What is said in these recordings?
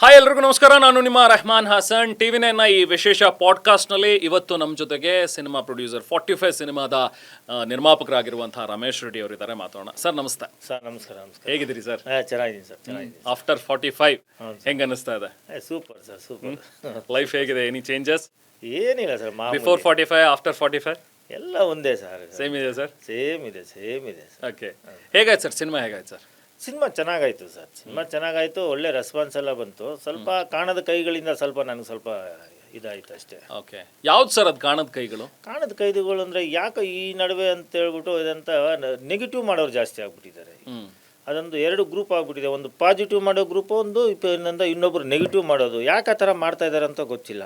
Hi ಎಲ್ರಿಗೂ ನಮಸ್ಕಾರ. ನಾನು ನಿಮ್ಮ ರೆಹಮಾನ್ ಹಾಸನ್. ಟಿವಿ ನೈನ್ನ ಈ ವಿಶೇಷ ಪಾಡ್ಕಾಸ್ಟ್ನಲ್ಲಿ ಇವತ್ತು ನಮ್ಮ ಜೊತೆಗೆ ಸಿನಿಮಾ ಪ್ರೊಡ್ಯೂಸರ್ 45 ಸಿನಿಮಾದ ನಿರ್ಮಾಪಕರಾಗಿರುವಂತಹ ರಮೇಶ್ ರೆಡ್ಡಿ ಅವರಿದ್ದಾರೆ. ಮಾತಾಡೋಣ. ಸರ್ ನಮಸ್ತೆ. ಸರ್ ನಮಸ್ಕಾರ. ನಮಸ್ಕಾರ. ಹೇಗಿದ್ದೀರಿ ಸರ್? ಚೆನ್ನಾಗಿದ್ದೀನಿ ಸರ್. ಚೆನ್ನಾಗಿದ್ದೀನಿ. ಆಫ್ಟರ್ 45 ಹೆಂಗೆ ಅನ್ನಿಸ್ತಾ ಇದೆ? Super sir, super. ಲೈಫ್ ಹೇಗಿದೆ? Any changes? ಏನಿಲ್ಲ ಸರ್, ಬಿಫೋರ್ 45 ಆಫ್ಟರ್ 45 ಎಲ್ಲ ಒಂದೇ ಸರ್. ಸೇಮ್ ಇದೆ ಸರ್? ಸೇಮ್ ಇದೆ, ಸೇಮ್ ಇದೆ ಸರ್. ಓಕೆ, ಹೇಗಾಯ್ತು ಸರ್ ಸಿನಿಮಾ? ಹೇಗಾಯ್ತು ಸರ್? ಸಿನಿಮಾ ಚೆನ್ನಾಗಾಯ್ತು ಸರ್. ಸಿನಿಮಾ ಚೆನ್ನಾಗಾಯ್ತು, ಒಳ್ಳೆ ರೆಸ್ಪಾನ್ಸ್ ಎಲ್ಲ ಬಂತು. ಸ್ವಲ್ಪ ಕಾಣದ ಕೈಗಳಿಂದ ಸ್ವಲ್ಪ ನನಗೆ ಸ್ವಲ್ಪ ಇದಾಯ್ತು ಅಷ್ಟೇ. ಓಕೆ, ಯಾವ್ದು ಸರ್ ಅದು ಕಾಣದ ಕೈಗಳು? ಕಾಣದ ಕೈಗಳು ಅಂದರೆ ಯಾಕೆ ಈ ನಡುವೆ ಅಂತ ಹೇಳ್ಬಿಟ್ಟು ಇದಂತ ನೆಗೆಟಿವ್ ಮಾಡೋರು ಜಾಸ್ತಿ ಆಗ್ಬಿಟ್ಟಿದ್ದಾರೆ. ಅದೊಂದು ಎರಡು ಗ್ರೂಪ್ ಆಗ್ಬಿಟ್ಟಿದೆ. ಒಂದು ಪಾಸಿಟಿವ್ ಮಾಡೋ ಗ್ರೂಪ್, ಇನ್ನೊಬ್ರು ನೆಗೆಟಿವ್ ಮಾಡೋದು. ಯಾಕೆ ಆ ಥರ ಮಾಡ್ತಾ ಇದ್ದಾರೆ ಅಂತ ಗೊತ್ತಿಲ್ಲ.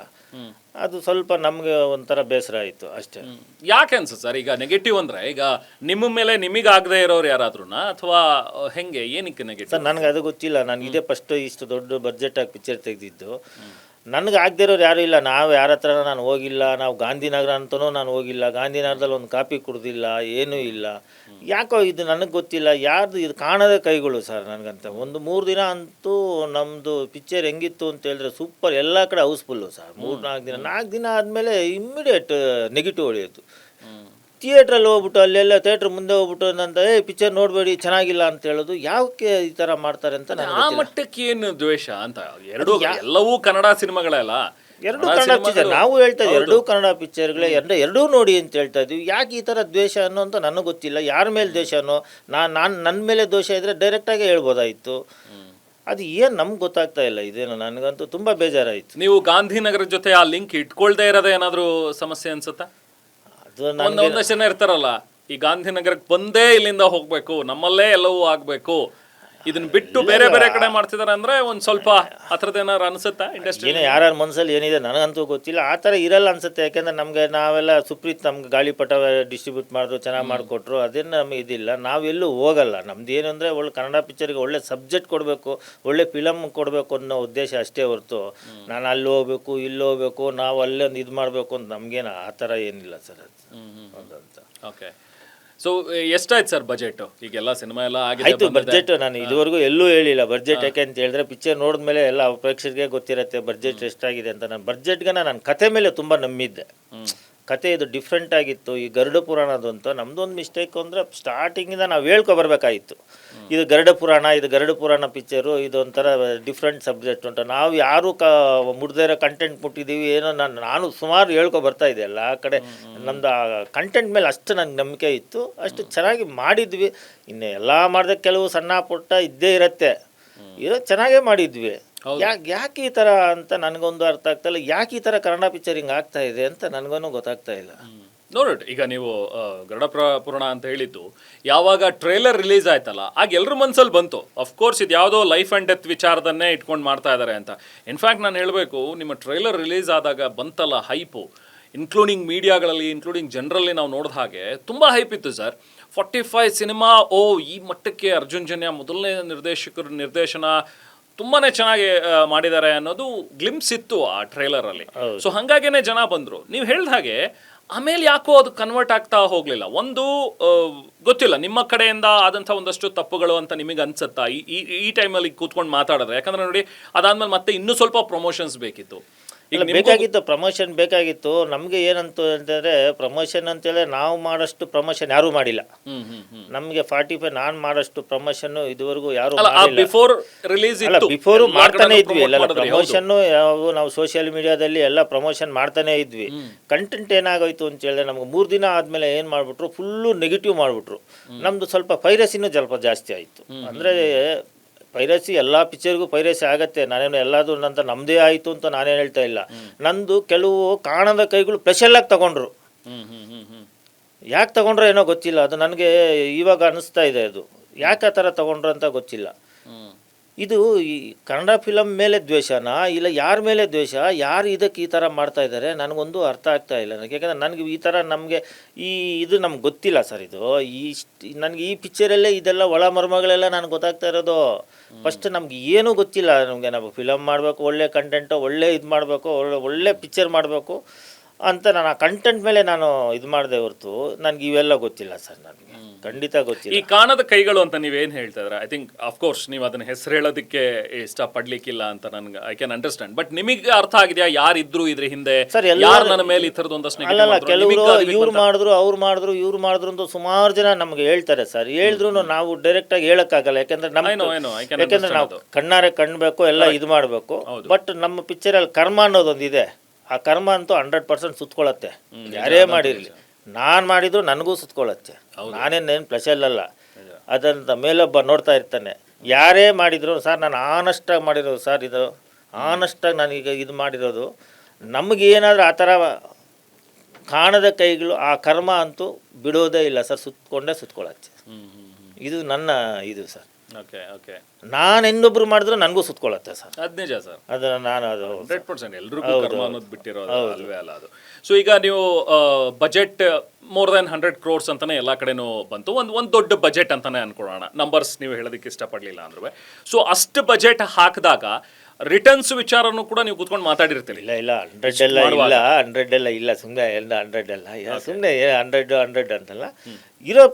ಅದು ಸ್ವಲ್ಪ ನಮಗೆ ಒಂಥರ ಬೇಸರ ಆಯಿತು ಅಷ್ಟೇ. ಯಾಕೆ ಅನ್ಸುತ್ತೆ ಸರ್? ಈಗ ನೆಗೆಟಿವ್ ಅಂದರೆ ಈಗ ನಿಮ್ಮ ಮೇಲೆ ನಿಮಗಾಗದೇ ಇರೋರು ಯಾರಾದ್ರೂ ಅಥವಾ ಹೆಂಗೆ, ಏನಕ್ಕೆ ನೆಗೆಟಿವ್? ಸರ್ ನನಗೆ ಅದು ಗೊತ್ತಿಲ್ಲ. ನಾನು ಇದೇ ಫಸ್ಟ್ ಇಷ್ಟು ದೊಡ್ಡ ಬಡ್ಜೆಟಾಗಿ ಪಿಕ್ಚರ್ ತೆಗೆದಿದ್ದು. ನನಗೆ ಆಗದೇ ಇರೋರು ಯಾರೂ ಇಲ್ಲ. ನಾವು ಯಾರ ಹತ್ರ ನಾನು ಹೋಗಿಲ್ಲ. ನಾವು ಗಾಂಧಿನಗರ ಅಂತಲೂ ನಾನು ಹೋಗಿಲ್ಲ. ಗಾಂಧಿನಗರದಲ್ಲಿ ಒಂದು ಕಾಪಿ ಕುಡ್ದಿಲ್ಲ, ಏನೂ ಇಲ್ಲ. ಯಾಕೋ ಇದು ನನಗೆ ಗೊತ್ತಿಲ್ಲ. ಯಾರ್ದು ಇದು ಕಾಣದ ಕೈಗಳು ಸರ್. ನನಗಂತ ಒಂದು 3 ದಿನ ಅಂತೂ ನಮ್ಮದು ಪಿಕ್ಚರ್ ಹೆಂಗಿತ್ತು ಅಂತ ಹೇಳಿದ್ರೆ ಸೂಪರ್, ಎಲ್ಲ ಕಡೆ ಹೌಸ್ಫುಲ್ಲು ಸರ್. 4 ದಿನ ಆದಮೇಲೆ ಇಮ್ಮಿಡಿಯೇಟ್ ನೆಗೆಟಿವ್ ಹೊಳೆಯೋದು. ಥಿಯೇಟ್ರಲ್ಲಿ ಹೋಗ್ಬಿಟ್ಟು ಅಲ್ಲೆಲ್ಲ ಥಿಯೇಟ್ರ್ ಮುಂದೆ ಹೋಗ್ಬಿಟ್ಟು ನಂತ ಪಿಕ್ಚರ್ ನೋಡಬೇಡಿ ಚೆನ್ನಾಗಿಲ್ಲ ಅಂತ ಹೇಳೋದು. ಯಾಕೆ ಈ ಥರ ಮಾಡ್ತಾರೆ ಅಂತ ಆ ಮಟ್ಟಕ್ಕೆ ಏನು ದ್ವೇಷ ಅಂತ? ಎಲ್ಲವೂ ಕನ್ನಡ ಸಿನಿಮಾಗಳೆಲ್ಲ, ಎರಡೂ ಕನ್ನಡ ಪಿಕ್ಚರ್ ನಾವು ಹೇಳ್ತಾ ಇದ್ದೀವಿ. ಎರಡೂ ಕನ್ನಡ ಪಿಕ್ಚರ್ಗಳೇ, ಎರಡೂ ನೋಡಿ ಅಂತ ಹೇಳ್ತಾ ಇದ್ದೀವಿ. ಯಾಕೆ ಈ ಥರ ದ್ವೇಷ ಅನ್ನೋ ಅಂತ ನನಗೆ ಗೊತ್ತಿಲ್ಲ. ಯಾರ ಮೇಲೆ ದ್ವೇಷನೋ, ನನ್ನ ಮೇಲೆ ದೋಷ ಇದ್ದರೆ ಡೈರೆಕ್ಟಾಗಿ ಹೇಳ್ಬೋದಾಯಿತು. ಅದು ಏನು ನಮ್ಗೆ ಗೊತ್ತಾಗ್ತಾ ಇಲ್ಲ. ಇದೇನು ನನಗಂತೂ ತುಂಬ ಬೇಜಾರಾಯಿತು. ನೀವು ಗಾಂಧಿನಗರ ಜೊತೆ ಆ ಲಿಂಕ್ ಇಟ್ಕೊಳ್ದೇ ಇರೋದೇ ಏನಾದರೂ ಸಮಸ್ಯೆ ಅನ್ಸುತ್ತಾ? ಒಂದೊಂದಷ್ಟು ಜನ ಇರ್ತಾರಲ್ಲ, ಈ ಗಾಂಧಿನಗರಕ್ಕೆ ಬಂದೇ ಇಲ್ಲಿಂದ ಹೋಗ್ಬೇಕು, ನಮ್ಮಲ್ಲೇ ಎಲ್ಲವೂ ಆಗ್ಬೇಕು, ಇದನ್ನ ಬಿಟ್ಟು ಬೇರೆ ಬೇರೆ ಕಡೆ ಮಾಡ್ತಿದಾರೆ ಅಂದ್ರೆ ಒಂದ್ ಸ್ವಲ್ಪ ಆ ಥರದ್ದು ಏನಾರು ಅನ್ಸುತ್ತಾ ಇಂಡಸ್ಟ್ರಿ? ಏನೋ ಯಾರ್ಯಾರ ಮನಸ್ಸಲ್ಲಿ ಏನಿದೆ ನನಗಂತೂ ಗೊತ್ತಿಲ್ಲ. ಆ ಥರ ಇರಲ್ಲ ಅನ್ಸುತ್ತೆ. ಯಾಕೆಂದ್ರೆ ನಮಗೆ ನಾವೆಲ್ಲ ಸುಪ್ರೀತ್ ನಮ್ಗೆ ಗಾಳಿಪಟ ಡಿಸ್ಟ್ರಿಬ್ಯೂಟ್ ಮಾಡಿದ್ರು, ಚೆನ್ನಾಗಿ ಮಾಡಿಕೊಟ್ರು. ಅದೇನು ನಮಗೆ ಇದಿಲ್ಲ. ನಾವೆಲ್ಲೂ ಹೋಗಲ್ಲ. ನಮ್ದು ಏನು ಅಂದರೆ ಒಳ್ಳೆ ಕನ್ನಡ ಪಿಕ್ಚರ್ಗೆ ಒಳ್ಳೆ ಸಬ್ಜೆಕ್ಟ್ ಕೊಡಬೇಕು, ಒಳ್ಳೆ ಫಿಲಮ್ ಕೊಡಬೇಕು ಅನ್ನೋ ಉದ್ದೇಶ ಅಷ್ಟೇ ಹೊರತು ನಾನು ಅಲ್ಲಿ ಹೋಗ್ಬೇಕು ಇಲ್ಲಿ ಹೋಗ್ಬೇಕು ನಾವು ಅಲ್ಲೊಂದು ಇದು ಮಾಡಬೇಕು ಅಂತ ನಮಗೇನು ಆ ಥರ ಏನಿಲ್ಲ ಸರ್. ಅದು ಅಂತ. ಓಕೆ, ಸೊ ಎಷ್ಟಾಯ್ತು ಸರ್ ಬಜೆಟ್? ಈಗೆಲ್ಲ ಸಿನಿಮಾ ಎಲ್ಲ ಆಯಿತು. ಬಡ್ಜೆಟ್ ನಾನು ಇದುವರೆಗೂ ಎಲ್ಲೂ ಹೇಳಿಲ್ಲ ಬಡ್ಜೆಟ್. ಯಾಕೆ ಅಂತ ಹೇಳಿದ್ರೆ ಪಿಕ್ಚರ್ ನೋಡಿದ್ಮೇಲೆ ಎಲ್ಲ ಪ್ರೇಕ್ಷಕರಿಗೆ ಗೊತ್ತಿರುತ್ತೆ ಬಡ್ಜೆಟ್ ಎಷ್ಟಾಗಿದೆ ಅಂತ. ನಾನು ಬಡ್ಜೆಟ್ಗೆ ನಾನು ಕತೆ ಮೇಲೆ ತುಂಬ ನಂಬಿದ್ದೆ. ಕತೆ ಇದು ಡಿಫ್ರೆಂಟ್ ಆಗಿತ್ತು. ಈ ಗರುಡ ಪುರಾಣದು ಅಂತ ನಮ್ಮದೊಂದು ಮಿಸ್ಟೇಕ್ ಅಂದರೆ ಸ್ಟಾರ್ಟಿಂಗಿಂದ ನಾವು ಹೇಳ್ಕೊಬರ್ಬೇಕಾಗಿತ್ತು. ಇದು ಗರುಡ ಪುರಾಣ ಪಿಕ್ಚರು, ಇದು ಒಂಥರ ಡಿಫ್ರೆಂಟ್ ಸಬ್ಜೆಕ್ಟ್ ಅಂತ. ನಾವು ಯಾರು ಮುಡ್ದೇ ಇರೋ ಕಂಟೆಂಟ್ ಮುಟ್ಟಿದ್ದೀವಿ ಏನೋ. ನಾನು ಸುಮಾರು ಹೇಳ್ಕೊಬರ್ತಾ ಇದ್ದೆ ಎಲ್ಲ ಕಡೆ. ನಮ್ಮದು ಆ ಕಂಟೆಂಟ್ ಮೇಲೆ ಅಷ್ಟು ನನಗೆ ನಂಬಿಕೆ ಇತ್ತು. ಅಷ್ಟು ಚೆನ್ನಾಗಿ ಮಾಡಿದ್ವಿ. ಇನ್ನು ಎಲ್ಲ ಮಾಡಿದೆ, ಕೆಲವು ಸಣ್ಣ ಪುಟ್ಟ ಇದ್ದೇ ಇರುತ್ತೆ, ಚೆನ್ನಾಗೇ ಮಾಡಿದ್ವಿ. ಯಾಕೆ ಈ ಥರ ಅಂತ ನನಗೊಂದು ಅರ್ಥ ಆಗ್ತಾ ಇಲ್ಲ. ಯಾಕೆ ಈ ಥರ ಕನ್ನಡ ಪಿಕ್ಚರ್ ಹಿಂಗೆ ಆಗ್ತಾ ಇದೆ ಅಂತ ನನಗೂ ಗೊತ್ತಾಗ್ತಾ ಇಲ್ಲ. ನೋಡ್ರಿ, ಈಗ ನೀವು ಗರುಡ ಪುರಾಣ ಅಂತ ಹೇಳಿದ್ದು ಯಾವಾಗ ಟ್ರೇಲರ್ ರಿಲೀಸ್ ಆಯ್ತಲ್ಲ, ಆಗ ಎಲ್ಲರ ಮನ್ಸಲ್ಲಿ ಬಂತು ಅಫ್ಕೋರ್ಸ್ ಇದು ಯಾವುದೋ ಲೈಫ್ ಆ್ಯಂಡ್ ಡೆತ್ ವಿಚಾರದನ್ನೇ ಇಟ್ಕೊಂಡು ಮಾಡ್ತಾ ಇದ್ದಾರೆ ಅಂತ. ಇನ್ಫ್ಯಾಕ್ಟ್ ನಾನು ಹೇಳಬೇಕು, ನಿಮ್ಮ ಟ್ರೇಲರ್ ರಿಲೀಸ್ ಆದಾಗ ಬಂತಲ್ಲ ಹೈಪು, ಇನ್ಕ್ಲೂಡಿಂಗ್ ಮೀಡಿಯಾಗಳಲ್ಲಿ, ಇನ್ಕ್ಲೂಡಿಂಗ್ ಜನರಲ್ಲಿ ನಾವು ನೋಡಿದ ಹಾಗೆ ತುಂಬ ಹೈಪ್ ಇತ್ತು ಸರ್. 45 ಸಿನಿಮಾ ಈ ಮಟ್ಟಕ್ಕೆ ಅರ್ಜುನ್ ಜನ್ಯ ಮೊದಲನೇ ನಿರ್ದೇಶನ ತುಂಬಾ ಚೆನ್ನಾಗಿ ಮಾಡಿದ್ದಾರೆ ಅನ್ನೋದು ಗ್ಲಿಮ್ಸ್ ಇತ್ತು ಆ ಟ್ರೇಲರಲ್ಲಿ. ಸೊ ಹಾಗಾಗೇನೆ ಜನ ಬಂದರು. ನೀವು ಹೇಳಿದ ಹಾಗೆ ಆಮೇಲೆ ಯಾಕೋ ಅದು ಕನ್ವರ್ಟ್ ಆಗ್ತಾ ಹೋಗಲಿಲ್ಲ. ಒಂದು ಗೊತ್ತಿಲ್ಲ, ನಿಮ್ಮ ಕಡೆಯಿಂದ ಆದಂಥ ಒಂದಷ್ಟು ತಪ್ಪುಗಳು ಅಂತ ನಿಮಗೆ ಅನ್ಸುತ್ತಾ ಈ ಟೈಮಲ್ಲಿ ಕೂತ್ಕೊಂಡು ಮಾತಾಡಿದ್ರೆ? ಯಾಕಂದ್ರೆ ನೋಡಿ, ಅದಾದ್ಮೇಲೆ ಮತ್ತೆ ಇನ್ನೂ ಸ್ವಲ್ಪ ಪ್ರಮೋಷನ್ಸ್ ಬೇಕಿತ್ತು. ಬೇಕಾಗಿತ್ತು, ಪ್ರಮೋಷನ್ ಬೇಕಾಗಿತ್ತು. ನಮಗೆ ಏನಂತ ಅಂತಂದರೆ ಪ್ರಮೋಷನ್ ಅಂತೇಳಿ ನಾವು ಮಾಡಷ್ಟು ಪ್ರಮೋಷನ್ ಯಾರೂ ಮಾಡಿಲ್ಲ. ನಮಗೆ 45 ನಾನು ಮಾಡಷ್ಟು ಪ್ರಮೋಷನ್ ಇದುವರೆಗೂ ಯಾರು ಬಿಫೋರ್ ರಿಲೀಸ್ ಬಿಫೋರ್ ಮಾಡ್ತಾನೆ ಇದ್ವಿ. ಎಲ್ಲ ಪ್ರಮೋಷನ್ನು ಯಾವ ನಾವು ಸೋಷಿಯಲ್ ಮೀಡಿಯಾದಲ್ಲಿ ಎಲ್ಲ ಪ್ರಮೋಷನ್ ಮಾಡ್ತಾನೆ ಇದ್ವಿ. ಕಂಟೆಂಟ್ ಏನಾಗೋಯ್ತು ಅಂತ ಹೇಳಿದ್ರೆ ನಮ್ಗೆ 3 ದಿನ ಆದಮೇಲೆ ಏನು ಮಾಡಿಬಿಟ್ರು, ಫುಲ್ಲು ನೆಗೆಟಿವ್ ಮಾಡಿಬಿಟ್ರು. ನಮ್ಮದು ಸ್ವಲ್ಪ ಪೈರಸಿನೂ ಸ್ವಲ್ಪ ಜಾಸ್ತಿ ಆಯಿತು. ಅಂದರೆ ಪೈರಸಿ ಎಲ್ಲ ಪಿಕ್ಚರ್ಗೂ ಪೈರಸಿ ಆಗತ್ತೆ. ನಾನೇನು ಎಲ್ಲದು ನಂತರ ನಮ್ಮದೇ ಆಯಿತು ಅಂತ ನಾನೇನು ಹೇಳ್ತಾ ಇಲ್ಲ. ನಂದು ಕೆಲವು ಕಾಣದ ಕೈಗಳು ಸ್ಪೆಷಲಾಗಿ ತಗೊಂಡ್ರು. ಯಾಕೆ ತಗೊಂಡ್ರೋ ಏನೋ ಗೊತ್ತಿಲ್ಲ. ಅದು ನನಗೆ ಇವಾಗ ಅನ್ನಿಸ್ತಾ ಇದೆ, ಅದು ಯಾಕೆ ಆ ಥರ ತಗೊಂಡ್ರು ಅಂತ ಗೊತ್ತಿಲ್ಲ. ಇದು ಈ ಕನ್ನಡ ಫಿಲಮ್ ಮೇಲೆ ದ್ವೇಷನಾ ಇಲ್ಲ ಯಾರ ಮೇಲೆ ದ್ವೇಷ? ಯಾರು ಇದಕ್ಕೆ ಈ ಥರ ಮಾಡ್ತಾ ಇದ್ದಾರೆ ನನಗೊಂದು ಅರ್ಥ ಆಗ್ತಾ ಇಲ್ಲ ನನಗೆ. ಯಾಕಂದರೆ ನನಗೆ ಈ ಥರ ನಮಗೆ ಇದು ನಮ್ಗೆ ಗೊತ್ತಿಲ್ಲ ಸರ್. ಇದು ನನಗೆ ಈ ಪಿಕ್ಚರಲ್ಲೇ ಇದೆಲ್ಲ ಒಳ ಮರ್ಮಗಳೆಲ್ಲ ನನಗೆ ಗೊತ್ತಾಗ್ತಾ ಇರೋದು. ಫಸ್ಟ್ ನಮ್ಗೆ ಏನೂ ಗೊತ್ತಿಲ್ಲ. ನಮಗೆ ಫಿಲಮ್ ಮಾಡಬೇಕು, ಒಳ್ಳೆ ಕಂಟೆಂಟು, ಒಳ್ಳೆ ಇದು ಮಾಡಬೇಕು, ಒಳ್ಳೆ ಪಿಕ್ಚರ್ ಮಾಡಬೇಕು ಅಂತ ನಾನು ಆ ಕಂಟೆಂಟ್ ಮೇಲೆ ನಾನು ಇದು ಮಾಡಿದೆ ಹೊರತು ನನಗೆ ಇವೆಲ್ಲ ಗೊತ್ತಿಲ್ಲ ಸರ್, ನನಗೆ ಖಂಡಿತ ಗೊತ್ತಿಲ್ಲ. ಈ ಕಾಣದ ಕೈಗಳು ಅಂತ ನೀವೇನು ಹೇಳ್ತಾ ಇದ್ರ, ಐ ಥಿಂಕ್ ಅಫ್ಕೋರ್ಸ್ ನೀವು ಅದನ್ನ ಹೆಸರು ಹೇಳೋದಕ್ಕೆ ಇಷ್ಟಪಡ್ಲಿಕ್ಕಿಲ್ಲ ಅಂತ ನನ್ಗೆ ಐ ಕ್ಯಾನ್ ಅಂಡರ್ಸ್ಟ್ಯಾಂಡ್. ಬಟ್ ನಿಮಗೆ ಅರ್ಥ ಆಗಿದೆಯಾ ಯಾರಿದ್ರು ಇದ್ರ ಹಿಂದೆ, ಸರ್ ಯಾರು ನನ್ನ ಮೇಲೆ ಈ ಥರದ್ದು ಒಂದಷ್ಟು ಅಲ್ಲಲ್ಲ, ಕೆಲವರು ಇವ್ರು ಮಾಡಿದ್ರು ಅವ್ರು ಮಾಡಿದ್ರು ಇವ್ರು ಮಾಡಿದ್ರು ಅಂತ ಸುಮಾರು ಜನ ನಮ್ಗೆ ಹೇಳ್ತಾರೆ ಸರ್. ಹೇಳಿದ್ರು ನಾವು ಡೈರೆಕ್ಟ್ ಆಗಿ ಹೇಳಕ್ಕಾಗಲ್ಲ, ಯಾಕಂದ್ರೆ ಯಾಕಂದ್ರೆ ನಾವು ಕಣ್ಣಾರೆ ಕಾಣ್ಬೇಕು, ಎಲ್ಲ ಇದು ಮಾಡಬೇಕು. ಬಟ್ ನಮ್ಮ ಪಿಕ್ಚರಲ್ಲಿ ಕರ್ಮ ಅನ್ನೋದೊಂದಿದೆ. ಆ ಕರ್ಮ ಅಂತೂ 100% ಸುತ್ಕೊಳತ್ತೆ, ಯಾರೇ ಮಾಡಿರಲಿ. ನಾನು ಮಾಡಿದ್ರು ನನಗೂ ಸುತ್ಕೊಳ್ಳುತ್ತೆ, ನಾನೇನೇನು ಸ್ಪೆಷಲ್ ಅಲ್ಲ. ಅದಂತ ಮೇಲೊಬ್ಬ ನೋಡ್ತಾ ಇರ್ತಾನೆ, ಯಾರೇ ಮಾಡಿದ್ರು ಸರ್ ನಾನು ಆನೆಸ್ಟಾಗಿ ಮಾಡಿರೋದು ಸರ್, ಇದು ಆನೆಸ್ಟಾಗಿ ನಾನೀಗ ಇದು ಮಾಡಿರೋದು. ನಮಗೇನಾದರೂ ಆ ಥರ ಕಾಣದ ಕೈಗಳು, ಆ ಕರ್ಮ ಅಂತೂ ಬಿಡೋದೇ ಇಲ್ಲ ಸರ್, ಸುತ್ಕೊಳ್ಳುತ್ತೆ. ಇದು ನನ್ನ ಇದು ಸರ್. ಓಕೆ ಓಕೆ, ನಾನು ಇನ್ನೊಬ್ರು ಮಾಡಿದ್ರು ನನಗೂ ಸುತ್ಕೊಳ್ಳುತ್ತೆ ಸರ್, ಅದು ನಿಜ ಸರ್. ಅದು ನಾನು ಅದು 100% ಎಲ್ರಿಗೂ ಕರ್ಮ ಅನ್ನೋದು ಬಿಟ್ಟಿರೋದು ಅಲ್ವೇ ಅಲ್ಲ ಅದು. ಸೊ ಈಗ ನೀವು ಬಜೆಟ್ ಮೋರ್ ದೆನ್ 100 crores ಅಂತಾನೆ ಎಲ್ಲ ಕಡೆನೂ ಬಂತು. ಒಂದು ದೊಡ್ಡ ಬಜೆಟ್ ಅಂತಾನೆ ಅನ್ಕೊಳ್ಳೋಣ, ನಂಬರ್ಸ್ ನೀವು ಹೇಳೋದಕ್ಕೆ ಇಷ್ಟಪಡಲಿಲ್ಲ ಅಂದ್ರೂ. ಸೊ ಅಷ್ಟು ಬಜೆಟ್ ಹಾಕಿದಾಗ ರಿಟರ್ನ್ಸ್ ವಿಚಾರನೂ ಕೂಡ ನೀವು ಕೂತ್ಕೊಂಡು ಮಾತಾಡಿರ್ತೀರಿ. ಇಲ್ಲ 100 ಎಲ್ಲ ಇಲ್ಲ, ಸುಮ್ಮನೆ ಎಲ್ಲ 100 ಎಲ್ಲ ಸುಮ್ಮನೆ 100 ಅಂತಲ್ಲ, ಇರೋ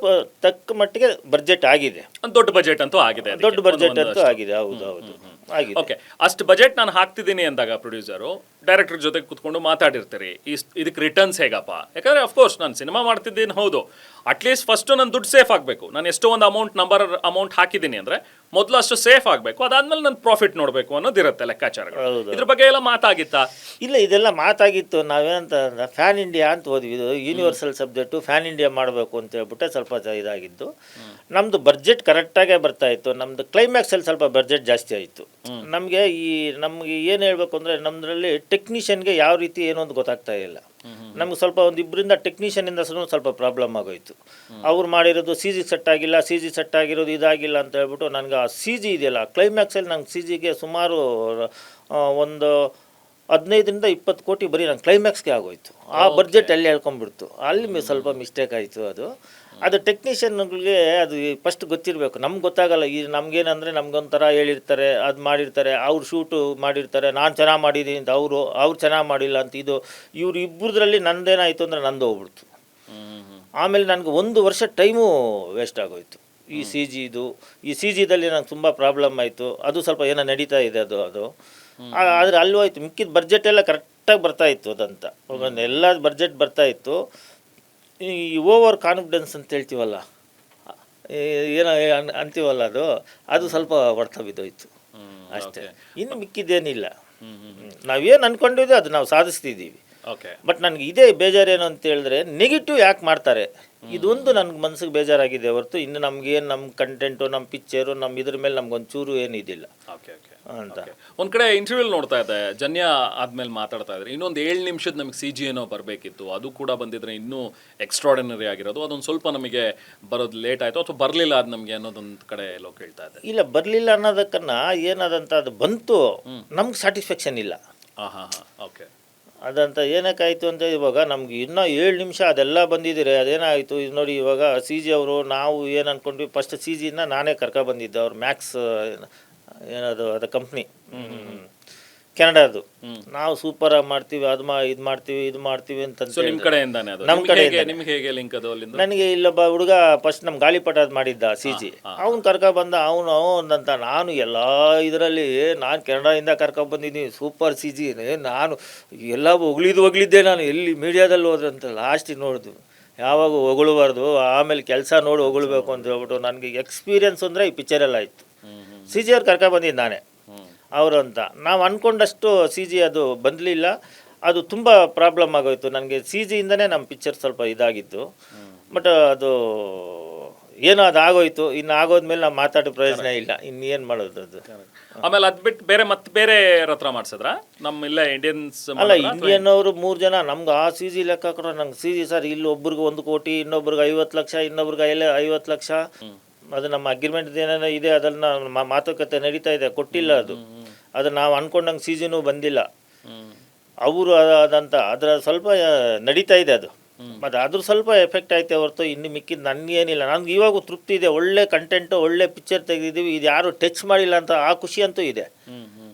ತಕ್ಕ ಮಟ್ಟಿಗೆ ಬಜೆಟ್ ಆಗಿದೆ. ಒಂದು ದೊಡ್ಡ ಬಜೆಟ್ ಅಂತೂ ಆಗಿದೆ, ದೊಡ್ಡ ಬಜೆಟ್ ಅಂತೂ ಆಗಿದೆ. ಹೌದು ಆಗಿದೆ. ಓಕೆ, ಅಷ್ಟು ಬಜೆಟ್ ನಾನು ಹಾಕ್ತಿದ್ದೀನಿ ಅಂದಾಗ ಪ್ರೊಡ್ಯೂಸರು ಡೈರೆಕ್ಟರ್ ಜೊತೆ ಕೂತ್ಕೊಂಡು ಮಾತಾಡಿರ್ತೀರಿ, ಇದಕ್ಕೆ ರಿಟರ್ನ್ಸ್ ಹೇಗಪ್ಪ? ಯಾಕಂದ್ರೆ ಅಫ್ಕೋರ್ಸ್ ನಾನು ಸಿನಿಮಾ ಮಾಡ್ತಿದ್ದೀನಿ, ಹೌದು, ಅಟ್ಲೀಸ್ಟ್ ಫಸ್ಟು ನನ್ನ ದುಡ್ಡು ಸೇಫ್ ಆಗಬೇಕು. ನಾನು ಎಷ್ಟೋ ಒಂದು ಅಮೌಂಟ್ ಹಾಕಿದ್ದೀನಿ ಅಂದರೆ ಮೊದಲು ಅಷ್ಟು ಸೇಫ್ ಆಗಬೇಕು, ಅದಾದ್ಮೇಲೆ ನನ್ನ ಪ್ರಾಫಿಟ್ ನೋಡಬೇಕು ಅನ್ನೋದಿರುತ್ತೆ ಲೆಕ್ಕಾಚಾರಗಳು. ಇದ್ರ ಬಗ್ಗೆ ಎಲ್ಲ ಮಾತಾಗಿತ್ತಾ? ಇಲ್ಲ, ಇದೆಲ್ಲ ಮಾತಾಗಿತ್ತು. ನಾವೇನಂತ ಫ್ಯಾನ್ ಇಂಡಿಯಾ ಅಂತ ಹೋದ್ವಿ, ಇದು ಯೂನಿವರ್ಸಲ್ ಸಬ್ಜೆಕ್ಟು, ಫ್ಯಾನ್ ಇಂಡಿಯಾ ಮಾಡಬೇಕು ಅಂತ ಹೇಳ್ಬಿಟ್ಟೆ ಸ್ವಲ್ಪ ಇದಾಗಿದ್ದು. ನಮ್ಮದು ಬಡ್ಜೆಟ್ ಕರೆಕ್ಟಾಗೇ ಬರ್ತಾ ಇತ್ತು. ನಮ್ಮದು ಕ್ಲೈಮ್ಯಾಕ್ಸಲ್ಲಿ ಸ್ವಲ್ಪ ಬಡ್ಜೆಟ್ ಜಾಸ್ತಿ ಆಯಿತು. ನಮಗೆ ಏನು ಹೇಳಬೇಕು ಅಂದರೆ, ನಮ್ಮದ್ರಲ್ಲಿ ಟೆಕ್ನಿಷಿಯನ್ಗೆ ಯಾವ ರೀತಿ ಏನೋ ಒಂದು ಗೊತ್ತಾಗ್ತಾ ಇಲ್ಲ. ನಮ್ಗೆ ಸ್ವಲ್ಪ ಒಂದು ಇಬ್ಬರಿಂದ ಟೆಕ್ನಿಷಿಯನಿಂದ ಸ್ವಲ್ಪ ಪ್ರಾಬ್ಲಮ್ ಆಗೋಯ್ತು. ಅವ್ರು ಮಾಡಿರೋದು CG ಸೆಟ್ ಆಗಿಲ್ಲ, CG ಸೆಟ್ ಆಗಿರೋದು ಇದಾಗಿಲ್ಲ ಅಂತ ಹೇಳ್ಬಿಟ್ಟು ನನಗೆ ಆ CG ಇದೆಯಲ್ಲ ಕ್ಲೈಮ್ಯಾಕ್ಸಲ್ಲಿ, ನಂಗೆ CGಗೆ ಸುಮಾರು ಒಂದು 15-20 ಕೋಟಿ ಬರೀ ನಂಗೆ ಕ್ಲೈಮ್ಯಾಕ್ಸ್ಗೆ ಆಗೋಯ್ತು. ಆ ಬಡ್ಜೆಟ್ ಎಲ್ಲಿ ಹೇಳ್ಕೊಂಡ್ಬಿಡ್ತು, ಅಲ್ಲಿ ಸ್ವಲ್ಪ ಮಿಸ್ಟೇಕ್ ಆಯಿತು. ಅದು ಟೆಕ್ನಿಷಿಯನ್ಗಳಿಗೆ ಅದು ಫಸ್ಟ್ ಗೊತ್ತಿರಬೇಕು, ನಮ್ಗೆ ಗೊತ್ತಾಗಲ್ಲ. ಈ ನಮಗೇನಂದರೆ ನಮ್ಗೊಂಥರ ಹೇಳಿರ್ತಾರೆ, ಅದು ಮಾಡಿರ್ತಾರೆ, ಅವ್ರು ಶೂಟು ಮಾಡಿರ್ತಾರೆ, ನಾನು ಚೆನ್ನಾಗಿ ಮಾಡಿದ್ದೀನಿ ಅಂತ ಅವ್ರು ಚೆನ್ನಾಗಿ ಮಾಡಿಲ್ಲ ಅಂತ. ಇವ್ರು ಇಬ್ಬರದ್ರಲ್ಲಿ ನಂದೇನಾಯಿತು ಅಂದರೆ ನಂದು ಹೋಗ್ಬಿಡ್ತು. ಆಮೇಲೆ ನನಗೆ 1 ವರ್ಷ ಟೈಮು ವೇಸ್ಟ್ ಆಗೋಯ್ತು ಈ CGದಲ್ಲಿ ನಂಗೆ ತುಂಬ ಪ್ರಾಬ್ಲಮ್ ಆಯಿತು. ಅದು ಸ್ವಲ್ಪ ಏನೋ ನಡೀತಾ ಇದೆ ಅದು ಆದರೆ ಅಲ್ಲೂ ಆಯಿತು. ಮಿಕ್ಕಿದ ಬಡ್ಜೆಟ್ ಎಲ್ಲ ಕರೆಕ್ಟಾಗಿ ಬರ್ತಾಯಿತ್ತು, ಅದಂತ ಎಲ್ಲ ಬಡ್ಜೆಟ್ ಬರ್ತಾಯಿತ್ತು. ಈ ಓವರ್ ಕಾನ್ಫಿಡೆನ್ಸ್ ಅಂತ ಹೇಳ್ತೀವಲ್ಲ, ಏನೋ ಅಂತೀವಲ್ಲ, ಅದು ಸ್ವಲ್ಪ ಹೊಡ್ತ ಬಿದ್ದೋಯ್ತು ಅಷ್ಟೇ. ಇನ್ನು ಮಿಕ್ಕಿದ್ದೇನಿಲ್ಲ. ನಾವೇನು ಅಂದ್ಕೊಂಡಿದ್ವಿ ಅದು ನಾವು ಸಾಧಿಸ್ತಿದ್ದೀವಿ. ಬಟ್ ನನಗೆ ಇದೇ ಬೇಜಾರೇನು ಅಂತ ಹೇಳಿದ್ರೆ, ನೆಗೆಟಿವ್ ಯಾಕೆ ಮಾಡ್ತಾರೆ, ಇದೊಂದು ನನಗೆ ಮನಸ್ಸಿಗೆ ಬೇಜಾರಾಗಿದೆ ಹೊರತು ಇನ್ನು ನಮ್ಗೇನು ನಮ್ಮ ಕಂಟೆಂಟು, ನಮ್ಮ ಪಿಕ್ಚರು, ನಮ್ಮ ಇದ್ರ ಮೇಲೆ ನಮ್ಗೊಂಚೂರು ಏನಿದಿಲ್ಲ ಅಂತ. ಒಂದ್ ಕಡೆ ಇಂಟರ್ವ್ಯೂ ನೋಡ್ತಾ ಇದ್ದೆ, ಜನ್ಯ ಆದ್ಮೇಲೆ ಮಾತಾಡ್ತಾ ಇದ್ರೆ ಇನ್ನೊಂದು 7 ನಿಮಿಷದ ನಮಗೆ CG ಏನೋ ಬರಬೇಕಿತ್ತು, ಅದು ಕೂಡ ಬಂದಿದ್ರೆ ಇನ್ನೂ ಎಕ್ಸ್ಟ್ರಾರ್ಡಿನರಿ ಆಗಿರೋದು. ಅದೊಂದು ಸ್ವಲ್ಪ ನಮಗೆ ಬರೋದು ಲೇಟ್ ಆಯಿತು ಅಥವಾ ಬರಲಿಲ್ಲ ಅದು ನಮಗೆ ಅನ್ನೋದೊಂದು ಕಡೆ ಎಲ್ಲೋ ಕೇಳ್ತಾ ಇದ್ದೆ. ಇಲ್ಲ, ಬರಲಿಲ್ಲ ಅನ್ನೋದಕ್ಕನ್ನ ಏನಾದಂತ ಅದು ಬಂತು, ನಮ್ಗೆ ಸ್ಯಾಟಿಸ್ಫ್ಯಾಕ್ಷನ್ ಇಲ್ಲ. ಓಕೆ, ಅದಂತ ಏನಕ್ಕಾಯಿತು ಅಂತ ಇವಾಗ ನಮ್ಗೆ ಇನ್ನೂ 7 ನಿಮಿಷ ಅದೆಲ್ಲ ಬಂದಿದ್ದೀರಿ, ಅದೇನಾಯಿತು ಇದು ನೋಡಿ. ಇವಾಗ CG ಅವರು ನಾವು ಏನು ಅಂದ್ಕೊಂಡ್ವಿ, ಫಸ್ಟ್ CGನ ನಾನೇ ಕರ್ಕೊಬಂದಿದ್ದೆ, ಅವ್ರು ಮ್ಯಾಕ್ಸ್ ಏನದು ಅದು ಕಂಪ್ನಿ ಕೆನಡಾದು. ನಾವು ಸೂಪರಾಗಿ ಮಾಡ್ತೀವಿ, ಇದು ಮಾಡ್ತೀವಿ ಅಂತ ನಮ್ಮ ಕಡೆಯಿಂದ. ನನಗೆ ಇಲ್ಲೊಬ್ಬ ಹುಡುಗ ಫಸ್ಟ್ ನಮ್ಮ ಗಾಳಿಪಟ ಅದು ಮಾಡಿದ್ದ CG, ಅವ್ನು ಕರ್ಕೊಬಂದ. ಅವನಂತ ನಾನು ಎಲ್ಲ ಇದರಲ್ಲಿ ನಾನು ಕೆನಡಾದಿಂದ ಕರ್ಕೊಬಂದಿದ್ದೀನಿ, ಸೂಪರ್ CG. ನಾನು ಎಲ್ಲ ಹೊಗಳಿದ್ದೆ ನಾನು ಎಲ್ಲಿ ಮೀಡಿಯಾದಲ್ಲಿ ಹೋದ್ರಂತ. ಲಾಸ್ಟಿಗೆ ನೋಡಿದ್ವಿ, ಯಾವಾಗ ಹೊಗಳಬಾರ್ದು, ಆಮೇಲೆ ಕೆಲಸ ನೋಡಿ ಹೊಗಳ್ಬೇಕು ಅಂತ ಹೇಳ್ಬಿಟ್ಟು. ನನಗೆ ಎಕ್ಸ್ಪೀರಿಯನ್ಸ್ ಅಂದರೆ ಈ ಪಿಕ್ಚರೆಲ್ಲ ಆಯಿತು. CG ಅವ್ರು ಕರ್ಕೊಬಂದಿದ್ದು ನಾನೇ ಅವರು ಅಂತ. ನಾವು ಅಂದ್ಕೊಂಡಷ್ಟು CG ಅದು ಬಂದಲಿಲ್ಲ, ಅದು ತುಂಬ ಪ್ರಾಬ್ಲಮ್ ಆಗೋಯ್ತು ನನಗೆ. CGಯಿಂದನೇ ನಮ್ಮ ಪಿಕ್ಚರ್ ಸ್ವಲ್ಪ ಇದಾಗಿತ್ತು. ಬಟ್ ಅದು ಏನೋ ಅದು ಆಗೋಯ್ತು. ಇನ್ನು ಆಗೋದ್ಮೇಲೆ ನಾವು ಮಾತಾಡೋ ಪ್ರಯೋಜನ ಇಲ್ಲ, ಇನ್ನೇನು ಮಾಡೋದು ಅದು. ಆಮೇಲೆ ಅದು ಬಿಟ್ಟು ಬೇರೆ ಹತ್ರ ಮಾಡಿಸಿದ್ರ ನಮ್ಮ ಇಲ್ಲ ಇಂಡಿಯನ್ಸ್? ಅಲ್ಲ, ಇಂಡಿಯನ್ ಅವರು 3 ಜನ. ನಮ್ಗೆ ಆ CG ಲೆಕ್ಕ ಹಾಕಿದ್ರೆ ನಂಗೆ CG ಸರ್ ಇಲ್ಲಿ ಒಬ್ರಿಗೆ 1 ಕೋಟಿ, ಇನ್ನೊಬ್ರಿಗೆ 50 ಲಕ್ಷ, ಇನ್ನೊಬ್ರಿಗೆ 50 ಲಕ್ಷ. ಅದು ನಮ್ಮ ಅಗ್ರಿಮೆಂಟ್ ಏನೇನೋ ಇದೆ, ಅದನ್ನು ಮಾತುಕತೆ ನಡೀತಾ ಇದೆ, ಕೊಟ್ಟಿಲ್ಲ ಅದು ನಾವು ಅಂದ್ಕೊಂಡಂಗೆ CGನೂ ಬಂದಿಲ್ಲ ಅವರು ಅದಂತ. ಅದರ ಸ್ವಲ್ಪ ನಡೀತಾ ಇದೆ ಅದು, ಮತ್ತು ಅದ್ರ ಸ್ವಲ್ಪ ಎಫೆಕ್ಟ್ ಆಯ್ತು ಹೊರತು ಇನ್ನು ಮಿಕ್ಕಿದ್ದು ನನಗೇನಿಲ್ಲ. ನನಗೆ ಇವಾಗೂ ತೃಪ್ತಿ ಇದೆ, ಒಳ್ಳೆ ಕಂಟೆಂಟು, ಒಳ್ಳೆ ಪಿಕ್ಚರ್ ತೆಗೆದಿದ್ದೀವಿ, ಇದು ಯಾರು ಟಚ್ ಮಾಡಿಲ್ಲ ಅಂತ ಆ ಖುಷಿ ಅಂತೂ ಇದೆ.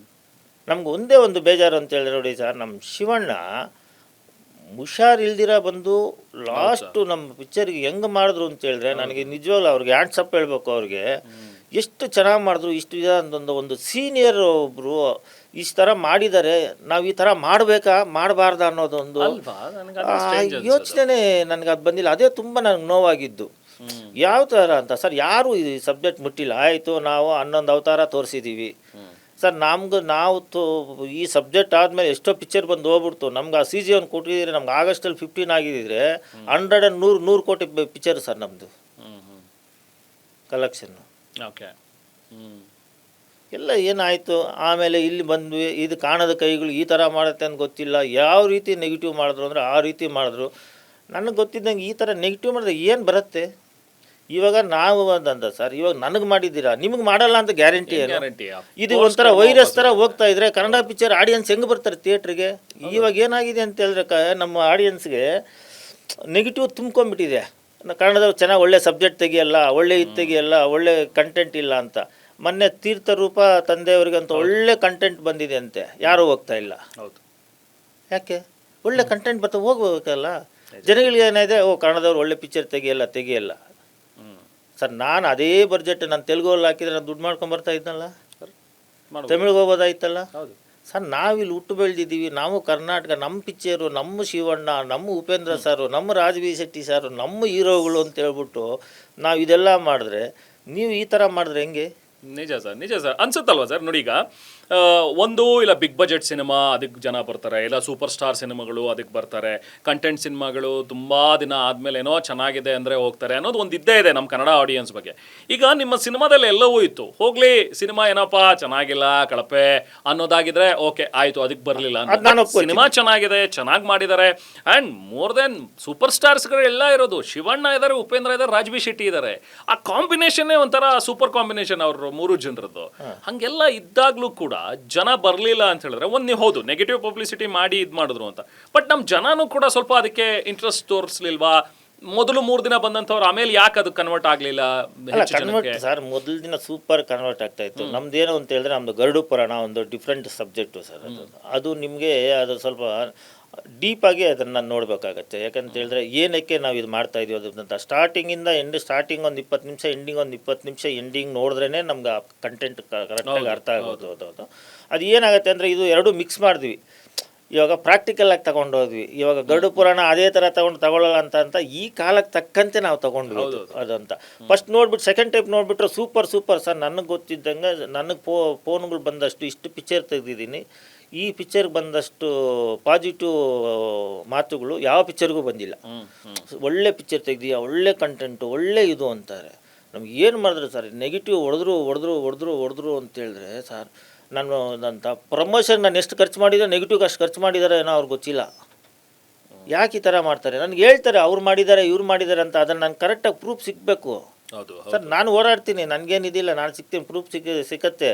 ನಮ್ಗೆ ಒಂದೇ ಒಂದು ಬೇಜಾರು ಅಂತ ಹೇಳಿದ್ರೆ ನೋಡಿ ಸರ್, ನಮ್ಮ ಶಿವಣ್ಣ ಹುಷಾರಿಲ್ದಿರ ಬಂದು ಲಾಸ್ಟು ನಮ್ಮ ಪಿಕ್ಚರ್ಗೆ ಹೆಂಗೆ ಮಾಡಿದ್ರು ಅಂತ ಹೇಳಿದ್ರೆ ನನಗೆ ನಿಜವಾಗ್ಲೂ ಅವ್ರಿಗೆ ಹ್ಯಾಂಡ್ಸಪ್ ಹೇಳ್ಬೇಕು. ಅವ್ರಿಗೆ ಎಷ್ಟು ಚೆನ್ನಾಗಿ ಮಾಡಿದ್ರು. ಇಷ್ಟು ದಿನ ಒಂದು ಸೀನಿಯರ್ ಒಬ್ಬರು ಇಷ್ಟು ಥರ ಮಾಡಿದ್ದಾರೆ, ನಾವು ಈ ಥರ ಮಾಡಬೇಕಾ ಮಾಡಬಾರ್ದಾ ಅನ್ನೋದೊಂದು ಯೋಚನೆ ನನಗೆ ಅದು ಬಂದಿಲ್ಲ. ಅದೇ ತುಂಬ ನನಗೆ ನೋವಾಗಿದ್ದು. ಯಾವ ಥರ ಅಂತ ಸರ್, ಯಾರು ಈ ಸಬ್ಜೆಕ್ಟ್ ಮುಟ್ಟಿಲ್ಲ. ಆಯಿತು, ನಾವು 11 ಅವತಾರ ತೋರಿಸಿದ್ದೀವಿ ಸರ್. ನಾವು ಈ ಸಬ್ಜೆಕ್ಟ್ ಆದಮೇಲೆ ಎಷ್ಟೋ ಪಿಕ್ಚರ್ ಬಂದು ಹೋಗ್ಬಿಡ್ತು. ನಮ್ಗೆ ಆ CG ಒಂದು ಕೊಟ್ಟಿದ್ರೆ ನಮ್ಗೆ ಆಗಸ್ಟಲ್ಲಿ 15 ಆಗಿದ್ದರೆ 100 ಕೋಟಿ ಪಿಕ್ಚರ್ ಸರ್ ನಮ್ಮದು ಕಲೆಕ್ಷನ್ನು. ಓಕೆ, ಎಲ್ಲ ಏನಾಯಿತು. ಆಮೇಲೆ ಇಲ್ಲಿ ಬಂದ್ವಿ, ಇದು ಕಾಣದ ಕೈಗಳು ಈ ಥರ ಮಾಡುತ್ತೆ ಅಂತ ಗೊತ್ತಿಲ್ಲ. ಯಾವ ರೀತಿ ನೆಗೆಟಿವ್ ಮಾಡಿದ್ರು ಅಂದರೆ ಆ ರೀತಿ ಮಾಡಿದ್ರು. ನನಗೆ ಗೊತ್ತಿದ್ದಂಗೆ ಈ ಥರ ನೆಗೆಟಿವ್ ಮಾಡಿದ್ರೆ ಏನು ಬರುತ್ತೆ? ಇವಾಗ ನಾವು ಅಂತ ಸರ್, ಇವಾಗ ನನಗೆ ಮಾಡಿದ್ದೀರಾ, ನಿಮಗೆ ಮಾಡಲ್ಲ ಅಂತ ಗ್ಯಾರಂಟಿ ಏನು? ಇದು ಒಂಥರ ವೈರಸ್ ಥರ ಹೋಗ್ತಾ ಇದ್ರೆ ಕನ್ನಡ ಪಿಕ್ಚರ್ ಆಡಿಯನ್ಸ್ ಹೆಂಗೆ ಬರ್ತಾರೆ ಥಿಯೇಟ್ರಿಗೆ? ಇವಾಗ ಏನಾಗಿದೆ ಅಂತ ಹೇಳಿದ್ರೆ ನಮ್ಮ ಆಡಿಯನ್ಸ್ಗೆ ನೆಗೆಟಿವ್ ತುಂಬ್ಕೊಂಡ್ಬಿಟ್ಟಿದೆ. ಕನ್ನಡದವ್ರು ಚೆನ್ನಾಗಿ ಒಳ್ಳೆ ಸಬ್ಜೆಕ್ಟ್ ತೆಗಿಯಲ್ಲ, ಒಳ್ಳೆ ಇದು ತೆಗಿಯಲ್ಲ, ಒಳ್ಳೆ ಕಂಟೆಂಟ್ ಇಲ್ಲ ಅಂತ. ಮೊನ್ನೆ ತೀರ್ಥರೂಪ ತಂದೆಯವರಿಗಂತ ಒಳ್ಳೆ ಕಂಟೆಂಟ್ ಬಂದಿದೆ ಅಂತೆ, ಯಾರೂ ಹೋಗ್ತಾ ಇಲ್ಲ. ಹೌದು, ಯಾಕೆ? ಒಳ್ಳೆ ಕಂಟೆಂಟ್ ಬರ್ತಾ ಹೋಗ್ಬೇಕಲ್ಲ. ಜನಗಳಿಗೆ ಏನಿದೆ, ಕನ್ನಡದವ್ರು ಒಳ್ಳೆ ಪಿಕ್ಚರ್ ತೆಗಿಯಲ್ಲ ಸರ್. ನಾನು ಅದೇ ಬಡ್ಜೆಟ್ ನಾನು ತೆಲುಗಲ್ಲಿ ಹಾಕಿದ್ರೆ ನಾನು ದುಡ್ಡು ಮಾಡ್ಕೊಂಡು ಬರ್ತಾ ಇದ್ನಲ್ಲ, ತಮಿಳಿಗೆ ಹೋಗೋದಾಯ್ತಲ್ಲ ಸರ್. ನಾವಿಲ್ಲಿ ಹುಟ್ಟು ಬೆಳೆದಿದ್ದೀವಿ, ನಾವು ಕರ್ನಾಟಕ, ನಮ್ಮ ಪಿಕ್ಚರು, ನಮ್ಮ ಶಿವಣ್ಣ, ನಮ್ಮ ಉಪೇಂದ್ರ ಸಾರು, ನಮ್ಮ ರಾಜ್ ಶೆಟ್ಟಿ ಸಾರು, ನಮ್ಮ ಹೀರೋಗಳು ಅಂತ ಹೇಳ್ಬಿಟ್ಟು ನಾವು ಇದೆಲ್ಲ ಮಾಡಿದ್ರೆ, ನೀವು ಈ ಥರ ಮಾಡಿದ್ರೆ ಹೆಂಗೆ? ನಿಜ ಸರ್ ಅನ್ಸುತ್ತಲ್ವಾ ಸರ್? ನೋಡಿ, ಈಗ ಒಂದು ಇಲ್ಲ ಬಿಗ್ ಬಜೆಟ್ ಸಿನಿಮಾ ಅದಕ್ಕೆ ಜನ ಬರ್ತಾರೆ, ಇಲ್ಲ ಸೂಪರ್ ಸ್ಟಾರ್ ಸಿನಿಮಾಗಳು ಅದಕ್ಕೆ ಬರ್ತಾರೆ, ಕಂಟೆಂಟ್ ಸಿನಿಮಾಗಳು ತುಂಬ ದಿನ ಆದಮೇಲೆ ಏನೋ ಚೆನ್ನಾಗಿದೆ ಅಂದರೆ ಹೋಗ್ತಾರೆ ಅನ್ನೋದು ಒಂದು ಇದ್ದೇ ಇದೆ ನಮ್ಮ ಕನ್ನಡ ಆಡಿಯನ್ಸ್ ಬಗ್ಗೆ. ಈಗ ನಿಮ್ಮ ಸಿನಿಮಾದಲ್ಲಿ ಎಲ್ಲವೂ ಇತ್ತು, ಹೋಗ್ಲಿ ಸಿನಿಮಾ ಏನಪ್ಪ ಚೆನ್ನಾಗಿಲ್ಲ ಕಳಪೆ ಅನ್ನೋದಾಗಿದ್ರೆ ಓಕೆ ಆಯಿತು, ಅದಕ್ಕೆ ಬರಲಿಲ್ಲ ಅಂತ. ಸಿನಿಮಾ ಚೆನ್ನಾಗಿದೆ, ಚೆನ್ನಾಗಿ ಮಾಡಿದ್ದಾರೆ, ಆ್ಯಂಡ್ ಮೋರ್ ದೆನ್ ಸೂಪರ್ ಸ್ಟಾರ್ಸ್ಗಳು ಎಲ್ಲ ಇರೋದು. ಶಿವಣ್ಣ ಇದ್ದಾರೆ, ಉಪೇಂದ್ರ ಇದ್ದಾರೆ, ರಾಜ್ ಶೆಟ್ಟಿ ಇದ್ದಾರೆ. ಆ ಕಾಂಬಿನೇಷನ್ನೇ ಒಂಥರ ಸೂಪರ್ ಕಾಂಬಿನೇಷನ್ ಅವರು 3 ಜನರದ್ದು. ಹಂಗೆಲ್ಲ ಇದ್ದಾಗಲೂ ಕೂಡ ಜನ ಬರಲಿಲ್ಲ ಅಂತ ಹೇಳಿದ್ರೆ ಒಂದು ನೀವು ಹೌದು ನೆಗೆಟಿವ್ ಪಬ್ಲಿಸಿಟಿ ಮಾಡಿ ಇದು ಮಾಡಿದ್ರು ಅಂತ, ಬಟ್ ನಮ್ಮ ಜನನೂ ಕೂಡ ಸ್ವಲ್ಪ ಅದಕ್ಕೆ ಇಂಟ್ರೆಸ್ಟ್ ತೋರಿಸ್ಲಿಲ್ವಾ? ಮೊದಲು 3 ದಿನ ಬಂದಂಥವ್ರು ಆಮೇಲೆ ಯಾಕೆ ಅದು ಕನ್ವರ್ಟ್ ಆಗಲಿಲ್ಲ? ಕನ್ವರ್ಟ್ ಸರ್, ಮೊದಲ ದಿನ ಸೂಪರ್ ಕನ್ವರ್ಟ್ ಆಗ್ತಾ ಇತ್ತು. ನಮ್ದೇನು ಅಂತ ಹೇಳಿದ್ರೆ ನಮ್ದು ಗರುಡು ಪುರಾಣ ಒಂದು ಡಿಫ್ರೆಂಟ್ ಸಬ್ಜೆಕ್ಟು ಸರ್. ಅದು ನಿಮಗೆ ಅದು ಸ್ವಲ್ಪ ಡೀಪಾಗಿ ಅದನ್ನು ನಾನು ನೋಡಬೇಕಾಗತ್ತೆ. ಯಾಕಂತ ಹೇಳಿದ್ರೆ ಏನಕ್ಕೆ ನಾವು ಇದು ಮಾಡ್ತಾ ಇದೀವಿ ಅದಂತ ಸ್ಟಾರ್ಟಿಂಗಿಂದ ಸ್ಟಾರ್ಟಿಂಗ್ ಒಂದು 20 ನಿಮಿಷ, ಎಂಡಿಂಗ್ ಒಂದು 20 ನಿಮಿಷ, ಎಂಡಿಂಗ್ ನೋಡಿದ್ರೇ ನಮ್ಗೆ ಆ ಕಂಟೆಂಟ್ ಕರೆಕ್ಟಾಗಿ ಅರ್ಥ ಆಗೋದು. ಅದು ಏನಾಗುತ್ತೆ ಅಂದರೆ ಇದು ಎರಡೂ ಮಿಕ್ಸ್ ಮಾಡಿದ್ವಿ. ಇವಾಗ ಪ್ರಾಕ್ಟಿಕಲಾಗಿ ತೊಗೊಂಡೋದ್ವಿ. ಇವಾಗ ಗರುಡು ಪುರಾಣ ಅದೇ ಥರ ತಗೊಳ್ಳಲ್ಲ ಅಂತ ಈ ಕಾಲಕ್ಕೆ ತಕ್ಕಂತೆ ನಾವು ತೊಗೊಂಡ್ವಿ ಅದಂತ. ಫಸ್ಟ್ ನೋಡ್ಬಿಟ್ಟು ಸೆಕೆಂಡ್ ಟೈಪ್ ನೋಡಿಬಿಟ್ರೆ ಸೂಪರ್ ಸರ್. ನನಗೆ ಗೊತ್ತಿದ್ದಂಗೆ ನನಗೆ ಫೋನ್ಗಳು ಬಂದಷ್ಟು ಇಷ್ಟು ಪಿಕ್ಚರ್ ತೆಗೆದಿದ್ದೀನಿ, ಈ ಪಿಕ್ಚರ್ಗೆ ಬಂದಷ್ಟು ಪಾಸಿಟಿವ್ ಮಾತುಗಳು ಯಾವ ಪಿಕ್ಚರ್ಗೂ ಬಂದಿಲ್ಲ. ಒಳ್ಳೆ ಪಿಕ್ಚರ್ ತೆಗ್ದೀಯ, ಒಳ್ಳೆ ಕಂಟೆಂಟು, ಒಳ್ಳೆ ಇದು ಅಂತಾರೆ. ನಮ್ಗೆ ಏನು ಮಾಡಿದ್ರು ಸರ್, ನೆಗೆಟಿವ್ ಹೊಡೆದ್ರು ಅಂತ ಹೇಳಿದ್ರೆ ಸರ್, ನನ್ನ ಪ್ರಮೋಷನ್ ನಾನು ಎಷ್ಟು ಖರ್ಚು ಮಾಡಿದ್ರೆ ನೆಗೆಟಿವ್ಗೆ ಅಷ್ಟು ಖರ್ಚು ಮಾಡಿದ್ದಾರೆ ಏನೋ ಅವ್ರಿಗೆ ಗೊತ್ತಿಲ್ಲ. ಯಾಕೆ ಈ ಥರ ಮಾಡ್ತಾರೆ? ನನಗೆ ಹೇಳ್ತಾರೆ ಅವ್ರು ಮಾಡಿದ್ದಾರೆ ಇವ್ರು ಮಾಡಿದ್ದಾರೆ ಅಂತ. ಅದನ್ನು ನಾನು ಕರೆಕ್ಟಾಗಿ ಪ್ರೂಫ್ ಸಿಗಬೇಕು ಸರ್. ನಾನು ಓಡಾಡ್ತೀನಿ, ನನಗೇನಿದಿಲ್ಲ, ನಾನು ಸಿಗ್ತೀನಿ, ಪ್ರೂಫ್ ಸಿಕ್ಕತ್ತೆ.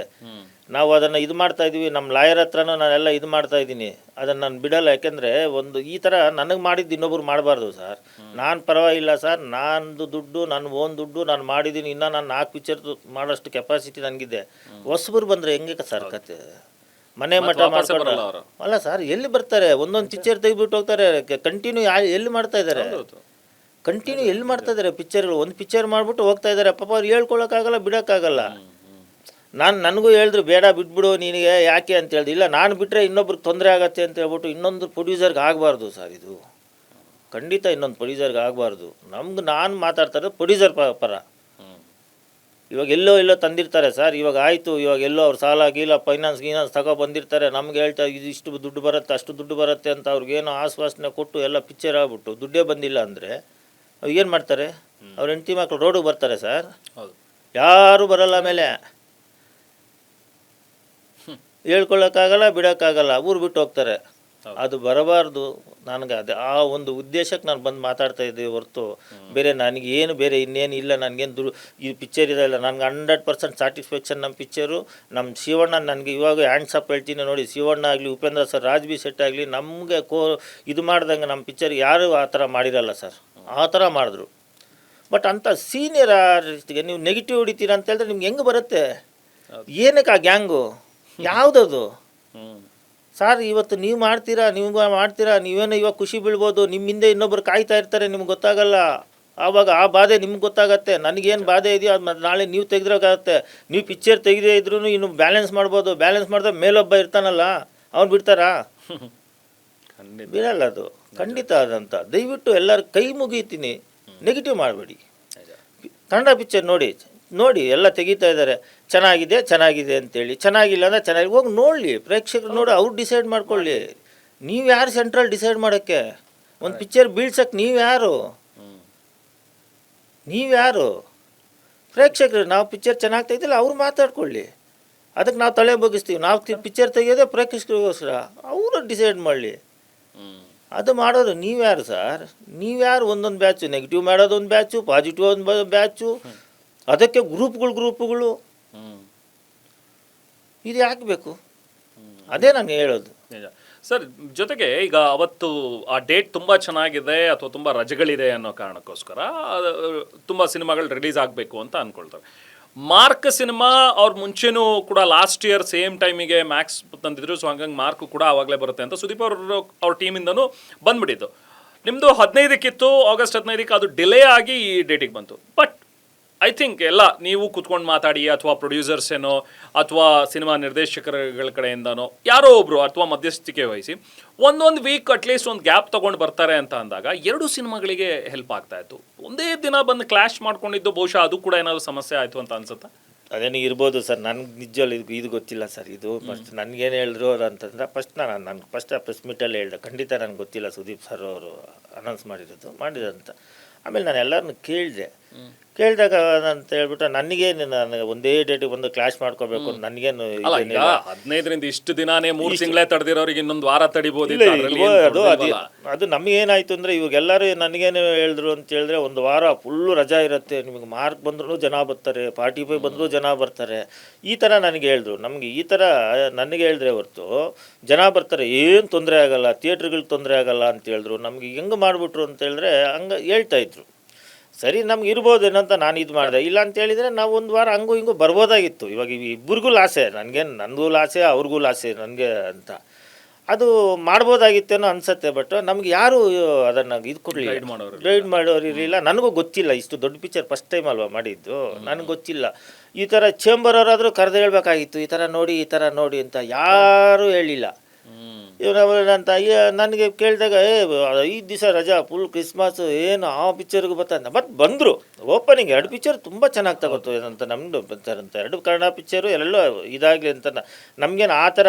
ನಾವು ಅದನ್ನು ಇದು ಮಾಡ್ತಾಯಿದ್ವಿ, ನಮ್ಮ ಲಾಯರ್ ಹತ್ರನೂ ನಾನೆಲ್ಲ ಇದು ಮಾಡ್ತಾಯಿದ್ದೀನಿ. ಅದನ್ನು ನಾನು ಬಿಡೋಲ್ಲ. ಯಾಕೆಂದರೆ ಒಂದು ಈ ಥರ ನನಗೆ ಮಾಡಿದ್ದು ಇನ್ನೊಬ್ರು ಮಾಡಬಾರ್ದು ಸರ್. ನಾನು ಪರವಾಗಿಲ್ಲ ಸರ್, ನಂದು ದುಡ್ಡು, ನನ್ನ ಓನ್ ದುಡ್ಡು, ನಾನು ಮಾಡಿದ್ದೀನಿ. ಇನ್ನೂ ನಾನು 4 ಪಿಕ್ಚರ್ ಮಾಡೋಷ್ಟು ಕೆಪಾಸಿಟಿ ನನಗಿದೆ. ಹೊಸಬರು ಬಂದರೆ ಹೆಂಗೆ ಸರ್ ಕತೆ? ಮನೆ ಮಠ ಮಾಡ್ಕೊಂಡು ಅಲ್ಲ ಸರ್, ಎಲ್ಲಿ ಬರ್ತಾರೆ? ಒಂದೊಂದು ಪಿಕ್ಚರ್ ತೆಗೆದ್ಬಿಟ್ಟು ಹೋಗ್ತಾರೆ. ಕಂಟಿನ್ಯೂ ಎಲ್ಲಿ ಮಾಡ್ತಾ ಇದ್ದಾರೆ? ಕಂಟಿನ್ಯೂ ಎಲ್ಲಿ ಮಾಡ್ತಾ ಇದ್ದಾರೆ ಪಿಕ್ಚರ್ಗಳು? ಒಂದು ಪಿಕ್ಚರ್ ಮಾಡಿಬಿಟ್ಟು ಹೋಗ್ತಾ ಇದ್ದಾರೆ. ಪಾಪ ಅವ್ರು ಹೇಳ್ಕೊಳಕ್ಕಾಗಲ್ಲ, ಬಿಡೋಕ್ಕಾಗಲ್ಲ. ನನಗೂ ಹೇಳಿದ್ರು ಬೇಡ ಬಿಟ್ಬಿಡು ನಿನಗೆ, ಯಾಕೆ ಅಂತ ಹೇಳ್ದು. ಇಲ್ಲ, ನಾನು ಬಿಟ್ಟರೆ ಇನ್ನೊಬ್ರಿಗೆ ತೊಂದರೆ ಆಗತ್ತೆ ಅಂತ ಹೇಳ್ಬಿಟ್ಟು ಇನ್ನೊಂದು ಪ್ರೊಡ್ಯೂಸರ್ಗೆ ಆಗಬಾರ್ದು ಸರ್. ಇದು ಖಂಡಿತ ಇನ್ನೊಂದು ಪ್ರೊಡ್ಯೂಸರ್ಗೆ ಆಗಬಾರ್ದು. ನಾನು ಮಾತಾಡ್ತಾ ಇರೋದು ಪ್ರೊಡ್ಯೂಸರ್ ಪರ. ಇವಾಗ ಎಲ್ಲೋ ತಂದಿರ್ತಾರೆ ಸರ್. ಇವಾಗ ಆಯಿತು, ಇವಾಗ ಎಲ್ಲೋ ಅವ್ರು ಸಾಲ ಗೀಲ ಫೈನಾನ್ಸ್ ಬಂದಿರ್ತಾರೆ. ನಮ್ಗೆ ಹೇಳ್ತಾರೆ ಇದು ಇಷ್ಟು ದುಡ್ಡು ಬರುತ್ತೆ, ಅಷ್ಟು ದುಡ್ಡು ಬರುತ್ತೆ ಅಂತ. ಅವ್ರಿಗೇನೋ ಆಶ್ವಾಸನೆ ಕೊಟ್ಟು ಎಲ್ಲ ಪಿಕ್ಚರ್ ಆಗ್ಬಿಟ್ಟು ದುಡ್ಡೇ ಬಂದಿಲ್ಲ ಅಂದರೆ ಅವ್ರು ಏನು ಮಾಡ್ತಾರೆ? ಅವ್ರ ಹೆಂಡತಿ ಮಕ್ಕಳು ರೋಡಿಗೆ ಬರ್ತಾರೆ ಸರ್. ಯಾರೂ ಬರಲ್ಲ. ಆಮೇಲೆ ಹೇಳ್ಕೊಳ್ಳೋಕ್ಕಾಗಲ್ಲ, ಬಿಡೋಕ್ಕಾಗಲ್ಲ, ಊರು ಬಿಟ್ಟು ಹೋಗ್ತಾರೆ. ಅದು ಬರಬಾರ್ದು. ನನಗೆ ಆ ಒಂದು ಉದ್ದೇಶಕ್ಕೆ ನಾನು ಬಂದು ಮಾತಾಡ್ತಾ ಇದ್ದೀವಿ ಹೊರತು ಬೇರೆ ನನಗೇನು ಬೇರೆ ಇನ್ನೇನು ಇಲ್ಲ. ನನಗೇನು ಈ ಪಿಕ್ಚರ್ ಇದೆಲ್ಲ ನನಗೆ 100% ಸ್ಯಾಟಿಸ್ಫ್ಯಾಕ್ಷನ್. ನಮ್ಮ ಪಿಕ್ಚರು, ನಮ್ಮ ಶಿವಣ್ಣ ನನಗೆ ಇವಾಗ ಹ್ಯಾಂಡ್ಸಪ್ ಹೇಳ್ತೀನಿ ನೋಡಿ. ಶಿವಣ್ಣ ಆಗಲಿ, ಉಪೇಂದ್ರ ಸರ್, ರಾಜ್ ಶೆಟ್ಟಿ ಆಗಲಿ, ನಮಗೆ ಇದು ಮಾಡ್ದಂಗೆ ನಮ್ಮ ಪಿಕ್ಚರ್ ಯಾರೂ ಆ ಥರ ಮಾಡಿರಲ್ಲ ಸರ್. ಆ ಥರ ಮಾಡಿದ್ರು. ಬಟ್ ಅಂಥ ಸೀನಿಯರ್ ಆರ್ಟಿಸ್ಟ್ಗೆ ನೀವು ನೆಗೆಟಿವ್ ಹೊಡಿತೀರ ಅಂತ ಹೇಳಿದ್ರೆ ನಿಮ್ಗೆ ಹೆಂಗೆ ಬರುತ್ತೆ? ಏನಕ್ಕೆ ಆ ಗ್ಯಾಂಗು? ಯಾವುದದು ಸರ್ ಇವತ್ತು ನೀವು ಮಾಡ್ತೀರಾ ನೀವೇನೋ ಇವಾಗ ಖುಷಿ ಬೀಳ್ಬೋದು, ನಿಮ್ಮ ಹಿಂದೆ ಇನ್ನೊಬ್ರು ಕಾಯ್ತಾ ಇರ್ತಾರೆ, ನಿಮ್ಗೆ ಗೊತ್ತಾಗಲ್ಲ. ಆವಾಗ ಆ ಬಾಧೆ ನಿಮ್ಗೆ ಗೊತ್ತಾಗತ್ತೆ. ನನಗೇನು ಬಾಧೆ ಇದೆಯೋ ಅದು ಮತ್ತೆ ನಾಳೆ ನೀವು ತೆಗೆದ್ರಾಗತ್ತೆ. ನೀವು ಪಿಕ್ಚರ್ ತೆಗೆದೇ ಇದ್ರೂ ಇನ್ನು ಬ್ಯಾಲೆನ್ಸ್ ಮಾಡ್ಬೋದು. ಬ್ಯಾಲೆನ್ಸ್ ಮಾಡಿದ್ರೆ ಮೇಲೊಬ್ಬ ಇರ್ತಾನಲ್ಲ, ಅವ್ನು ಬಿಡ್ತಾರಾ? ಬಿಡಲ್ಲ. ಅದು ಖಂಡಿತ ಅದಂತ. ದಯವಿಟ್ಟು ಎಲ್ಲರ ಕೈ ಮುಗಿತೀನಿ, ನೆಗೆಟಿವ್ ಮಾಡಬೇಡಿ. ಕನ್ನಡ ಪಿಕ್ಚರ್ ನೋಡಿ ಎಲ್ಲ ತೆಗಿತಾ ಇದ್ದಾರೆ, ಚೆನ್ನಾಗಿದೆ ಅಂತೇಳಿ. ಚೆನ್ನಾಗಿಲ್ಲ ಅಂದರೆ ಚೆನ್ನಾಗಿ ಹೋಗಿ ನೋಡಲಿ, ಪ್ರೇಕ್ಷಕರು ನೋಡಿ ಅವ್ರು ಡಿಸೈಡ್ ಮಾಡ್ಕೊಳ್ಳಿ. ನೀವು ಯಾರು ಸೆಂಟ್ರಲ್ ಡಿಸೈಡ್ ಮಾಡೋಕ್ಕೆ? ಒಂದು ಪಿಕ್ಚರ್ ಬೀಳ್ಸಕ್ಕೆ ನೀವ್ಯಾರು? ಪ್ರೇಕ್ಷಕರು. ನಾವು ಪಿಕ್ಚರ್ ಚೆನ್ನಾಗಿ ತೆಗ್ದಿಲ್ಲ, ಅವ್ರು ಮಾತಾಡ್ಕೊಳ್ಳಿ. ಅದಕ್ಕೆ ನಾವು ತಲೆ ಬಗ್ಗಿಸ್ತೀವಿ. ನಾವು ಪಿಕ್ಚರ್ ತೆಗಿಯೋದೇ ಪ್ರೇಕ್ಷಕರಿಗೋಸ್ಕರ, ಅವರು ಡಿಸೈಡ್ ಮಾಡಲಿ. ಅದು ಮಾಡೋದು ನೀವ್ಯಾರು ಸರ್? ನೀವ್ಯಾರು? ಒಂದೊಂದು ಬ್ಯಾಚು ನೆಗೆಟಿವ್ ಮಾಡೋದು, ಒಂದು ಬ್ಯಾಚು ಪಾಸಿಟಿವ್ ಒಂದು ಬ್ಯಾಚು, ಅದಕ್ಕೆ ಗ್ರೂಪ್ಗಳು. ಇದು ಯಾಕೆ ಬೇಕು? ಅದೇ ನಾನು ಹೇಳೋದು. ಸರ್, ಜೊತೆಗೆ ಈಗ ಅವತ್ತು ಆ ಡೇಟ್ ತುಂಬ ಚೆನ್ನಾಗಿದೆ ಅಥವಾ ತುಂಬ ರಜೆಗಳಿದೆ ಅನ್ನೋ ಕಾರಣಕ್ಕೋಸ್ಕರ ತುಂಬ ಸಿನಿಮಾಗಳು ರಿಲೀಸ್ ಆಗಬೇಕು ಅಂತ ಅಂದ್ಕೊಳ್ತಾರೆ. ಮಾರ್ಕ್ ಸಿನಿಮಾ ಅವ್ರ ಮುಂಚೆನೂ ಕೂಡ ಲಾಸ್ಟ್ ಇಯರ್ ಸೇಮ್ ಟೈಮಿಗೆ ಮ್ಯಾಕ್ಸ್ ತಂದಿದ್ರು. ಸೊ ಹಂಗಾಗಿ ಮಾರ್ಕು ಕೂಡ ಆವಾಗಲೇ ಬರುತ್ತೆ ಅಂತ ಸುದೀಪ್ ಅವ್ರ ಟೀಮಿಂದನೂ ಬಂದ್ಬಿಟ್ಟಿತ್ತು. ನಿಮ್ಮದು 15ಕ್ಕಿತ್ತು, ಆಗಸ್ಟ್ 15ಕ್ಕೆ. ಅದು ಡಿಲೇ ಆಗಿ ಈ ಡೇಟಿಗೆ ಬಂತು. ಬಟ್ ಐ ಥಿಂಕ್ ಎಲ್ಲ ನೀವು ಕೂತ್ಕೊಂಡು ಮಾತಾಡಿ, ಅಥವಾ ಪ್ರೊಡ್ಯೂಸರ್ಸ್ ಏನೋ ಅಥವಾ ಸಿನಿಮಾ ನಿರ್ದೇಶಕರುಗಳ ಕಡೆಯಿಂದನೋ ಯಾರೋ ಒಬ್ಬರು ಅಥವಾ ಮಧ್ಯಸ್ಥಿಕೆ ವಹಿಸಿ ಒಂದೊಂದು ವೀಕ್ ಅಟ್ಲೀಸ್ಟ್ ಒಂದು ಗ್ಯಾಪ್ ತೊಗೊಂಡು ಬರ್ತಾರೆ ಅಂತ ಅಂದಾಗ 2 ಸಿನಿಮಾಗಳಿಗೆ ಹೆಲ್ಪ್ ಆಗ್ತಾ ಇತ್ತು. ಒಂದೇ ದಿನ ಬಂದು ಕ್ಲಾಶ್ ಮಾಡ್ಕೊಂಡಿದ್ದು ಬಹುಶಃ ಅದು ಕೂಡ ಏನಾದರೂ ಸಮಸ್ಯೆ ಆಯಿತು ಅಂತ ಅನ್ಸುತ್ತಾ? ಅದೇನು ಇರ್ಬೋದು ಸರ್. ನನಗೆ ನಿಜವಲ್ಲ ಇದು ಗೊತ್ತಿಲ್ಲ ಸರ್. ಇದು ಫಸ್ಟ್ ನನಗೇನು ಹೇಳಿದ್ರು ಅಂತಂದ್ರೆ ನಾನು ಫಸ್ಟ್ ಆ ಪ್ರೆಸ್ ಮೀಟಲ್ಲಿ ಹೇಳಿದೆ, ಖಂಡಿತ ನನಗೆ ಗೊತ್ತಿಲ್ಲ ಸುದೀಪ್ ಸರ್ ಅವರು ಅನೌನ್ಸ್ ಮಾಡಿದಂತ. ಆಮೇಲೆ ನಾನು ಎಲ್ಲರನ್ನು ಕೇಳಿದಾಗ ಅಂತ ಹೇಳ್ಬಿಟ್ಟು ನನಗೆ ಒಂದೇ ಡೇಟಿಗೆ ಬಂದು ಕ್ಲಾಶ್ ಮಾಡ್ಕೋಬೇಕು ಅಂತ ನನಗೇನು 15ರಿಂದ ಇಷ್ಟು ದಿನಾನೇ 3 ತಿಂಗಳೇ ತಡೆದಿರೋರಿಗೆ ಇನ್ನೊಂದು ವಾರ ತಡಿಬೋದು. ಅದು ನಮಗೇನಾಯ್ತು ಅಂದರೆ ಇವಾಗೆಲ್ಲರೂ ನನಗೇನು ಹೇಳಿದ್ರು ಅಂತ ಹೇಳಿದ್ರೆ, ಒಂದು ವಾರ ಫುಲ್ಲು ರಜಾ ಇರುತ್ತೆ, ನಿಮಗೆ ಮಾರ್ಕ್ ಬಂದ್ರೂ ಜನ ಬರ್ತಾರೆ, 45 ಬಂದರೂ ಜನ ಬರ್ತಾರೆ, ಈ ಥರ ನನಗೆ ಹೇಳಿದ್ರು. ನಮಗೆ ಈ ಥರ ನನಗೆ ಹೇಳಿದ್ರೆ ಹೊರತು ಜನ ಬರ್ತಾರೆ, ಏನು ತೊಂದರೆ ಆಗಲ್ಲ, ಥಿಯೇಟ್ರ್ಗಳಿಗೆ ತೊಂದರೆ ಆಗಲ್ಲ ಅಂತ ಹೇಳಿದ್ರು. ನಮಗೆ ಹೆಂಗೆ ಮಾಡಿಬಿಟ್ರು ಅಂತ ಹೇಳಿದ್ರೆ ಹಂಗೆ ಹೇಳ್ತಾಯಿದ್ರು. ಸರಿ, ನಮ್ಗೆ ಇರ್ಬೋದೇನೋ ಅಂತ ನಾನು ಇದು ಮಾಡಿದೆ. ಇಲ್ಲ ಅಂತ ಹೇಳಿದರೆ ನಾವು ಒಂದು ವಾರ ಹಂಗೂ ಹಿಂಗೂ ಬರ್ಬೋದಾಗಿತ್ತು. ಇವಾಗ ಇಬ್ಬರಿಗೂ ಲಾಸೆ, ನನಗೂ ಲಾಸೆ, ಅವ್ರಿಗೂ ಲಾಸೆ ನನಗೆ ಅಂತ. ಅದು ಮಾಡ್ಬೋದಾಗಿತ್ತೇನೋ ಅನ್ಸುತ್ತೆ. ಬಟ್ ನಮ್ಗೆ ಯಾರು ಅದನ್ನು ಇದು ಕೊಡಲಿ, ಗೈಡ್ ಮಾಡೋರು ಇರಲಿಲ್ಲ. ನನಗೂ ಗೊತ್ತಿಲ್ಲ, ಇಷ್ಟು ದೊಡ್ಡ ಪಿಕ್ಚರ್ ಫಸ್ಟ್ ಟೈಮ್ ಅಲ್ವಾ ಮಾಡಿದ್ದು, ನನಗೆ ಗೊತ್ತಿಲ್ಲ. ಈ ಥರ ಚೇಂಬರ್ ಅವರಾದರೂ ಕರೆದು ಹೇಳ್ಬೇಕಾಗಿತ್ತು, ಈ ಥರ ನೋಡಿ ಅಂತ. ಯಾರೂ ಹೇಳಿಲ್ಲ. ಇವನಂತ ನನಗೆ ಕೇಳಿದಾಗ 5 ದಿವಸ ರಜಾ, ಫುಲ್ ಕ್ರಿಸ್ಮಸ್, ಏನು ಆ ಪಿಕ್ಚರ್ಗೂ ಬರ್ತಾನೆ. ಬಟ್ ಬಂದರು ಓಪನಿಂಗ್ 2 ಪಿಕ್ಚರ್ ತುಂಬ ಚೆನ್ನಾಗಿ ತಗೋತು ಅಂತ ನಮ್ಮದು ಅಂತ 2 ಕನ್ನಡ ಪಿಕ್ಚರು ಎಲ್ಲೆಲ್ಲೋ ಇದಾಗಲಿ ಅಂತ. ನಮಗೇನು ಆ ಥರ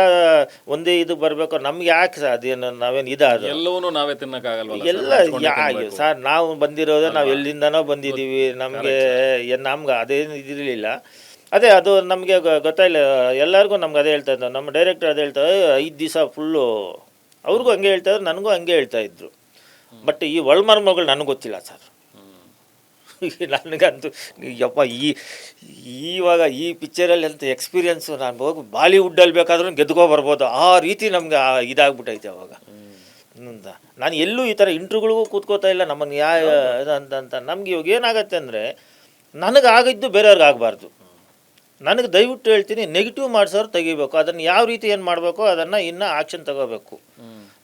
ಒಂದೇ ಇದು ಬರಬೇಕು, ನಮ್ಗೆ ಯಾಕೆ ಸರ್? ಅದೇನು ನಾವೇನು ಇದಾದ ಎಲ್ಲವೂ ನಾವೇ ತಿನ್ನೋಕ್ಕಾಗಲ್ವ? ಎಲ್ಲ ಸರ್, ನಾವು ಬಂದಿರೋದು ನಾವು ಎಲ್ಲಿಂದನೋ ಬಂದಿದ್ದೀವಿ. ನಮಗೆ ಅದೇನು ಇದಿರಲಿಲ್ಲ. ಅದು ನಮಗೆ ಗೊತ್ತಾಯಿಲ್ಲ. ಎಲ್ಲರಿಗೂ ನಮ್ಗೆ ಅದೇ ಹೇಳ್ತಾ ಇದ್ದ, ನಮ್ಮ ಡೈರೆಕ್ಟರ್ ಅದೇ ಹೇಳ್ತಾರೆ, 5 ದಿವಸ ಫುಲ್ಲು. ಅವ್ರಿಗೂ ಹಂಗೆ ಹೇಳ್ತಾಯಿದ್ರು, ನನಗೂ ಹಂಗೆ ಹೇಳ್ತಾಯಿದ್ರು. ಬಟ್ ಈ ಒಳಮರ್ಮಗಳು ನನಗೆ ಗೊತ್ತಿಲ್ಲ ಸರ್. ನನಗಂತೂ ಯಪ್ಪ ಇವಾಗ ಈ ಪಿಕ್ಚರಲ್ಲಿ ಅಂತ ಎಕ್ಸ್ಪೀರಿಯೆನ್ಸು, ನಾನು ಹೋಗಿ ಬಾಲಿವುಡ್ಡಲ್ಲಿ ಬೇಕಾದ್ರೂ ಗೆದ್ಕೊ ಬರ್ಬೋದು, ಆ ರೀತಿ ನಮ್ಗೆ ಇದಾಗ್ಬಿಟ್ಟೈತೆ ಅವಾಗ. ನಾನು ಎಲ್ಲೂ ಈ ಥರ ಇಂಟ್ರ್ಯೂಗಳಿಗೂ ಕೂತ್ಕೋತಾ ಇಲ್ಲ. ನಮ್ಮನ್ನು ಅಂತ ನಮ್ಗೆ ಇವಾಗ ಏನಾಗತ್ತೆ ಅಂದರೆ, ನನಗಾಗಿದ್ದು ಬೇರೆಯವ್ರಿಗೆ ಆಗಬಾರ್ದು. ನನಗೆ ದಯವಿಟ್ಟು ಹೇಳ್ತೀನಿ, ನೆಗೆಟಿವ್ ಮಾಡಿಸೋರು ತೆಗಿಬೇಕು. ಅದನ್ನು ಯಾವ ರೀತಿ ಏನು ಮಾಡಬೇಕು ಅದನ್ನು ಇನ್ನೂ ಆ್ಯಕ್ಷನ್ ತಗೋಬೇಕು.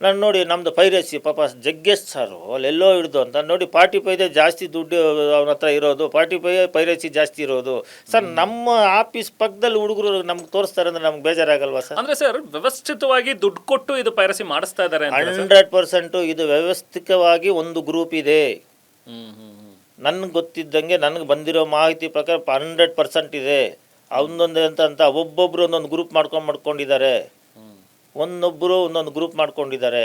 ನಾನು ನೋಡಿ, ನಮ್ಮದು ಪೈರಸಿ ಪಾಪ ಜಗ್ಗೇಶ್ ಸಾರು ಅಲ್ಲೆಲ್ಲೋ ಹಿಡ್ದು ಅಂತ ನೋಡಿ, 45 ಜಾಸ್ತಿ ದುಡ್ಡು ಅವನ ಹತ್ರ ಇರೋದು, 45 ಪೈರಸಿ ಜಾಸ್ತಿ ಇರೋದು. ಸರ್, ನಮ್ಮ ಆಫೀಸ್ ಪಕ್ಕದಲ್ಲಿ ಹುಡುಗರು ನಮ್ಗೆ ತೋರಿಸ್ತಾರೆ ಅಂದರೆ ನಮ್ಗೆ ಬೇಜಾರಾಗಲ್ವಾ ಸರ್? ಅಂದರೆ ಸರ್, ವ್ಯವಸ್ಥಿತವಾಗಿ ದುಡ್ಡು ಕೊಟ್ಟು ಇದು ಪೈರಸಿ ಮಾಡಿಸ್ತಾ ಇದ್ದಾರೆ. 100% ಇದು ವ್ಯವಸ್ಥಿತವಾಗಿ ಒಂದು ಗ್ರೂಪ್ ಇದೆ. ನನಗೆ ಗೊತ್ತಿದ್ದಂಗೆ, ನನಗೆ ಬಂದಿರೋ ಮಾಹಿತಿ ಪ್ರಕಾರ 100% ಇದೆ. ಒಂದೊಂದು ಅಂತ ಒಬ್ಬೊಬ್ಬರು ಒಂದೊಂದು ಗ್ರೂಪ್ ಮಾಡ್ಕೊಂಡಿದ್ದಾರೆ. ಒಂದೊಂದು ಗ್ರೂಪ್ ಮಾಡ್ಕೊಂಡಿದ್ದಾರೆ.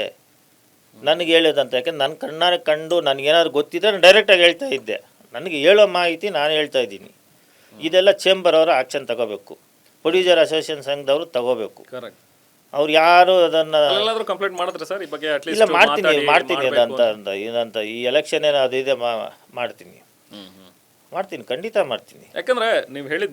ನನಗೆ ಹೇಳೋದಂತ, ಯಾಕೆಂದ್ರೆ ನನ್ನ ಕಣ್ಣಾರೆ ಕಂಡು ನನಗೇನಾದ್ರು ಗೊತ್ತಿದ್ದರೆ ನಾನು ಡೈರೆಕ್ಟಾಗಿ ಹೇಳ್ತಾ ಇದ್ದೆ. ನನಗೆ ಹೇಳೋ ಮಾಹಿತಿ ನಾನು ಹೇಳ್ತಾ ಇದ್ದೀನಿ. ಇದೆಲ್ಲ ಚೇಂಬರ್ ಅವರ ಆ್ಯಕ್ಷನ್ ತಗೋಬೇಕು, ಪ್ರೊಡ್ಯೂಸರ್ ಅಸೋಸಿಯೇಷನ್ ಸಂಘದವರು ತಗೋಬೇಕು. ಅವ್ರು ಯಾರು ಅದನ್ನು ಕಂಪ್ಲೇಂಟ್ ಮಾಡಿದ್ರೆ ಸರ್ ಈ ಬಗ್ಗೆ? ಇಲ್ಲ, ಮಾಡ್ತೀನಿ ಅದಂತ ಇದಂತ ಈ ಎಲೆಕ್ಷನ್ ಏನೋ ಅದು ಇದೆ, ಮಾಡ್ತೀನಿ. ಮಾಡ್ತೀನಿ, ಖಂಡಿತ ಮಾಡ್ತೀನಿ. ಯಾಕಂದ್ರೆ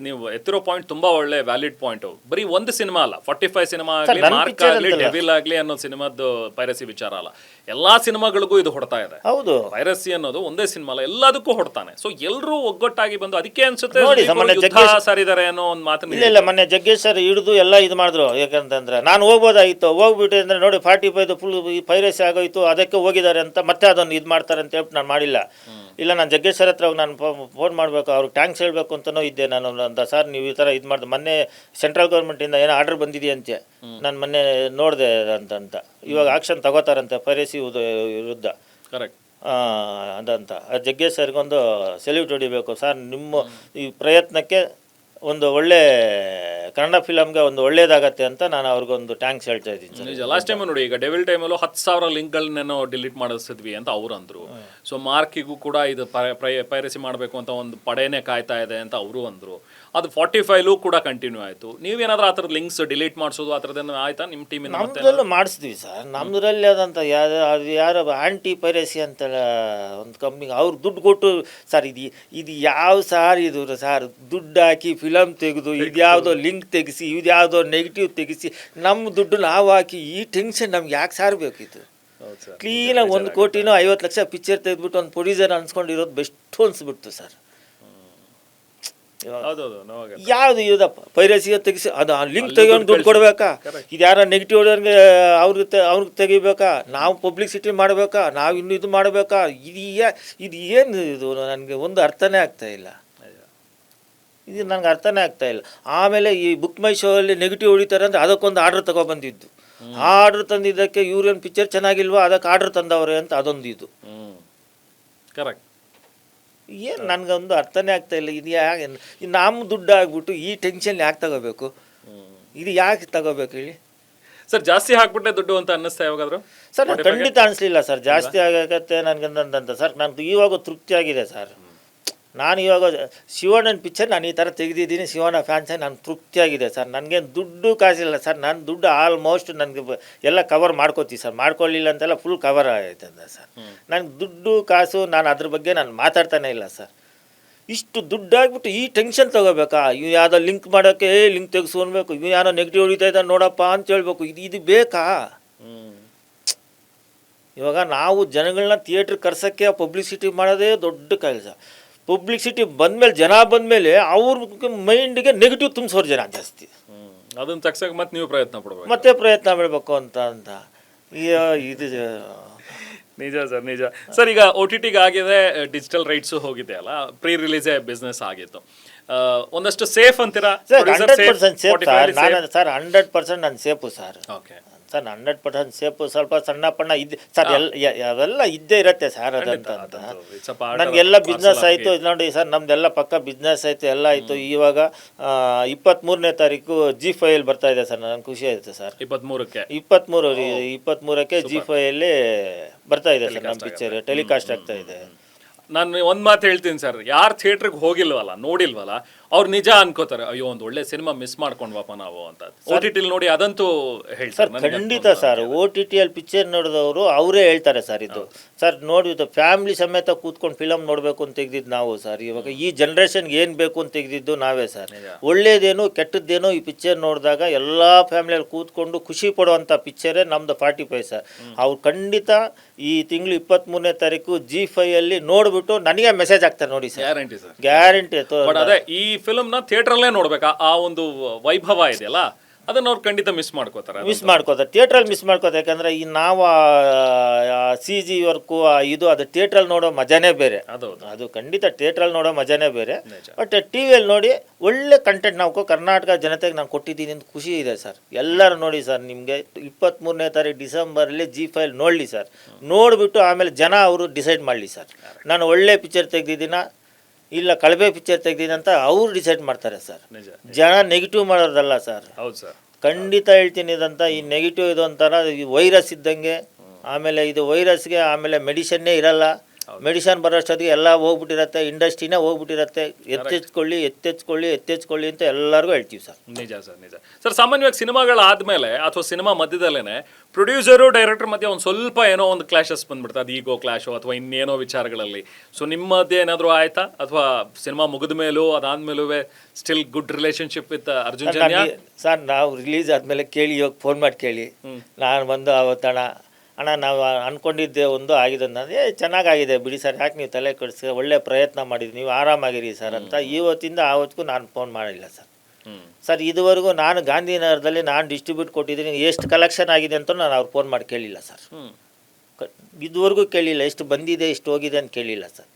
ನೀವು ಎತ್ತಿರೋ ಪಾಯಿಂಟ್ ತುಂಬಾ ಒಳ್ಳೆ ವ್ಯಾಲಿಡ್ ಪಾಯಿಂಟ್. ಬರೀ ಒಂದು ಸಿನಿಮಾ ಅಲ್ಲ, 45 ಸಿನಿಮಾ ಆಗಲಿ, ನನ್ನ ಮಾರ್ಕ್ picture ಆಗಲಿ, ಅಂತಲ್ಲ. ಡೆವಿಲ್ ಆಗಲಿ ಅನ್ನೋ ಸಿನಿಮಾದ್ದು ಪೈರಸಿ ವಿಚಾರ ಅಲ್ಲ. ಎಲ್ಲಾ ಸಿನಿಮಾಗಳಿಗೂ ಇದು ಹೊಡ್ತಾ ಇದೆ. ಹೌದು, ಪೈರಸಿ ಅನ್ನೋದು ಒಂದೇ ಸಿನಿಮಾ ಅಲ್ಲ, ಎಲ್ಲದಕ್ಕೂ ಹೊಡ್ತಾನೆ. ಸೊ ಎಲ್ಲರೂ ಒಗ್ಗಟ್ಟಾಗಿ ಬಂದು ಅದಕ್ಕೆ ಅನ್ಸುತ್ತೆ ನೋಡಿ, ಇವ್ರು ಮೊನ್ನೆ ಯುದ್ಧ ಜಗ್ಗೇಶ್ ಸಾರಿದ್ದಾರೆ ಅನ್ನೋ ಒಂದು ಮಾತನ್ನ ಇಲ್ಲ ಮೊನ್ನೆ ಜಗ್ಗೇಶ್ ಸರ್ ಹಿಡಿದು ಎಲ್ಲ ಇದು ಮಾಡಿದ್ರು. ಯಾಕಂತಂದ್ರೆ ನಾನು ಹೋಗ್ಬೋದಾಗಿತ್ತು, ಹೋಗ್ಬಿಟ್ಟು ಅಂದರೆ ನೋಡಿ 45 ಫುಲ್ ಪೈರಸಿ ಆಗೋಯ್ತು, ಅದಕ್ಕೆ ಹೋಗಿದ್ದಾರೆ ಅಂತ ಮತ್ತೆ ಅದನ್ನು ಇದು ಮಾಡ್ತಾರೆ ಅಂತ ಹೇಳ್ಬಿಟ್ಟು ನಾನು ಮಾಡಿಲ್ಲ. ಇಲ್ಲ, ನಾನು ಜಗ್ಗೇಶ್ ಸರ್ ಹತ್ರ ನಾನು ಫೋನ್ ಮಾಡಬೇಕು, ಅವ್ರಿಗೆ ಟ್ಯಾಂಕ್ಸ್ ಹೇಳಬೇಕು ಅಂತಲೂ ಇದ್ದೆ ನಾನು. ಅಂತ ಸರ್ ನೀವು ಈ ಥರ ಇದು ಮಾಡಿದೆ, ಮೊನ್ನೆ ಸೆಂಟ್ರಲ್ ಗೌರ್ಮೆಂಟಿಂದ ಏನೋ ಆರ್ಡರ್ ಬಂದಿದೆಯಂತೆ, ನಾನು ಮೊನ್ನೆ ನೋಡಿದೆ ಅಂತ. ಇವಾಗ ಆಕ್ಷನ್ ತಗೋತಾರಂತೆ ಪೈರಸಿ ವಿರುದ್ಧ. ಕರೆಕ್ಟ್ ಅದಂತ ಜಗ್ಗೇಶ್ ಸರ್ಗೊಂದು ಸೆಲ್ಯೂಟ್ ಹೊಡಿಬೇಕು ಸರ್. ನಿಮ್ಮ ಈ ಪ್ರಯತ್ನಕ್ಕೆ ಒಂದು ಒಳ್ಳೆ ಕನ್ನಡ ಫಿಲಮ್ಗೆ ಒಂದು ಒಳ್ಳೇದಾಗತ್ತೆ ಅಂತ ನಾನು ಅವ್ರಿಗೊಂದು ಟ್ಯಾಂಕ್ಸ್ ಹೇಳ್ತಾ ಇದ್ದೀನಿ ಸರ್. ನಿಜ. ಲಾಸ್ಟ್ ಟೈಮ್ ನೋಡಿ, ಈಗ ಡೆವಿಲ್ ಟೈಮಲ್ಲೂ 10,000 ಲಿಂಕ್ಗಳನ್ನೇನೋ ಡಿಲೀಟ್ ಮಾಡಿಸಿದ್ವಿ ಅಂತ ಅವ್ರು ಅಂದರು. ಸೊ ಮಾರ್ಕಿಗೂ ಕೂಡ ಇದು ಪೈರಸಿ ಮಾಡಬೇಕು ಅಂತ ಒಂದು ಪಡೆನೇ ಕಾಯ್ತಾ ಇದೆ ಅಂತ ಅವರು ಅಂದರು. ಅದು 45ಲೂ ಕೂಡ ಕಂಟಿನ್ಯೂ ಆಯಿತು. ನೀವೇನಾದ್ರೂ ಆ ಥರದ ಲಿಂಕ್ಸ್ ಡಿಲೀಟ್ ಮಾಡಿಸೋದು ಆ ಥರದ್ದೇನೋ ಆಯ್ತಾ ನಿಮ್ಮ ಟೀಮಿನ? ನಮ್ಮದ್ರಲ್ಲೂ ಮಾಡಿಸ್ತೀವಿ ಸರ್. ನಮ್ಮದ್ರಲ್ಲಿ ಅದಂತ ಯಾರು ಆಂಟಿ ಪೈರಸಿ ಅಂತ ಒಂದು ಕಂಪ್ನಿಗೆ ಅವ್ರು ದುಡ್ಡು ಕೊಟ್ಟು ಸರ್, ಇದು ಯಾವ ಸಾರ್ ಇದು ಸರ್, ದುಡ್ಡು ಹಾಕಿ ಫಿಲಮ್ ತೆಗೆದು ಇದ್ಯಾವುದೋ ಲಿಂಕ್ ತೆಗಿಸಿ, ಇದ್ಯಾವುದೋ ನೆಗೆಟಿವ್ ತೆಗಿಸಿ, ನಮ್ಮ ದುಡ್ಡು ನಾವು ಹಾಕಿ ಈ ಟೆನ್ಷನ್ ನಮ್ಗೆ ಯಾಕೆ ಸಾರ್ ಬೇಕಿತ್ತು? ಕ್ಲೀನಾಗಿ 1 ಕೋಟಿನೋ 50 ಲಕ್ಷ ಪಿಕ್ಚರ್ ತೆಗೆದ್ಬಿಟ್ಟು ಒಂದು ಪ್ರೊಡ್ಯೂಸರ್ ಅನ್ಸ್ಕೊಂಡಿರೋದು ಬೆಸ್ಟ್ ಅನ್ಸ್ಬಿಡ್ತು ಸರ್. ಯಾವ್ದು ಇದಪ್ಪ ಪೈರಸಿಗೆ ತೆಗಿಸಿ ಅದು ಲಿಂಕ್ ತೆಗಿಯೋನು ದುಡ್ಡು ಕೊಡ್ಬೇಕಾ? ಇದು ಯಾರ ನೆಗೆಟಿವ್ ಅವ್ರಿಗೆ ತೆಗಿಬೇಕಾ? ನಾವು ಪಬ್ಲಿಸಿಟಿ ಮಾಡಬೇಕಾ? ನಾವು ಇನ್ನು ಇದು ಮಾಡಬೇಕಾ? ಇದು ಏನು ಇದು? ನನಗೆ ಒಂದು ಅರ್ಥನೇ ಆಗ್ತಾ ಇಲ್ಲ. ಇದು ನನಗೆ ಅರ್ಥನೇ ಆಗ್ತಾ ಇಲ್ಲ. ಆಮೇಲೆ ಈ ಬುಕ್ ಮೈ ಶೋ ಅಲ್ಲಿ ನೆಗೆಟಿವ್ ಹೊಡಿತಾರೆ ಅಂದರೆ ಅದಕ್ಕೊಂದು ಆರ್ಡ್ರ್ ತಗೊಬಂದಿದ್ದು. ಆ ಆರ್ಡ್ರ್ ತಂದಿದ್ದಕ್ಕೆ ಇವ್ರೇನು ಪಿಕ್ಚರ್ ಚೆನ್ನಾಗಿಲ್ವಾ ಅದಕ್ಕೆ ಆರ್ಡ್ರ್ ತಂದವ್ರೆ ಅಂತ ಅದೊಂದು ಇದು. ಕರೆಕ್ಟ್. ಏನು ನನಗೊಂದು ಅರ್ಥನೇ ಆಗ್ತಾ ಇಲ್ಲ. ಇದು ಯಾಕೆ ನಮ್ಮ ದುಡ್ಡು ಆಗ್ಬಿಟ್ಟು ಈ ಟೆನ್ಷನ್ ಯಾಕೆ ತಗೋಬೇಕು? ಇದು ಯಾಕೆ ತಗೋಬೇಕು ಹೇಳಿ ಸರ್? ಜಾಸ್ತಿ ಹಾಕ್ಬಿಟ್ಟೆ ದುಡ್ಡು ಅಂತ ಅನ್ನಿಸ್ತಾ ಯಾವಾಗಾದ್ರು? ಸರ್ ಖಂಡಿತ ಅನಿಸ್ಲಿಲ್ಲ ಸರ್, ಜಾಸ್ತಿ ಆಗತ್ತೆ ನನಗಂತ ಸರ್. ನನಗೆ ಇವಾಗ ತೃಪ್ತಿ ಆಗಿದೆ ಸರ್. ನಾನು ಇವಾಗ ಶಿವಣ್ಣನ ಪಿಕ್ಚರ್ ನಾನು ಈ ಥರ ತೆಗೆದಿದ್ದೀನಿ, ಶಿವಣ್ಣ ಫ್ಯಾನ್ಸಾಗಿ ನಾನು ತೃಪ್ತಿಯಾಗಿದೆ ಸರ್. ನನಗೇನು ದುಡ್ಡು ಕಾಸಿಲ್ಲ ಸರ್. ನನ್ನ ದುಡ್ಡು ಆಲ್ಮೋಸ್ಟ್ ನನಗೆ ಎಲ್ಲ ಕವರ್ ಮಾಡ್ಕೋತೀವಿ ಸರ್. ಮಾಡ್ಕೊಳ್ಳಿಲ್ಲ ಅಂತೆಲ್ಲ ಫುಲ್ ಕವರ್ ಆಯ್ತದ ಸರ್. ನನಗೆ ದುಡ್ಡು ಕಾಸು ನಾನು ಅದ್ರ ಬಗ್ಗೆ ನಾನು ಮಾತಾಡ್ತಾನೆ ಇಲ್ಲ ಸರ್. ಇಷ್ಟು ದುಡ್ಡಾಗ್ಬಿಟ್ಟು ಈ ಟೆನ್ಷನ್ ತೊಗೋಬೇಕಾ? ಇವು ಯಾವುದೋ ಲಿಂಕ್ ಮಾಡೋಕ್ಕೆ ಲಿಂಕ್ ತೆಗೆಸ್ಕೊಳ್ಬೇಕು, ಇವು ಯಾರೋ ನೆಗೆಟಿವ್ ಹೊಡಿತಾ ಇದ್ದಾನೆ ನೋಡಪ್ಪ ಅಂತ ಹೇಳ್ಬೇಕು. ಇದು ಬೇಕಾ? ಇವಾಗ ನಾವು ಜನಗಳನ್ನ ಥಿಯೇಟ್ರ್ ಕರ್ಸೋಕ್ಕೆ ಪಬ್ಲಿಸಿಟಿ ಮಾಡೋದೇ ದೊಡ್ಡ ಕೆಲಸ. ಪಬ್ಲಿಸಿಟಿ ಬಂದಮೇಲೆ, ಜನ ಬಂದಮೇಲೆ ಅವ್ರ ಮೈಂಡಿಗೆ ನೆಗೆಟಿವ್ ತುಂಬಿಸೋರು ಜನ ಜಾಸ್ತಿ. ಅದನ್ನು ತಗ್ಸಕ್ಕೆ ಮತ್ತೆ ನೀವು ಪ್ರಯತ್ನ ಪಡಬೇಕು, ಮತ್ತೆ ಪ್ರಯತ್ನ ಮಾಡಬೇಕು ಅಂತ ಇದು ನಿಜ ಸರ್, ನಿಜ ಸರ್. ಈಗ OTTಗೆ ಆಗಿದೆ, ಡಿಜಿಟಲ್ ರೈಟ್ಸು ಹೋಗಿದೆ ಅಲ್ಲ, ಪ್ರೀ ರಿಲೀಸೇ ಬಿಸ್ನೆಸ್ ಆಗಿತ್ತು. ಒಂದಷ್ಟು ಸೇಫ್ ಅಂತೀರಾ? Sir 100% safe sir. ನಾನು ಸರ್ 100% ನಾನು safe sir. Okay sir 100% safe. ಸ್ವಲ್ಪ ಸಣ್ಣ ಪಣ್ಣ ಇದ್ದೆ ಸರ್, ಅವೆಲ್ಲ ಇದ್ದೇ ಇರುತ್ತೆ ಸರ್. ಅದಂತ ನನಗೆಲ್ಲ ಬಿಸ್ನೆಸ್ ಆಯಿತು ನೋಡಿ ಸರ್, ನಮ್ದೆಲ್ಲ ಪಕ್ಕ ಬಿಸ್ನೆಸ್ ಆಯಿತು, ಎಲ್ಲ ಆಯಿತು. ಇವಾಗ 23ನೇ ತಾರೀಕು G5 ಬರ್ತಾ ಇದೆ ಸರ್. ನನಗೆ ಖುಷಿ ಆಯಿತು ಸರ್. 23ಕ್ಕೆ G5 ಬರ್ತಾ ಇದೆ ಸರ್. ನಮ್ಮ ಪಿಕ್ಚರ್ ಟೆಲಿಕಾಸ್ಟ್ ಆಗ್ತಾ ಇದೆ. ನಾನು ಒಂದು ಮಾತು ಹೇಳ್ತೀನಿ ಸರ್, ಯಾರು ಥಿಯೇಟ್ರಿಗೆ ಹೋಗಿಲ್ವಲ್ಲ, ನೋಡಿಲ್ವಲ್ಲ, ಅವ್ರು ನಿಜ ಅನ್ಕೋತಾರೆ, ಅಯ್ಯೋ ಒಂದು ಒಳ್ಳೆ ಸಿನಿಮಾ ಮಿಸ್ ಮಾಡ್ಕೊಂಡ್ವಪ್ಪ ನಾವು ಅಂತ. OTT ನೋಡಿ ಅದಂತೂ ಸರ್ ಖಂಡಿತ ಸರ್. OTTಯಲ್ಲಿ ಪಿಕ್ಚರ್ ನೋಡಿದವರು ಅವರೇ ಹೇಳ್ತಾರೆ ಸರ್. ಇದು ಸರ್ ನೋಡಿದ್ದು ಫ್ಯಾಮಿಲಿ ಸಮೇತ ಕೂತ್ಕೊಂಡು ಫಿಲಮ್ ನೋಡಬೇಕು ಅಂತ ತೆಗೆದಿದ್ದು ನಾವು ಸರ್. ಇವಾಗ ಈ ಜನ್ರೇಷನ್ಗೆ ಏನು ಬೇಕು ಅಂತ ತೆಗೆದಿದ್ದು ನಾವೇ ಸರ್. ಒಳ್ಳೇದೇನು ಕೆಟ್ಟದ್ದೇನೋ ಈ ಪಿಕ್ಚರ್ ನೋಡಿದಾಗ ಎಲ್ಲ ಫ್ಯಾಮಿಲಿಯಲ್ಲಿ ಕೂತ್ಕೊಂಡು ಖುಷಿ ಪಡುವಂಥ ಪಿಕ್ಚರೇ ನಮ್ಮದು 45 ಸರ್. ಅವ್ರು ಖಂಡಿತ ಈ ತಿಂಗಳು 23ನೇ ತಾರೀಕು G5 ನೋಡ್ಬಿಟ್ಟು ನನಗೆ ಮೆಸೇಜ್ ಆಗ್ತಾರೆ ನೋಡಿ ಸರ್. Guarantee sir, guarantee. ಅದೇ ಈ ಫಿಲ್ಮ್ನ ಥಿಯೇಟ್ರಲ್ಲೇ ನೋಡ್ಬೇಕಾ? ಆ ಒಂದು ವೈಭವ ಇದೆಯಲ್ಲ, ಅದನ್ನ ಅವ್ರು ಖಂಡಿತ ಮಿಸ್ ಮಾಡ್ಕೋತಾರೆ. ಥಿಯೇಟ್ರಲ್ಲಿ ಮಿಸ್ ಮಾಡ್ಕೋತಾರೆ. ಯಾಕಂದ್ರೆ ಈ ನಾವು CG ವರ್ಕು ಅದು ಥಿಯೇಟ್ರಲ್ಲಿ ನೋಡೋ ಮಜಾನೇ ಬೇರೆ. ಅದು ಖಂಡಿತ ಥಿಯೇಟ್ರಲ್ಲಿ ನೋಡೋ ಮಜಾನೇ ಬೇರೆ. ಬಟ್ ಟಿವಿಯಲ್ಲಿ ನೋಡಿ ಒಳ್ಳೆ ಕಂಟೆಂಟ್ ನಾವು ಕರ್ನಾಟಕ ಜನತೆಗೆ ನಾನು ಕೊಟ್ಟಿದ್ದೀನಿ ಅಂತ ಖುಷಿ ಇದೆ ಸರ್. ಎಲ್ಲರೂ ನೋಡಿ ಸರ್, ನಿಮಗೆ 23ನೇ ತಾರೀಕು ಡಿಸೆಂಬರಲ್ಲಿ G5 ನೋಡಲಿ ಸರ್. ನೋಡಿಬಿಟ್ಟು ಆಮೇಲೆ ಜನ ಅವರು ಡಿಸೈಡ್ ಮಾಡಲಿ ಸರ್, ನಾನು ಒಳ್ಳೆ ಪಿಕ್ಚರ್ ತೆಗೆದಿದ್ದೀನ ಇಲ್ಲ ಕಳಪೆ ಪಿಕ್ಚರ್ ತೆಗೆದಿದ್ದೀನಿ ಅಂತ ಅವ್ರು ಡಿಸೈಡ್ ಮಾಡ್ತಾರೆ ಸರ್. ಜನ ನೆಗೆಟಿವ್ ಮಾಡೋದಲ್ಲ ಸರ್. ಹೌದು ಸರ್, ಖಂಡಿತ ಹೇಳ್ತೀನಿ. ಇದಂತ ಈ ನೆಗೆಟಿವ್ ಇದು ಒಂಥರ ವೈರಸ್ ಇದ್ದಂಗೆ. ಆಮೇಲೆ ಇದು ವೈರಸ್ಗೆ ಆಮೇಲೆ ಮೆಡಿಸನ್ನೇ ಇರಲ್ಲ. ಮೆಡಿಸನ್ ಬರೋಷ್ಟೊತ್ತಿಗೆ ಎಲ್ಲ ಹೋಗ್ಬಿಟ್ಟಿರತ್ತೆ, ಇಂಡಸ್ಟ್ರಿನೇ ಹೋಗ್ಬಿಟ್ಟಿರತ್ತೆ. ಎತ್ತೆಚ್ಕೊಳ್ಳಿ ಅಂತ ಎಲ್ಲರಿಗೂ ಹೇಳ್ತೀವಿ ಸರ್. ನಿಜ ಸರ್, ನಿಜ ಸರ್. ಸಾಮಾನ್ಯವಾಗಿ ಸಿನಿಮಾಗಳಾದ್ಮೇಲೆ ಅಥವಾ ಸಿನಿಮಾ ಮಧ್ಯದಲ್ಲೇ ಪ್ರೊಡ್ಯೂಸರು ಡೈರೆಕ್ಟರ್ ಮಧ್ಯೆ ಒಂದು ಸ್ವಲ್ಪ ಏನೋ ಒಂದು ಕ್ಲಾಶಸ್ ಬಂದ್ಬಿಡ್ತದೆ, ಅದು ಈಗೋ ಕ್ಲಾಶು ಅಥವಾ ಇನ್ನೇನೋ ವಿಚಾರಗಳಲ್ಲಿ. ಸೊ ನಿಮ್ಮ ಮಧ್ಯೆ ಏನಾದರೂ ಆಯ್ತಾ, ಅಥವಾ ಸಿನಿಮಾ ಮುಗಿದ ಮೇಲೂ ಅದಾದ್ಮೇಲೂ still good relationship with Arjun Janya? Sir ನಾವು ರಿಲೀಸ್ ಆದಮೇಲೆ ಕೇಳಿ, ಇವಾಗ ಫೋನ್ ಮಾಡಿ ಕೇಳಿ, ನಾನು ಬಂದು ಅವತ್ತಣ ಅಣ್ಣ ನಾವು ಅಂದ್ಕೊಂಡಿದ್ದೆ ಒಂದು ಆಗಿದೆ ಅಂದರೆ ಚೆನ್ನಾಗಾಗಿದೆ ಬಿಡಿ ಸರ್, ಯಾಕೆ ನೀವು ತಲೆ ಕೆಡಿಸಿ, ಒಳ್ಳೆ ಪ್ರಯತ್ನ ಮಾಡಿದ್ವಿ, ನೀವು ಆರಾಮಾಗಿರಿ ಸರ್ ಅಂತ ಇವತ್ತಿಂದ ಆವತ್ತಿಗೂ ನಾನು ಫೋನ್ ಮಾಡಿಲ್ಲ ಸರ್. ಸರ್ ಇದುವರೆಗೂ ನಾನು ಗಾಂಧಿನಗರದಲ್ಲಿ ನಾನು ಡಿಸ್ಟ್ರಿಬ್ಯೂಟ್ ಕೊಟ್ಟಿದ್ದೀನಿ, ಎಷ್ಟು ಕಲೆಕ್ಷನ್ ಆಗಿದೆ ಅಂತ ನಾನು ಅವ್ರು ಫೋನ್ ಮಾಡಿ ಕೇಳಿಲ್ಲ ಸರ್. ಇದುವರೆಗೂ ಕೇಳಿಲ್ಲ, ಎಷ್ಟು ಬಂದಿದೆ ಎಷ್ಟು ಹೋಗಿದೆ ಅಂತ ಕೇಳಿಲ್ಲ ಸರ್.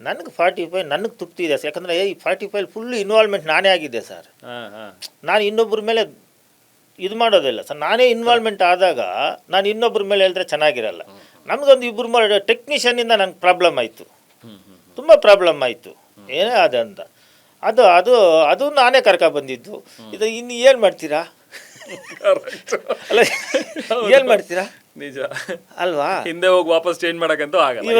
ನನಗೆ 45 ನನಗೆ ತೃಪ್ತಿ ಇದೆ ಸರ್. ಯಾಕಂದರೆ ಈ 45 ಫುಲ್ ಇನ್ವಾಲ್ವ್ಮೆಂಟ್ ನಾನೇ ಆಗಿದೆ ಸರ್. ನಾನು ಇನ್ನೊಬ್ಬರ ಮೇಲೆ ಇದು ಮಾಡೋದಿಲ್ಲ ಸರ್. ನಾನೇ ಇನ್ವಾಲ್ವ್ಮೆಂಟ್ ಆದಾಗ ನಾನು ಇನ್ನೊಬ್ಬರ ಮೇಲೆ ಹೇಳಿದ್ರೆ ಚೆನ್ನಾಗಿರಲ್ಲ. ನಮಗೊಂದು ಇಬ್ಬರು ಟೆಕ್ನಿಷಿಯನಿಂದ ನನಗೆ ಪ್ರಾಬ್ಲಮ್ ಆಯಿತು, ತುಂಬ ಪ್ರಾಬ್ಲಮ್ ಆಯಿತು, ಏನೇ ಅದಂತ ಅದು ಅದು ಅದು ನಾನೇ ಬಂದಿದ್ದು. ಇದು ಇನ್ನು ಏನು ಮಾಡ್ತೀರಾ ಅಲ್ಲ, ಏನು ಮಾಡ್ತೀರಾ ನಿಜ ಅಲ್ವಾ? ಹಿಂದೆ ಹೋಗಿ ವಾಪಸ್ ಚೇಂಜ್ ಮಾಡಕ್ಕಂತೂ ಆಗಲ್ಲ.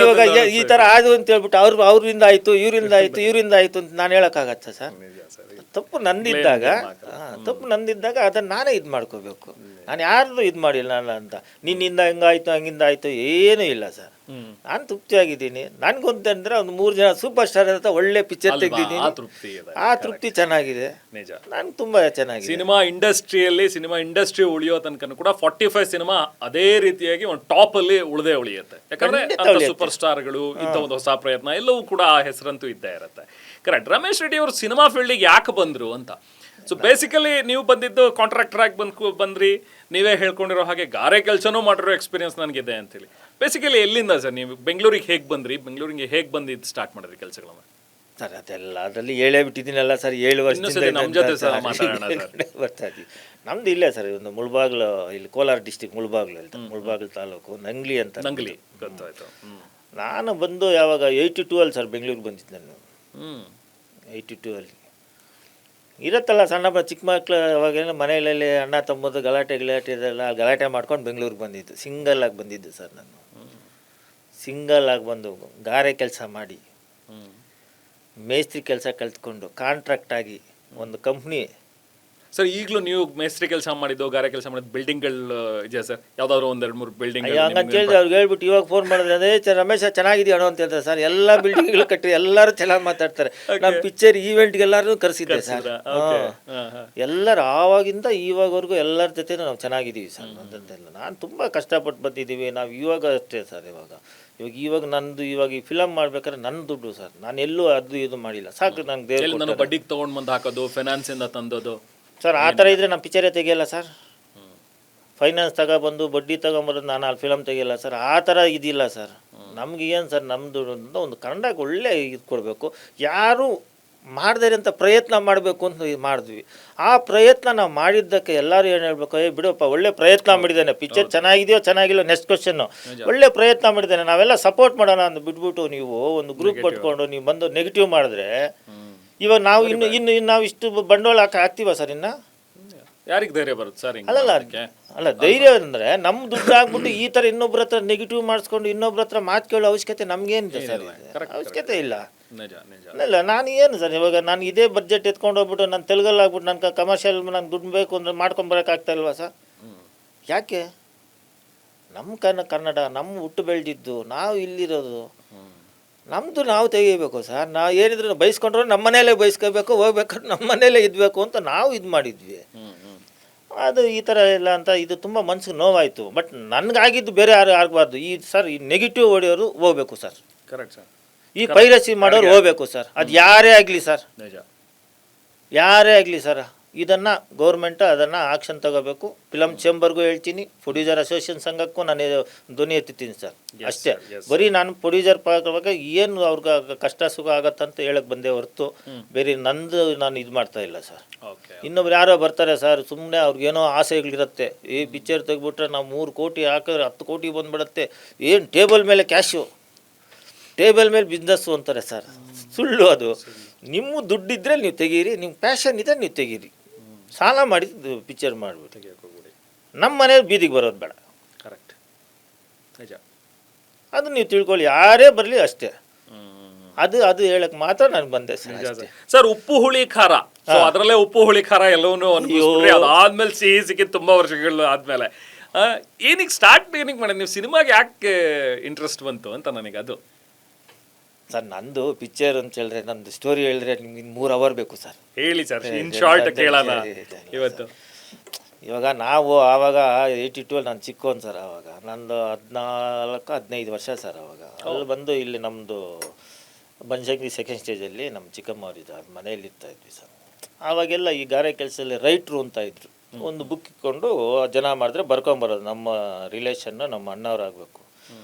ಇವಾಗ ಈ ಥರ ಅದು ಅಂತ ಹೇಳ್ಬಿಟ್ಟು ಅವ್ರಿಂದ ಆಯಿತು ಇವರಿಂದ ಆಯಿತು ಅಂತ ನಾನು ಹೇಳೋಕ್ಕಾಗತ್ತಾ ಸರ್? ತಪ್ಪು ನಂದಿದ್ದಾಗ ಅದನ್ನು ನಾನೇ ಇದು ಮಾಡ್ಕೋಬೇಕು. ನಾನು ಯಾರ್ದು ಇದು ಮಾಡಿಲ್ಲ ಅಂತ ನಿನ್ನಿಂದ ಹಿಂಗಾಯ್ತು ಹಂಗಿಂದ ಆಯಿತು ಏನೂ ಇಲ್ಲ ಸರ್. ನಾನು ತೃಪ್ತಿಯಾಗಿದ್ದೀನಿ. ನನಗೊಂತಂದ್ರೆ ಒಂದು 3 ಜನ ಸೂಪರ್ ಸ್ಟಾರ್ ಅಂತ ಒಳ್ಳೆ ಪಿಕ್ಚರ್ ತೆಗೆದಿದ್ದೀನಿ, ಆ ತೃಪ್ತಿ ಚೆನ್ನಾಗಿದೆ. ನಿಜ, ನಾನು ತುಂಬಾ ಚೆನ್ನಾಗಿದೆ. ಸಿನಿಮಾ ಇಂಡಸ್ಟ್ರಿ ಉಳಿಯೋ ತನಕ ಕೂಡ 45 ಸಿನಿಮಾ ಅದೇ ರೀತಿಯಾಗಿ ಒಂದು ಟಾಪ್ ಅಲ್ಲಿ ಉಳಿಯುತ್ತೆ. ಯಾಕಂದ್ರೆ ಸೂಪರ್ ಸ್ಟಾರ್ಗಳು ಇಂಥ ಒಂದು ಹೊಸ ಪ್ರಯತ್ನ ಎಲ್ಲವೂ ಕೂಡ ಆ ಹೆಸರಂತೂ ಇದ್ದೇ ಇರುತ್ತೆ. ಕರೆಕ್ಟ್. ರಮೇಶ್ ರೆಡ್ಡಿ ಅವರು ಸಿನಿಮಾ ಫೀಲ್ಡಿಗೆ ಯಾಕೆ ಬಂದ್ರು ಅಂತ. ಸೊ ಬೇಸಿಕಲಿ ನೀವು ಬಂದಿದ್ದು ಕಾಂಟ್ರಾಕ್ಟರ್ ಆಗಿ ಬಂದ್ರಿ, ನೀವೇ ಹೇಳ್ಕೊಂಡಿರೋ ಹಾಗೆ ಗಾರೆ ಕೆಲಸನೂ ಮಾಡಿರೋ ಎಕ್ಸ್ಪೀರಿಯನ್ಸ್ ನನಗಿದೆ ಅಂತೇಳಿ. ಬೇಸಿಕಲಿ ಎಲ್ಲಿಂದ ಸರ್ ನೀವು ಬೆಂಗಳೂರಿಗೆ ಹೇಗೆ ಬಂದ್ರಿ, ಬೆಂಗಳೂರಿಗೆ ಹೇಗೆ ಬಂದಿದ್ದು ಸ್ಟಾರ್ಟ್ ಮಾಡಿದ್ರಿ ಕೆಲಸಗಳನ್ನ? ಸರ್ ಅದೆಲ್ಲ ಅದರಲ್ಲಿ ಹೇಳೇ ಬಿಟ್ಟಿದ್ದೀನಲ್ಲ ಸರ್. 7 ವರ್ಷದಿಂದ ನಮ್ಮ ಜೊತೆ ಸರ್ ಮಾತಾಡೋಣ ಸರ್. ಬರ್ತಾ ಇದ್ದೀವಿ. ನಮ್ದು ಇಲ್ಲೇ ಸರ್, ಒಂದು ಮುಳಬಾಗ್ಲು, ಇಲ್ಲಿ ಕೋಲಾರ ಡಿಸ್ಟಿಕ್ ಮುಳಬಾಗ್ಲು ಅಂತ, ಮುಳಬಾಗ್ಲು ತಾಲೂಕು ನಂಗ್ಲಿ ಅಂತ. ನಂಗ್ಲಿ ಗೊತ್ತಾಯ್ತು. ನಾನು ಬಂದು ಯಾವಾಗ 82 ಅಲ್ಲಿ ಸರ್ ಬೆಂಗಳೂರಿಗೆ ಬಂದಿದ್ದು ನಾನು. 82 ಅಲ್ಲಿ ಇರುತ್ತಲ್ಲ ಸಣ್ಣ ಚಿಕ್ಕ ಮಕ್ಕಳು, ಅವಾಗೇನು ಮನೆಯಲ್ಲಿ ಅಣ್ಣ ತಮ್ಮದು ಗಲಾಟೆ ಇದೆಲ್ಲ ಗಲಾಟೆ ಮಾಡ್ಕೊಂಡು ಬೆಂಗಳೂರಿಗೆ ಬಂದಿದ್ದು. ಸಿಂಗಲ್ ಆಗಿ ಬಂದಿದ್ದು ಸರ್ ನಾನು. ಸಿಂಗಲ್ ಆಗಿ ಬಂದು ಗಾರೆ ಕೆಲಸ ಮಾಡಿ ಮೇಸ್ತ್ರಿ ಕೆಲಸ ಕಲ್ತ್ಕೊಂಡು ಕಾಂಟ್ರಾಕ್ಟ್ ಆಗಿ ಒಂದು ಕಂಪ್ನಿ. ಸರ್ ಈಗಲೂ ನೀವು ಮೇಸ್ತ್ರಿ ಕೆಲಸ ಮಾಡಿದ್ದು, ಗಾರೆ ಕೆಲಸ ಮಾಡಿದ್ದು, ಬಿಲ್ಡಿಂಗ್ಗಳು ಇದೆಯಾ ಸರ್? ಯಾವ್ದಾದ್ರು 1-2-3 ಬಿಲ್ಡಿಂಗ್? ಹಂಗಂತ ಕೇಳಿದ್ರೆ ಅವ್ರಿಗೆ ಹೇಳ್ಬಿಟ್ಟು ಇವಾಗ ಫೋನ್ ಮಾಡಿದ್ರೆ ಅದೇ ರಮೇಶ ಚೆನ್ನಾಗಿದೆಯಾ ಅನ್ನೋ ಅಂತ ಹೇಳ್ತಾರೆ ಸರ್. ಎಲ್ಲ ಬಿಲ್ಡಿಂಗ್ಗಳು ಕಟ್ಟಿ ಎಲ್ಲರೂ ಚೆನ್ನಾಗಿ ಮಾತಾಡ್ತಾರೆ. ನಮ್ಮ ಪಿಕ್ಚರ್ ಈವೆಂಟ್ಗೆಲ್ಲರೂ ಕರೆಸಿದ್ದೆ ಸರ್. ಎಲ್ಲರೂ ಆವಾಗಿಂದ ಇವಾಗವರೆಗೂ ಎಲ್ಲರ ಜೊತೆ ನಾವು ಚೆನ್ನಾಗಿದ್ದೀವಿ ಸರ್. ಅಂತಂತೆಲ್ಲ ನಾನು ತುಂಬ ಕಷ್ಟಪಟ್ಟು ಬಂದಿದ್ದೀವಿ ನಾವು. ಇವಾಗ ಅಷ್ಟೇ ಸರ್. ಇವಾಗ ನಂದು ಈ ಫಿಲಮ್ ಮಾಡ್ಬೇಕಾದ್ರೆ ನನ್ನ ದುಡ್ಡು ಸರ್. ನಾನು ಎಲ್ಲೂ ಅದು ಇದು ಮಾಡಿಲ್ಲ. ಸಾಕು ನನಗೆ ದೇವ್ರು ಬಡ್ಡಿಗೆ ತೊಗೊಂಡು ಬಂದು ಹಾಕೋದು, ಫೈನಾನ್ಸಿಂದ ತಂದೋದು ಸರ್. ಆ ಥರ ಇದ್ದರೆ ನಮ್ಮ ಪಿಕ್ಚರೇ ತೆಗಿಯಲ್ಲ ಸರ್. ಫೈನಾನ್ಸ್ ತಗೊಬಂದು ಬಡ್ಡಿ ತಗೊಂಬರೋದು ನಾನು ಅಲ್ಲಿ ಫಿಲಮ್ ತೆಗಿಯಲ್ಲ ಸರ್. ಆ ಥರ ಇದಿಲ್ಲ ಸರ್. ನಮ್ಗೆ ಏನು ಸರ್, ನಮ್ಮದು ಒಂದು ಕನ್ನಡಕ್ಕೆ ಒಳ್ಳೆ ಇದು ಕೊಡಬೇಕು. ಯಾರು ಮಾಡಿದೆ ಅಂತ ಪ್ರಯತ್ನ ಮಾಡಬೇಕು ಅಂತ ಮಾಡಿದ್ವಿ. ಆ ಪ್ರಯತ್ನ ನಾವು ಮಾಡಿದ್ದಕ್ಕೆ ಎಲ್ಲರೂ ಏನು ಹೇಳ್ಬೇಕು, ಬಿಡಪ್ಪ ಒಳ್ಳೆ ಪ್ರಯತ್ನ ಮಾಡಿದ್ದಾನೆ, ಪಿಕ್ಚರ್ ಚೆನ್ನಾಗಿದೆಯೋ ಚೆನ್ನಾಗಿಲ್ಲ ನೆಕ್ಸ್ಟ್ ಕ್ವಶನ್ನು, ಒಳ್ಳೆ ಪ್ರಯತ್ನ ಮಾಡಿದ್ದಾನೆ, ನಾವೆಲ್ಲ ಸಪೋರ್ಟ್ ಮಾಡೋಣ ಅಂತ ಬಿಟ್ಬಿಟ್ಟು ನೀವು ಒಂದು ಗ್ರೂಪ್ ಪಟ್ಕೊಂಡು ನೀವು ಬಂದು ನೆಗೆಟಿವ್ ಮಾಡಿದ್ರೆ ಇವಾಗ ನಾವು ಇನ್ನು ನಾವು ಇಷ್ಟು ಬಂಡವಾಳ ಹಾಕ್ತೀವ ಸರ್? ಇನ್ನು ಯಾರಿಗೆ ಧೈರ್ಯ ಬರುತ್ತೆ ಸರ್? ಅಲ್ಲ ಧೈರ್ಯ ಅಂದರೆ ನಮ್ಮ ದುಡ್ಡು ಹಾಕ್ಬಿಟ್ಟು ಈ ಥರ ಇನ್ನೊಬ್ರ ಹತ್ರ ನೆಗೆಟಿವ್ ಮಾಡಿಸ್ಕೊಂಡು ಇನ್ನೊಬ್ರ ಹತ್ರ ಮಾತು ಕೇಳೋ ಅವಶ್ಯಕತೆ ನಮಗೇನಿದೆ ಸರ್? ಅವಶ್ಯಕತೆ ಇಲ್ಲ. ಇಲ್ಲ ನಾನು ಏನು ಸರ್, ಇವಾಗ ನಾನು ಇದೇ ಬಡ್ಜೆಟ್ ಎತ್ಕೊಂಡು ಹೋಗ್ಬಿಟ್ಟು ನಾನು ತೆಲುಗಲ್ಲಿ ಆಗ್ಬಿಟ್ಟು ನನ್ನ ಕಮರ್ಷಿಯಲ್ ನಾನು ದುಡ್ಡು ಬೇಕು ಅಂದರೆ ಮಾಡ್ಕೊಂಬರೋಕ್ಕಾಗ್ತಾ ಇಲ್ವಾ ಸರ್? ಯಾಕೆ? ನಮ್ಮ ಕನ್ನಡ ನಮ್ಮ ಹುಟ್ಟು ಬೆಳೆದಿದ್ದು ನಾವು ಇಲ್ಲಿರೋದು, ನಮ್ಮದು ನಾವು ತೆಗಿಬೇಕು ಸರ್. ನಾವು ಏನಿದ್ರು ಬಯಸ್ಕೊಂಡ್ರೆ ನಮ್ಮ ಮನೆಯಲ್ಲೇ ಬಯಸ್ಕೋಬೇಕು, ಹೋಗ್ಬೇಕಾದ್ರೆ ನಮ್ಮ ಮನೆಯಲ್ಲೇ ಇದ್ಬೇಕು ಅಂತ ನಾವು ಇದು ಮಾಡಿದ್ವಿ. ಅದು ಈ ಥರ ಇಲ್ಲ ಅಂತ ಇದು ತುಂಬ ಮನ್ಸಿಗೆ ನೋವಾಯಿತು. ಬಟ್ ನನಗಾಗಿದ್ದು ಬೇರೆ ಯಾರು ಆಗಬಾರ್ದು. ಈ ಸರ್ ಈ ನೆಗೆಟಿವ್ ಹೊಡೆಯೋರು ಹೋಗ್ಬೇಕು ಸರ್. Correct sir. ಈ ಪೈರಸಿ ಮಾಡೋರು ಹೋಗ್ಬೇಕು ಸರ್. ಅದು ಯಾರೇ ಆಗಲಿ ಸರ್, ಯಾರೇ ಆಗಲಿ ಸರ್, ಇದನ್ನು ಗೌರ್ಮೆಂಟ್ ಅದನ್ನು ಆಕ್ಷನ್ ತಗೋಬೇಕು. ಫಿಲಮ್ ಚೇಂಬರ್ಗೂ ಹೇಳ್ತೀನಿ, ಪ್ರೊಡ್ಯೂಸರ್ ಅಸೋಸಿಯೇಷನ್ ಸಂಘಕ್ಕೂ ನಾನು ಧ್ವನಿ ಎತ್ತುತ್ತೀನಿ ಸರ್. ಅಷ್ಟೇ. ಬರೀ ನಾನು ಪ್ರೊಡ್ಯೂಸರ್ ಬಗ್ಗೆ ಏನು ಅವ್ರಿಗೆ ಕಷ್ಟ ಸುಖ ಆಗತ್ತಂತ ಹೇಳಕ್ಕೆ ಬಂದೇ ಹೊರತು ಬೇರೆ ನಂದು ನಾನು ಇದು ಮಾಡ್ತಾ ಇಲ್ಲ ಸರ್. ಇನ್ನೊಬ್ರು ಯಾರೋ ಬರ್ತಾರೆ ಸರ್, ಸುಮ್ಮನೆ ಅವ್ರಿಗೇನೋ ಆಸೆಗಳಿರುತ್ತೆ. ಈ ಪಿಕ್ಚರ್ ತೆಗ್ಬಿಟ್ರೆ ನಾವು 3 ಕೋಟಿ ಹಾಕಿದ್ರೆ 10 ಕೋಟಿ ಬಂದುಬಿಡುತ್ತೆ, ಏನು ಟೇಬಲ್ ಮೇಲೆ ಕ್ಯಾಶು, ಟೇಬಲ್ ಮೇಲೆ ಬಿಸ್ನೆಸ್ಸು ಅಂತಾರೆ ಸರ್. ಸುಳ್ಳು ಅದು. ನಿಮ್ಮ ದುಡ್ಡಿದ್ರೆ ನೀವು ತೆಗೀರಿ, ನಿಮ್ಮ ಪ್ಯಾಷನ್ ಇದೆ ನೀವು ತೆಗೀರಿ. ಸಾಲ ಮಾಡಿ ಪಿಕ್ಚರ್ ಮಾಡಿಬಿಟ್ಟು ನಮ್ಮ ಮನೆ ಬೀದಿಗೆ ಬರೋದು ಬೇಡ. ಕರೆಕ್ಟ್. ನಿಜ. ಅದು ನೀವು ತಿಳ್ಕೊಳ್ಳಿ, ಯಾರೇ ಬರಲಿ ಅಷ್ಟೇ. ಅದು ಹೇಳಕ್ ಮಾತ್ರ ನಾನು ಬಂದೆ ಸರ್ ಅಷ್ಟೇ. ಸರ್ ಉಪ್ಪು ಹುಳಿ ಖಾರ, ಸೊ ಅದರಲ್ಲೇ ಉಪ್ಪು ಹುಳಿ ಖಾರ ಎಲ್ಲವನ್ನೂ ಅನ್ಭವಿಸ್ಬಿಟ್ರಿ. ಅದಾದ್ಮೇಲೆ ಸಿಹಿ ಸಿಕ್ಕಿದ್ ತುಂಬಾ ವರ್ಷಗಳು ಆದ್ಮೇಲೆ ಏನಕ್ಕೆ ಸ್ಟಾರ್ಟ್ ಏನಕ್ಕೆ ಮಾಡಿ ನೀವು ಸಿನಿಮಾಗೆ ಯಾಕೆ ಇಂಟ್ರೆಸ್ಟ್ ಬಂತು ಅಂತ ನನಗೆ ಅದು. ಸರ್ ನಂದು ಪಿಕ್ಚರ್ ಅಂತ ಹೇಳಿದ್ರೆ, ನಂದು ಸ್ಟೋರಿ ಹೇಳಿದ್ರೆ ನಿಮ್ಗೆ 3 ಅವರ್ ಬೇಕು ಸರ್. ಹೇಳಿ ಸರ್, ಇನ್ ಶಾರ್ಟ್ ಕೇಳೋಣ ಇವತ್ತು. ಇವಾಗ ನಾವು ಆವಾಗ 82 ನಾನು ಚಿಕ್ಕವನು ಸರ್. ಆವಾಗ ನಂದು 14-15 ವರ್ಷ ಸರ್. ಆವಾಗ ಅಲ್ಲಿ ಬಂದು ಇಲ್ಲಿ ನಮ್ಮದು ಬನಶಂಕರಿ ಸೆಕೆಂಡ್ ಸ್ಟೇಜಲ್ಲಿ ನಮ್ಮ ಚಿಕ್ಕಮ್ಮವ್ರಿದ್ದು ಅದು ಮನೆಯಲ್ಲಿ ಇರ್ತಾಯಿದ್ವಿ ಸರ್. ಆವಾಗೆಲ್ಲ ಈ ಗಾರೆ ಕೆಲಸದಲ್ಲಿ ರೈಟ್ರು ಅಂತ ಇದ್ರು. ಒಂದು ಬುಕ್ ಇಟ್ಕೊಂಡು ಜನ ಮಾಡಿದ್ರೆ ಬರ್ಕೊಂಬರೋದು. ನಮ್ಮ ರಿಲೇಷನ್ನು ನಮ್ಮ ಅಣ್ಣವ್ರಾಗಬೇಕು.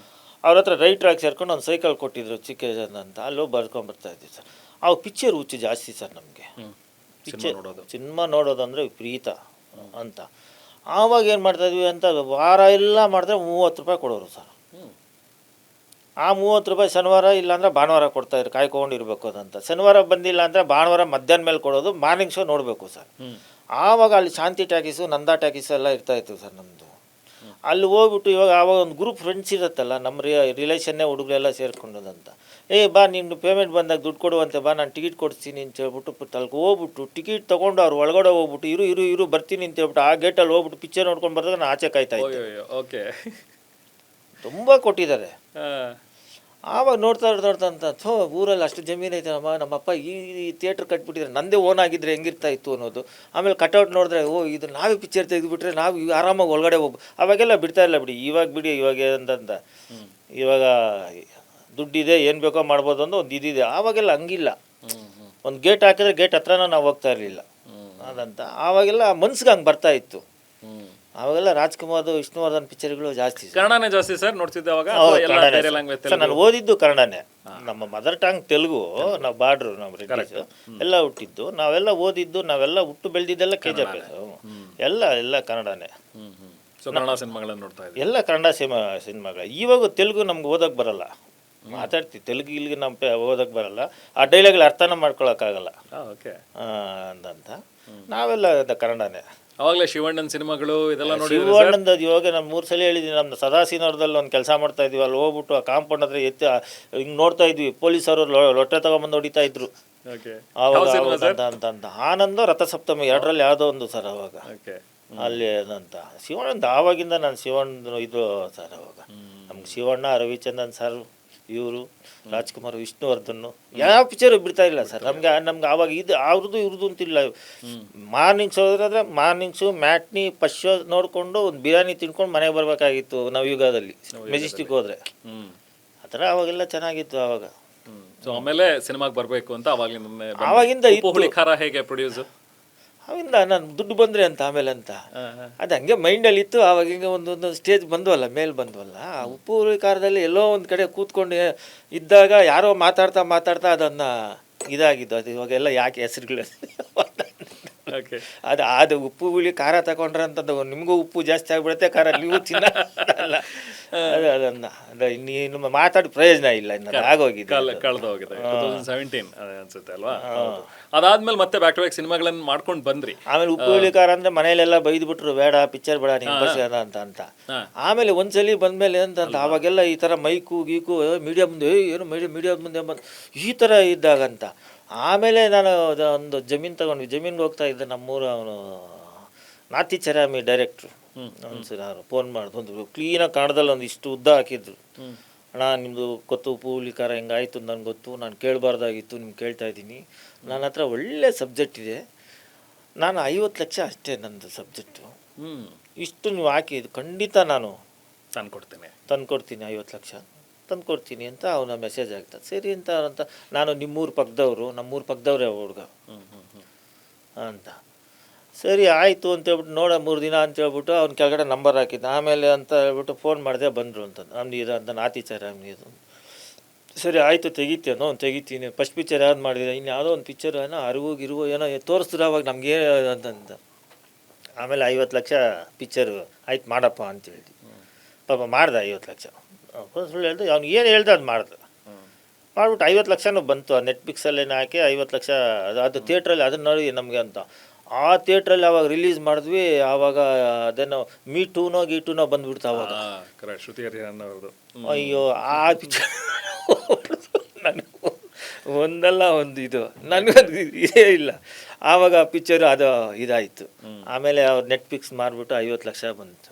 ಅವ್ರ ಹತ್ರ ರೈಟ್ರಾಗಿ ಸೇರ್ಕೊಂಡು ಒಂದು ಸೈಕಲ್ ಕೊಟ್ಟಿದ್ರು ಚಿಕ್ಕ ಅಂತ, ಅಲ್ಲೂ ಬರ್ಕೊಂಬರ್ತಾಯಿದ್ವಿ ಸರ್. ಅವಾಗ ಪಿಕ್ಚರ್ ಹುಚ್ಚು ಜಾಸ್ತಿ ಸರ್ ನಮಗೆ. ಸಿನಿಮಾ ನೋಡೋದು ಅಂದರೆ ವಿಪರೀತ ಅಂತ. ಆವಾಗ ಏನು ಮಾಡ್ತಾಯಿದ್ವಿ ಅಂತ, ವಾರ ಎಲ್ಲ ಮಾಡಿದ್ರೆ 30 ರೂಪಾಯಿ ಕೊಡೋರು ಸರ್. ಆ 30 ರೂಪಾಯಿ ಶನಿವಾರ ಇಲ್ಲಾಂದ್ರೆ ಭಾನುವಾರ ಕೊಡ್ತಾಯಿದ್ರು, ಕಾಯ್ಕೊಂಡಿರ್ಬೇಕು ಅದಂತ. ಶನಿವಾರ ಬಂದಿಲ್ಲ ಅಂದರೆ ಭಾನುವಾರ ಮಧ್ಯಾಹ್ನ ಮೇಲೆ ಕೊಡೋದು, ಮಾರ್ನಿಂಗ್ ಶೋ ನೋಡಬೇಕು ಸರ್. ಆವಾಗ ಅಲ್ಲಿ ಶಾಂತಿ ಟಾಕೀಸು, ನಂದಾ ಟಾಕೀಸು ಎಲ್ಲ ಇರ್ತಾಯಿತ್ತು ಸರ್ ನಮ್ಮದು. ಅಲ್ಲಿ ಹೋಗ್ಬಿಟ್ಟು ಇವಾಗ ಆವಾಗ ಒಂದು ಗ್ರೂಪ್ ಫ್ರೆಂಡ್ಸ್ ಇರುತ್ತಲ್ಲ, ನಮ್ಮ ರಿಲೇಷನ್ನೇ ಹುಡುಗರೆಲ್ಲ ಸೇರ್ಕೊಂಡದಂತ. ಬಾ ನಿನ್ನ ಪೇಮೆಂಟ್ ಬಂದಾಗ ದುಡ್ಡು ಕೊಡುವಂತೆ, ಬಾ ನಾನು ಟಿಕೆಟ್ ಕೊಡ್ತೀನಿ ಅಂತ ಹೇಳ್ಬಿಟ್ಟು ತಲ್ಗೆ ಹೋಗ್ಬಿಟ್ಟು ಟಿಕೆಟ್ ತೊಗೊಂಡು ಅವ್ರು ಒಳಗಡೆ ಹೋಗ್ಬಿಟ್ಟು ಇರು ಬರ್ತೀನಿ ಅಂತ ಹೇಳ್ಬಿಟ್ಟು ಆ ಗೇಟಲ್ಲಿ ಹೋಗ್ಬಿಟ್ಟು ಪಿಕ್ಚರ್ ನೋಡ್ಕೊಂಡು ಬರ್ದಾಗ ನಾನು ಆಚೆ ಕಾಯ್ತಾ ಇದ್ದೆ. ಓಕೆ, ತುಂಬ ಕೊಟ್ಟಿದ್ದಾರೆ. ಆವಾಗ ನೋಡ್ತಾ ಅಂತ ಊರಲ್ಲಿ ಅಷ್ಟು ಜಮೀನು ಐತೆ ನಮ್ಮಪ್ಪ ಈ ಥಿಯೇಟ್ರ್ ಕಟ್ಬಿಟ್ಟಿದ್ರೆ ನಂದೇ ಓನ್ ಆಗಿದ್ರೆ ಹೆಂಗಿರ್ತಾ ಇತ್ತು ಅನ್ನೋದು. ಆಮೇಲೆ ಕಟೌಟ್ ನೋಡಿದ್ರೆ ಇದು ನಾವೇ ಪಿಕ್ಚರ್ ತೆಗೆದುಬಿಟ್ರೆ ನಾವು ಆರಾಮಾಗಿ ಒಳಗಡೆ ಅವಾಗೆಲ್ಲ ಬಿಡ್ತಾ ಇಲ್ಲ ಬಿಡಿ. ಇವಾಗ ಅಂತಂದ ಇವಾಗ ದುಡ್ಡಿದೆ, ಏನು ಬೇಕೋ ಮಾಡ್ಬೋದು ಅನ್ನೋ ಒಂದು ಇದಿದೆ. ಆವಾಗೆಲ್ಲ ಹಂಗಿಲ್ಲ. ಒಂದು ಗೇಟ್ ಹಾಕಿದ್ರೆ ಗೇಟ್ ಹತ್ರನ ನಾವು ಹೋಗ್ತಾ ಇರಲಿಲ್ಲ ಅದಂತ. ಆವಾಗೆಲ್ಲ ಮನ್ಸಿಗೆ ಹಂಗೆ ಬರ್ತಾ ಇತ್ತು. ಅವಾಗೆಲ್ಲ ರಾಜ್ಕುಮಾರ್, ವಿಷ್ಣುವರ್ಧನ್ ಪಿಕ್ಚರ್ಗಳು ಜಾಸ್ತಿ. ಕನ್ನಡನೇ ಜಾಸ್ತಿ ಸರ್ ನೋಡ್ತಿದ್ದೆ ಅವಾಗ? ನಾನು ಓದಿದ್ದು ಕನ್ನಡನೇ. ನಮ್ಮ ಮದರ್ ಟಂಗ್ ತೆಲುಗು, ನಾವು ಬಾರ್ಡ್ರು, ನಮ್ಮ ರೆಡ್ಡಿಸ್ ಎಲ್ಲ ಹುಟ್ಟಿದ್ದು ನಾವೆಲ್ಲ ಓದಿದ್ದು, ನಾವೆಲ್ಲ ಹುಟ್ಟು ಬೆಳೆದಿದ್ದೆಲ್ಲ KGF ಎಲ್ಲ ಕನ್ನಡನೇ. ಕನ್ನಡ ಸಿನಿಮಾಗಳನ್ನು ನೋಡ್ತಾ ಇದ್ದೀವಿ, ಎಲ್ಲ ಕನ್ನಡ ಸಿನಿಮಾಗಳು. ಇವಾಗ ತೆಲುಗು ನಮ್ಗೆ ಓದೋಕೆ ಬರಲ್ಲ, ಮಾತಾಡ್ತೀವಿ ತೆಲುಗು, ಇಲ್ಲಿಗೆ ನಮ್ಮ ಓದೋಕೆ ಬರಲ್ಲ. ಆ ಡೈಲಾಗ್ಗಳು ಅರ್ಥನ ಮಾಡ್ಕೊಳಕ್ಕಾಗಲ್ಲ ಅಂತ. ನಾವೆಲ್ಲ ಕನ್ನಡನೇ. ಅವಾಗಲೇ ಶಿವಣ್ಣನ ಸಿನಿಮಾಗಳು ಇದೆಲ್ಲ ನೋಡಿ. ಶಿವಣ್ಣಂದು ಇವಾಗ ನಾನು 3 ಸಲ ಹೇಳಿದ್ದೀನಿ. ನಮ್ಮ ಸದಾಶಿವನಗರದಲ್ಲಿ ಒಂದು ಕೆಲಸ ಮಾಡ್ತಾ ಇದ್ವಿ. ಅಲ್ಲಿ ಹೋಗ್ಬಿಟ್ಟು ಆ ಕಾಂಪೌಂಡ್ ಹತ್ರ ಎತ್ತಿ ಹಿಂಗೆ ನೋಡ್ತಾ ಇದ್ವಿ. ಪೊಲೀಸರು ಲೊಟ್ಟೆ ತಗೊಂಬಂದು ಹೊಡಿತಾ ಇದ್ರು. ಅಂತ ಆನಂದ ರಥಸಪ್ತಮಿ 2ರಲ್ಲಿ ಯಾವುದೋ ಒಂದು ಸರ್ ಅವಾಗ ಅಲ್ಲಿ ಅದಂತ. ಶಿವಣ್ಣಂದು ಆವಾಗಿಂದ ನಾನು ಶಿವಣ್ಣ ಇದು ಸರ್. ಅವಾಗ ನಮ್ಗೆ ಶಿವಣ್ಣ, ರವಿಚಂದ್ರನ್ ಸರ್, ಇವರು ರಾಜ್ಕುಮಾರ್, ವಿಷ್ಣುವರ್ಧನ್ ಯಾವ ಪಿಕ್ಚರು ಬಿಡ್ತಾ ಇಲ್ಲ ಸರ್ ನಮ್ಗೆ ಆವಾಗ. ಇದು ಅವ್ರದ್ದು ಇವ್ರದ್ದು ಅಂತಿಲ್ಲ. ಮಾರ್ನಿಂಗ್ ಶೋ ಆದರೆ morning show, matinee, first show ನೋಡಿಕೊಂಡು ಒಂದು ಬಿರಿಯಾನಿ ತಿನ್ಕೊಂಡು ಮನೆಗೆ ಬರಬೇಕಾಗಿತ್ತು ನಾವು ಯುಗದಲ್ಲಿ. ಮೆಜೆಸ್ಟಿಕ್ ಹೋದ್ರೆ ಆ ಥರ ಅವಾಗೆಲ್ಲ ಚೆನ್ನಾಗಿತ್ತು ಆವಾಗ. ಆಮೇಲೆ ಸಿನಿಮಾಗೆ ಬರಬೇಕು ಅಂತ ಆವಾಗಿಂದ ಖಾರ ಹೇಗೆ ಪ್ರೊಡ್ಯೂಸ್ ಅವಿಂದ ನಾನು ದುಡ್ಡು ಬಂದರೆ ಅಂತ ಆಮೇಲೆ ಅಂತ ಅದು ಹಂಗೆ ಮೈಂಡಲ್ಲಿ ಇತ್ತು. ಆವಾಗ ಹಿಂಗೆ ಒಂದೊಂದು ಸ್ಟೇಜ್ ಬಂದ್ವಲ್ಲ, ಮೇಲೆ ಬಂದ್ವಲ್ಲ. ಉಪ್ಪು ಹುಳಿ ಖಾರದಲ್ಲಿ ಎಲ್ಲೋ ಒಂದು ಕಡೆ ಕೂತ್ಕೊಂಡು ಇದ್ದಾಗ ಯಾರೋ ಮಾತಾಡ್ತಾ ಅದನ್ನು ಇದಾಗಿದ್ದು. ಅದು ಇವಾಗೆಲ್ಲ ಯಾಕೆ ಹೆಸರುಗಳು ಅದು ಉಪ್ಪು ಹುಳಿ ಖಾರ ತಗೊಂಡ್ರೆ ಅಂತಂದು ನಿಮಗೂ ಉಪ್ಪು ಜಾಸ್ತಿ ಆಗಿಬಿಡುತ್ತೆ, ಖಾರ ನೀವು ತಿನ್ನಲ್ಲ. ಅದನ್ನ ನೀನು ಮಾತಾಡಿ ಪ್ರಯೋಜನ ಇಲ್ಲ, ಆಗೋಗಿದೆ, ಕಳೆದೋಗಿದೆ. 2017 ಅನ್ಸುತ್ತೆ ಅಲ್ವಾ? ಅದಾದ್ಮೇಲೆ ಮತ್ತೆ ಬ್ಯಾಕ್ ಟು ಬ್ಯಾಕ್ ಸಿನಿಮಾಗಳನ್ನು ಮಾಡ್ಕೊಂಡು ಬಂದ್ರಿ. ಆಮೇಲೆ ಉಪ್ಪು ಹುಳಿ ಖಾರ ಅಂದ್ರೆ ಮನೆಯಲ್ಲೆಲ್ಲ ಬೈದ್ಬಿಟ್ರು, ಬೇಡ ಪಿಕ್ಚರ್ ಬೇಡ ನೀವು ಬರ್ಸೋಣ ಅಂತ. ಆಮೇಲೆ ಒಂದ್ಸಲಿ ಬಂದ್ಮೇಲೆ ಅಂತಂತ ಅವಾಗೆಲ್ಲ ಈ ಥರ ಮೈಕು ಗೀಕು ಮೀಡಿಯಾ ಮುಂದೆ ಏನು ಮೀಡಿಯಾ ಮುಂದೆ ಬಂದು ಈ ಥರ ಇದ್ದಾಗಂತ. ಆಮೇಲೆ ನಾನು ಒಂದು ಜಮೀನು ತಗೊಂಡ್ವಿ. ಜಮೀನ್ಗೆ ಹೋಗ್ತಾ ಇದ್ದೆ. ನಮ್ಮೂರು ಅವನು ನಾತಿಚರಾಮಿ ಡೈರೆಕ್ಟ್ರು ಒಂದ್ಸಲ ಫೋನ್ ಮಾಡಿದ್ರು. ಒಂದು ಕ್ಲೀನಾಗಿ ಕನ್ನಡದಲ್ಲಿ ಒಂದು ಇಷ್ಟು ಉದ್ದ ಹಾಕಿದ್ರು. ಅಣ್ಣ ನಿಮ್ಮದು ಗೊತ್ತು ಉಪ್ಪು ಹುಳಿ ಖಾರ ಹೆಂಗಾಯ್ತು ನನಗೆ ಗೊತ್ತು, ನಾನು ಕೇಳಬಾರ್ದಾಗಿತ್ತು, ನಿಮ್ಗೆ ಕೇಳ್ತಾ ಇದ್ದೀನಿ. ನನ್ನ ಹತ್ರ ಒಳ್ಳೆ ಸಬ್ಜೆಕ್ಟ್ ಇದೆ, ನಾನು 50 ಲಕ್ಷ ಅಷ್ಟೇ ನಂದು ಸಬ್ಜೆಕ್ಟು, ಇಷ್ಟು ನೀವು ಹಾಕಿ ಖಂಡಿತ ನಾನು ತಂದ್ಕೊಡ್ತೀನಿ 50 ಲಕ್ಷ ತಂದ್ಕೊಡ್ತೀನಿ ಅಂತ ಅವನ ಮೆಸೇಜ್ ಆಗ್ತದೆ. ಸರಿ ಅಂತ ನಾನು ನಮ್ಮೂರ ಪಕ್ಕದವ್ರೇ ಹುಡುಗ ಅಂತ. ಸರಿ ಆಯಿತು ಅಂತೇಳ್ಬಿಟ್ಟು 3 ದಿನ ಅಂತೇಳ್ಬಿಟ್ಟು ಅವ್ನ ಕೆಳಗಡೆ ನಂಬರ್ ಹಾಕಿದ್ದೆ. ಆಮೇಲೆ ಅಂತ ಹೇಳ್ಬಿಟ್ಟು ಫೋನ್ ಮಾಡಿದೆ, ಬಂದರು ಅಂತ. ನಮ್ದು ಇದು ಅಂತ ನಾತಿಚರಾಮಿ. ಸರಿ ಆಯಿತು ತೆಗಿತೀನಿ. ಫಸ್ಟ್ ಪಿಕ್ಚರ್ ಯಾವ್ದು ಮಾಡಿದ್ರೆ, ಇನ್ನು ಯಾವುದೋ ಒಂದು ಪಿಕ್ಚರ್ ಏನೋ ಅರಿವು ಏನೋ ತೋರಿಸಿದ್ರು ಅವಾಗ ನಮಗೆ ಅಂತಂದ. ಆಮೇಲೆ 50 ಲಕ್ಷ ಪಿಕ್ಚರು ಆಯ್ತು ಮಾಡಪ್ಪ ಅಂತೇಳಿ ಪಾಪ ಮಾಡ್ದೆ. 50 ಲಕ್ಷ ಸುಳ್ಳು ಹೇಳ್ದೆ. ಅವ್ನು ಏನು ಹೇಳ್ದೆ ಅದು ಮಾಡ್ದೆ. ಮಾಡ್ಬಿಟ್ಟು 50 ಲಕ್ಷನೂ ಬಂತು. ನೆಟ್ಫ್ಲಿಕ್ಸಲ್ಲೇನು ಹಾಕಿ 50 ಲಕ್ಷ ಅದು ಥಿಯೇಟ್ರಲ್ಲಿ ಅದನ್ನ ನೋಡಿ ನಮಗೆ ಅಂತ ಆ ಥಿಯೇಟ್ರಲ್ಲಿ ಅವಾಗ ರಿಲೀಸ್ ಮಾಡಿದ್ವಿ. ಆವಾಗ ಅದೇನೋ ಗೀಟೂನೋ ಬಂದ್ಬಿಡ್ತು ಅವಾಗ. ಕರೆಕ್ಟ್, ಶ್ರುತಿ ಹರಿಹರನ್ ಅವ್ರದ್ದು. ಅಯ್ಯೋ ಆ ಪಿಕ್ಚರ್ ನನಗೆ ಒಂದಲ್ಲ ಒಂದು ಇದು ನನಗದು ಇದೇ ಇಲ್ಲ. ಆವಾಗ ಪಿಕ್ಚರ್ ಅದು ಇದಾಯಿತು. ಆಮೇಲೆ ಅವ್ರು ನೆಟ್ಫ್ಲಿಕ್ಸ್ ಮಾರ್ಬಿಟ್ಟು 50 ಲಕ್ಷ ಬಂತು.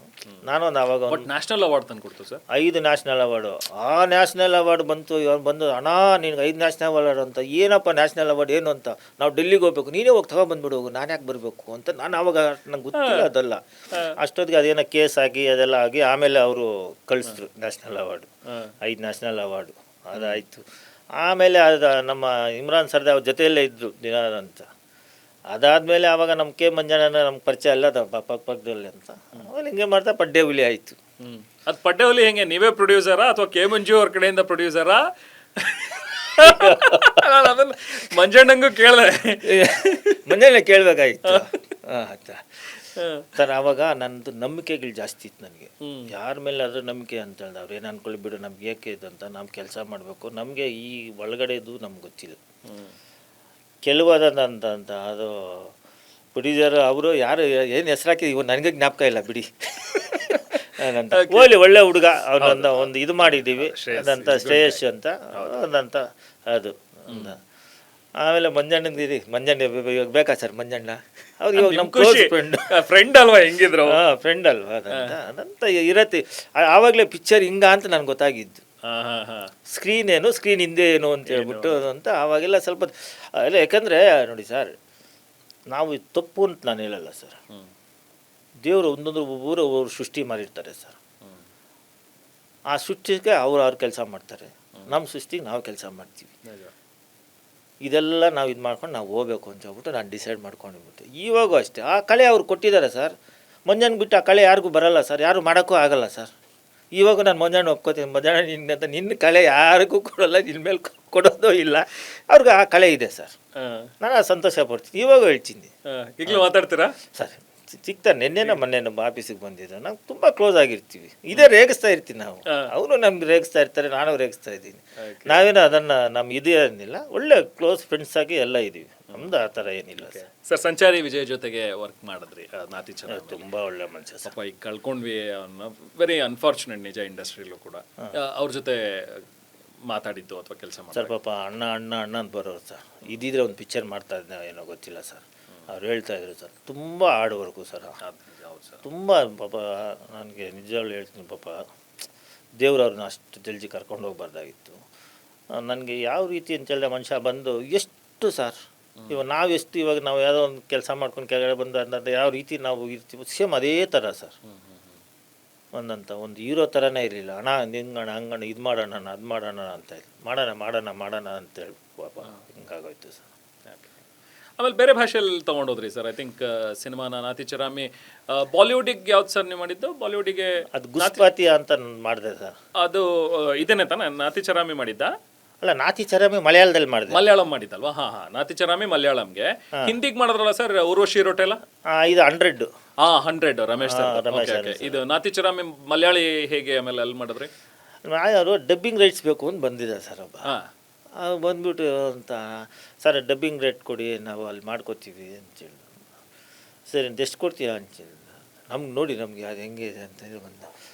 ನಾನೊಂದು ಆವಾಗ ಬಟ್ ನ್ಯಾಷನಲ್ ಅವಾರ್ಡ್ ತಂದು ಕೊಡ್ತು ಸರ್. 5 national award. ಆ ನ್ಯಾಷನಲ್ ಅವಾರ್ಡ್ ಬಂತು. ಇವ್ರು ಬಂದು ಅಣ್ಣ ನಿನ್ಗೆ 5 ನ್ಯಾಷನಲ್ ಅವಾರ್ಡ್ ಅಂತ. ಏನಪ್ಪ ನ್ಯಾಷನಲ್ ಅವಾರ್ಡ್ ಏನು ಅಂತ. ನಾವು ಡೆಲ್ಲಿಗೆ ಹೋಗ್ಬೇಕು, ನೀನೇ ಹೋಗಿ ತಗೊಬಂದ್ಬಿಡು ಹೋಗು, ನಾನು ಯಾಕೆ ಬರಬೇಕು ಅಂತ. ನಾನು ಆವಾಗ ನಂಗೆ ಗೊತ್ತಿಲ್ಲ ಅದಲ್ಲ. ಅಷ್ಟೊತ್ತಿಗೆ ಅದೇನೋ ಕೇಸ್ ಆಗಿ ಅದೆಲ್ಲ ಆಗಿ ಆಮೇಲೆ ಅವರು ಕಳಿಸಿದ್ರು ನ್ಯಾಷನಲ್ ಅವಾರ್ಡು. 5 ನ್ಯಾಷನಲ್ ಅವಾರ್ಡು ಅದಾಯಿತು. ಆಮೇಲೆ ಅದು ನಮ್ಮ ಇಮ್ರಾನ್ ಸರ್ದೆ ಅವ್ರ ಜೊತೆಯಲ್ಲೇ ಇದ್ದರು ದಿನ ಅಂತ. ಅದಾದಮೇಲೆ ಆವಾಗ ನಮ್ಮ ಕೆ ಮಂಜಣ್ಣನ ನಮ್ಗೆ ಪರಿಚಯ ಅಲ್ಲ ಪಕ್ಕದಲ್ಲಿ ಅಂತ. ಆಮೇಲೆ ಹಿಂಗೆ ಮಾಡ್ತಾ ಪಡ್ಡೆ ಹುಲಿ ಆಯಿತು. ಅದು ಪಡ್ಡೆ ಹುಲಿ ಹೆಂಗೆ, ನೀವೇ ಪ್ರೊಡ್ಯೂಸರಾ ಅಥವಾ ಕೆ ಮಂಜು ಅವ್ರ ಕಡೆಯಿಂದ ಪ್ರೊಡ್ಯೂಸರಾ? ಅದನ್ನು ಮಂಜಣ್ಣಂಗೂ ಕೇಳಿದೆ, ಮಂಜಣ್ಣ ಕೇಳಬೇಕಾಗಿತ್ತು. ಆಯ್ತಾ ಸರ್, ಆವಾಗ ನನ್ನದು ನಂಬಿಕೆಗಳು ಜಾಸ್ತಿ ಇತ್ತು ನನಗೆ. ಯಾರ ಮೇಲೆ ಅದ್ರ ನಂಬಿಕೆ ಅಂತ ಹೇಳಿದ ಅವ್ರು ಏನು ಅನ್ಕೊಳ್ಳಿ ಬಿಡು, ನಮ್ಗೆ ಏಕೆ ಇದು ಅಂತ. ನಾವು ಕೆಲಸ ಮಾಡಬೇಕು, ನಮಗೆ ಈ ಒಳಗಡೆದು ನಮ್ಗೆ ಗೊತ್ತಿಲ್ಲ. ಕೆಲವಾದಂತ ಅಂತ ಅದು ಪ್ರೊಡ್ಯೂಸರ್ ಅವರು ಯಾರು ಏನು ಹೆಸರು ಹಾಕಿ ಇವ್ ನನಗೆ ಜ್ಞಾಪಕ ಇಲ್ಲ ಬಿಡಿ. ಓಲಿ ಒಳ್ಳೆ ಹುಡುಗ ಅವನಂದ ಒಂದು ಇದು ಮಾಡಿದ್ದೀವಿ ಅದಂತ ಶ್ರೇಯಸ್ ಅಂತ ಅದಂತ ಅದು. ಆಮೇಲೆ ಮಂಜಣ್ಣಂದಿರಿ, ಮಂಜಣ್ಣ ಬೇಕಾ ಸರ್ ಮಂಜಣ್ಣ ಅವ್ರು ಇವಾಗ ನಮ್ಮ ಕ್ಲೋಸ್ ಫ್ರೆಂಡ್ ಅಲ್ವಾ, ಹೆಂಗಿದ್ರು ಫ್ರೆಂಡ್ ಅಲ್ವಾ ಅದಂತ ಇರತ್ತೆ. ಆವಾಗಲೇ ಪಿಕ್ಚರ್ ಹಿಂಗ ಅಂತ ನನಗೆ ಗೊತ್ತಾಗಿದ್ದು. ಸ್ಕ್ರೀನ್ ಏನು, ಸ್ಕ್ರೀನ್ ಹಿಂದೆ ಏನು ಅಂತ ಹೇಳ್ಬಿಟ್ಟು ಅಂತ ಆವಾಗೆಲ್ಲ ಸ್ವಲ್ಪ ಎಲ್ಲ. ಯಾಕಂದರೆ ನೋಡಿ ಸರ್, ನಾವು ತಪ್ಪು ಅಂತ ನಾನು ಹೇಳಲ್ಲ ಸರ್. ದೇವರು ಒಂದೊಂದು ಊರು ಅವರು ಸೃಷ್ಟಿ ಮಾಡಿರ್ತಾರೆ ಸರ್. ಆ ಸೃಷ್ಟಿಗೆ ಅವ್ರು ಕೆಲಸ ಮಾಡ್ತಾರೆ, ನಮ್ಮ ಸೃಷ್ಟಿಗೆ ನಾವು ಕೆಲಸ ಮಾಡ್ತೀವಿ. ಇದೆಲ್ಲ ನಾವು ಇದು ಮಾಡ್ಕೊಂಡು ನಾವು ಹೋಗ್ಬೇಕು ಅಂತ ಹೇಳ್ಬಿಟ್ಟು ನಾನು ಡಿಸೈಡ್ ಮಾಡ್ಕೊಂಡಿಬಿಟ್ಟು ಇವಾಗೂ ಅಷ್ಟೇ. ಆ ಕಳೆ ಅವ್ರು ಕೊಟ್ಟಿದ್ದಾರೆ ಸರ್. ಮಂಜಾನ ಬಿಟ್ಟು ಆ ಕಳೆ ಯಾರಿಗೂ ಬರಲ್ಲ ಸರ್, ಯಾರು ಮಾಡೋಕ್ಕೂ ಆಗಲ್ಲ ಸರ್. ಇವಾಗ ನಾನು ಮಂಜಾನ ಒಪ್ಕೋತೀನಿ, ಮಂಜಾನ ನಿನ್ನಂತ ನಿನ್ನ ಕಳೆ ಯಾರಿಗೂ ಕೊಡೋಲ್ಲ, ನಿನ್ನ ಮೇಲೆ ಕೊಡೋದು ಇಲ್ಲ. ಅವ್ರಿಗೆ ಆ ಕಳೆ ಇದೆ ಸರ್. ನಾನು ಸಂತೋಷ ಪಡ್ತೀನಿ. ಇವಾಗ ಹೇಳ್ತೀನಿ. ಈಗಲೂ ಮಾತಾಡ್ತೀರಾ ಸರ್? ಸಿಗ್ತಾರೆ. ನಿನ್ನೆನ ಮೊನ್ನೆ ನಮ್ಮ ಆಫೀಸಿಗೆ ಬಂದಿದ್ದು. ನಾವು ತುಂಬ ಕ್ಲೋಸ್ ಆಗಿರ್ತೀವಿ. ಇದೇ ರೇಗಿಸ್ತಾ ಇರ್ತೀವಿ ನಾವು. ಅವರು ನಮ್ಗೆ ರೇಗಿಸ್ತಾ ಇರ್ತಾರೆ, ನಾನು ರೇಗಿಸ್ತಾ ಇದ್ದೀನಿ. ನಾವೇನೋ ಅದನ್ನು ನಮ್ಮ ಇದು ಏನಿಲ್ಲ, ಒಳ್ಳೆ ಕ್ಲೋಸ್ ಫ್ರೆಂಡ್ಸ್ ಆಗಿ ಎಲ್ಲ ಇದ್ದೀವಿ. ನಮ್ದು ಆ ಥರ ಏನಿಲ್ಲ ಸರ್. ಸಂಚಾರಿ ವಿಜಯ್ ಜೊತೆಗೆ ವರ್ಕ್ ಮಾಡಿದ್ರಿ, ನಾತಿ ಚೆನ್ನಾಗಿ, ತುಂಬ ಒಳ್ಳೆ ಮನುಷ್ಯ ಸರ್. ಪಾಪ ಈಗ ಕಳ್ಕೊಂಡ್ವಿ, ವೆರಿ ಅನ್ಫಾರ್ಚುನೇಟ್ ನಿಜ. ಇಂಡಸ್ಟ್ರಿಲೂ ಕೂಡ ಅವ್ರ ಜೊತೆ ಮಾತಾಡಿದ್ದು ಅಥವಾ ಕೆಲಸ ಮಾಡಿ ಸರ್. ಪಾಪ ಅಣ್ಣ ಅಣ್ಣ ಅಣ್ಣ ಅಂತ ಬರೋರು ಸರ್. ಇದ್ದಿದ್ರೆ ಒಂದು ಪಿಕ್ಚರ್ ಮಾಡ್ತಾ ಇದ್ದೆ ಏನೋ ಗೊತ್ತಿಲ್ಲ ಸರ್. ಅವ್ರು ಹೇಳ್ತಾ ಇದ್ರು ಸರ್, ತುಂಬ ಹಾರ್ಡ್ ವರ್ಕು ಸರ್. ಹೌದು ಸರ್, ತುಂಬ ಪಾಪ. ನನಗೆ ನಿಜವಾಗ್ಲೂ ಹೇಳ್ತೀನಿ, ಪಾಪ ದೇವ್ರು ಅವ್ರನ್ನ ಅಷ್ಟು ಜಲ್ದಿ ಕರ್ಕೊಂಡು ಹೋಗ್ಬಾರ್ದಾಗಿತ್ತು. ನನಗೆ ಯಾವ ರೀತಿ ಅಂತ ಹೇಳಿದ್ರೆ ಮನುಷ್ಯ ಬಂದು ಎಷ್ಟು ಸರ್, ಇವಾಗ ನಾವು ಎಷ್ಟು, ಇವಾಗ ನಾವು ಯಾವುದೋ ಒಂದು ಕೆಲಸ ಮಾಡ್ಕೊಂಡು ಕೆಳಗಡೆ ಬಂದು ಅಂತ ಯಾವ ರೀತಿ ನಾವು ಇರ್ತೀವಿ ಸೇಮ್ ಅದೇ ಥರ ಸರ್. ಒಂದಂತ ಒಂದು ಹೀರೋ ಥರನೇ ಇರಲಿಲ್ಲ. ಅಣ್ಣ ನಿಂಗಣ್ಣ ಹಂಗಣ್ಣ ಇದು ಮಾಡೋಣ ಅದು ಮಾಡೋಣ ಅಂತ ಹೇಳಿ ಮಾಡೋಣ ಮಾಡೋಣ ಮಾಡೋಣ ಅಂತೇಳಿ ಪಾಪ ಹಿಂಗಾಗೋಯ್ತು ಸರ್. ಆಮೇಲೆ ಬೇರೆ ಭಾಷೆಯಲ್ಲಿ ತೊಗೊಂಡೋದ್ರಿ ಸರ್. ಐ ಥಿಂಕ್ ಸಿನಿಮಾನ ನಾತಿ ಚರಾಮಿ ಬಾಲಿವುಡಿಗೆ ಯಾವ್ದು ಸರ್ ನೀವು ಮಾಡಿದ್ದು? ಬಾಲಿವುಡಿಗೆ ಅದು ಗುಸ್ಪಾತಿ ಅಂತ ಮಾಡಿದೆ ಸರ್. ಅದು ಇದೇನೆ ತಾನೆ ನಾತಿ ಚರಾಮಿ ಮಾಡಿದ್ದ? ಅಲ್ಲ, ನಾತಿ ಚರಾಮಿ ಮಲಯಾಳದಲ್ಲಿ ಮಾಡಿದೆ. ಮಲಯಾಳಂ ಮಾಡಿದ್ದಲ್ವಾ? ನಾತಿ ಚರಾಮಿ ಮಲಯಾಳಂಗೆ. ಹಿಂದಿಗೆ ಮಾಡಿದ್ರಲ್ಲ ಸರ್ ಊರ್ವಶಿ ರೋಟೆಲ್ಲ? ಇದು 100. 100 ರಮೇಶ್ ಸರ್. ಇದು ನಾತಿ ಚರಾಮಿ ಮಲಯಾಳಿ ಹೇಗೆ ಆಮೇಲೆ ಅಲ್ಲಿ ಮಾಡಿದ್ರಿ? ಯಾರು ಡಬ್ಬಿಂಗ್ ರೈಟ್ಸ್ ಬೇಕು ಅಂತ ಬಂದಿದೆ ಸರ್ ಒಬ್ಬ. ಬಂದ್ಬಿಟ್ಟು ಅಂತ ಸರ್ ಡಬ್ಬಿಂಗ್ ರೇಟ್ ಕೊಡಿ, ನಾವು ಅಲ್ಲಿ ಮಾಡ್ಕೋತೀವಿ ಅಂತೇಳಿ. ಸರಿ ಎಷ್ಟು ಕೊಡ್ತೀಯ ಅಂತೇಳಿ. ನಮ್ಗೆ ನೋಡಿ ನಮಗೆ ಅದು ಹೆಂಗೆ ಇದೆ ಅಂತ ಹೇಳಿ ಬಂದ.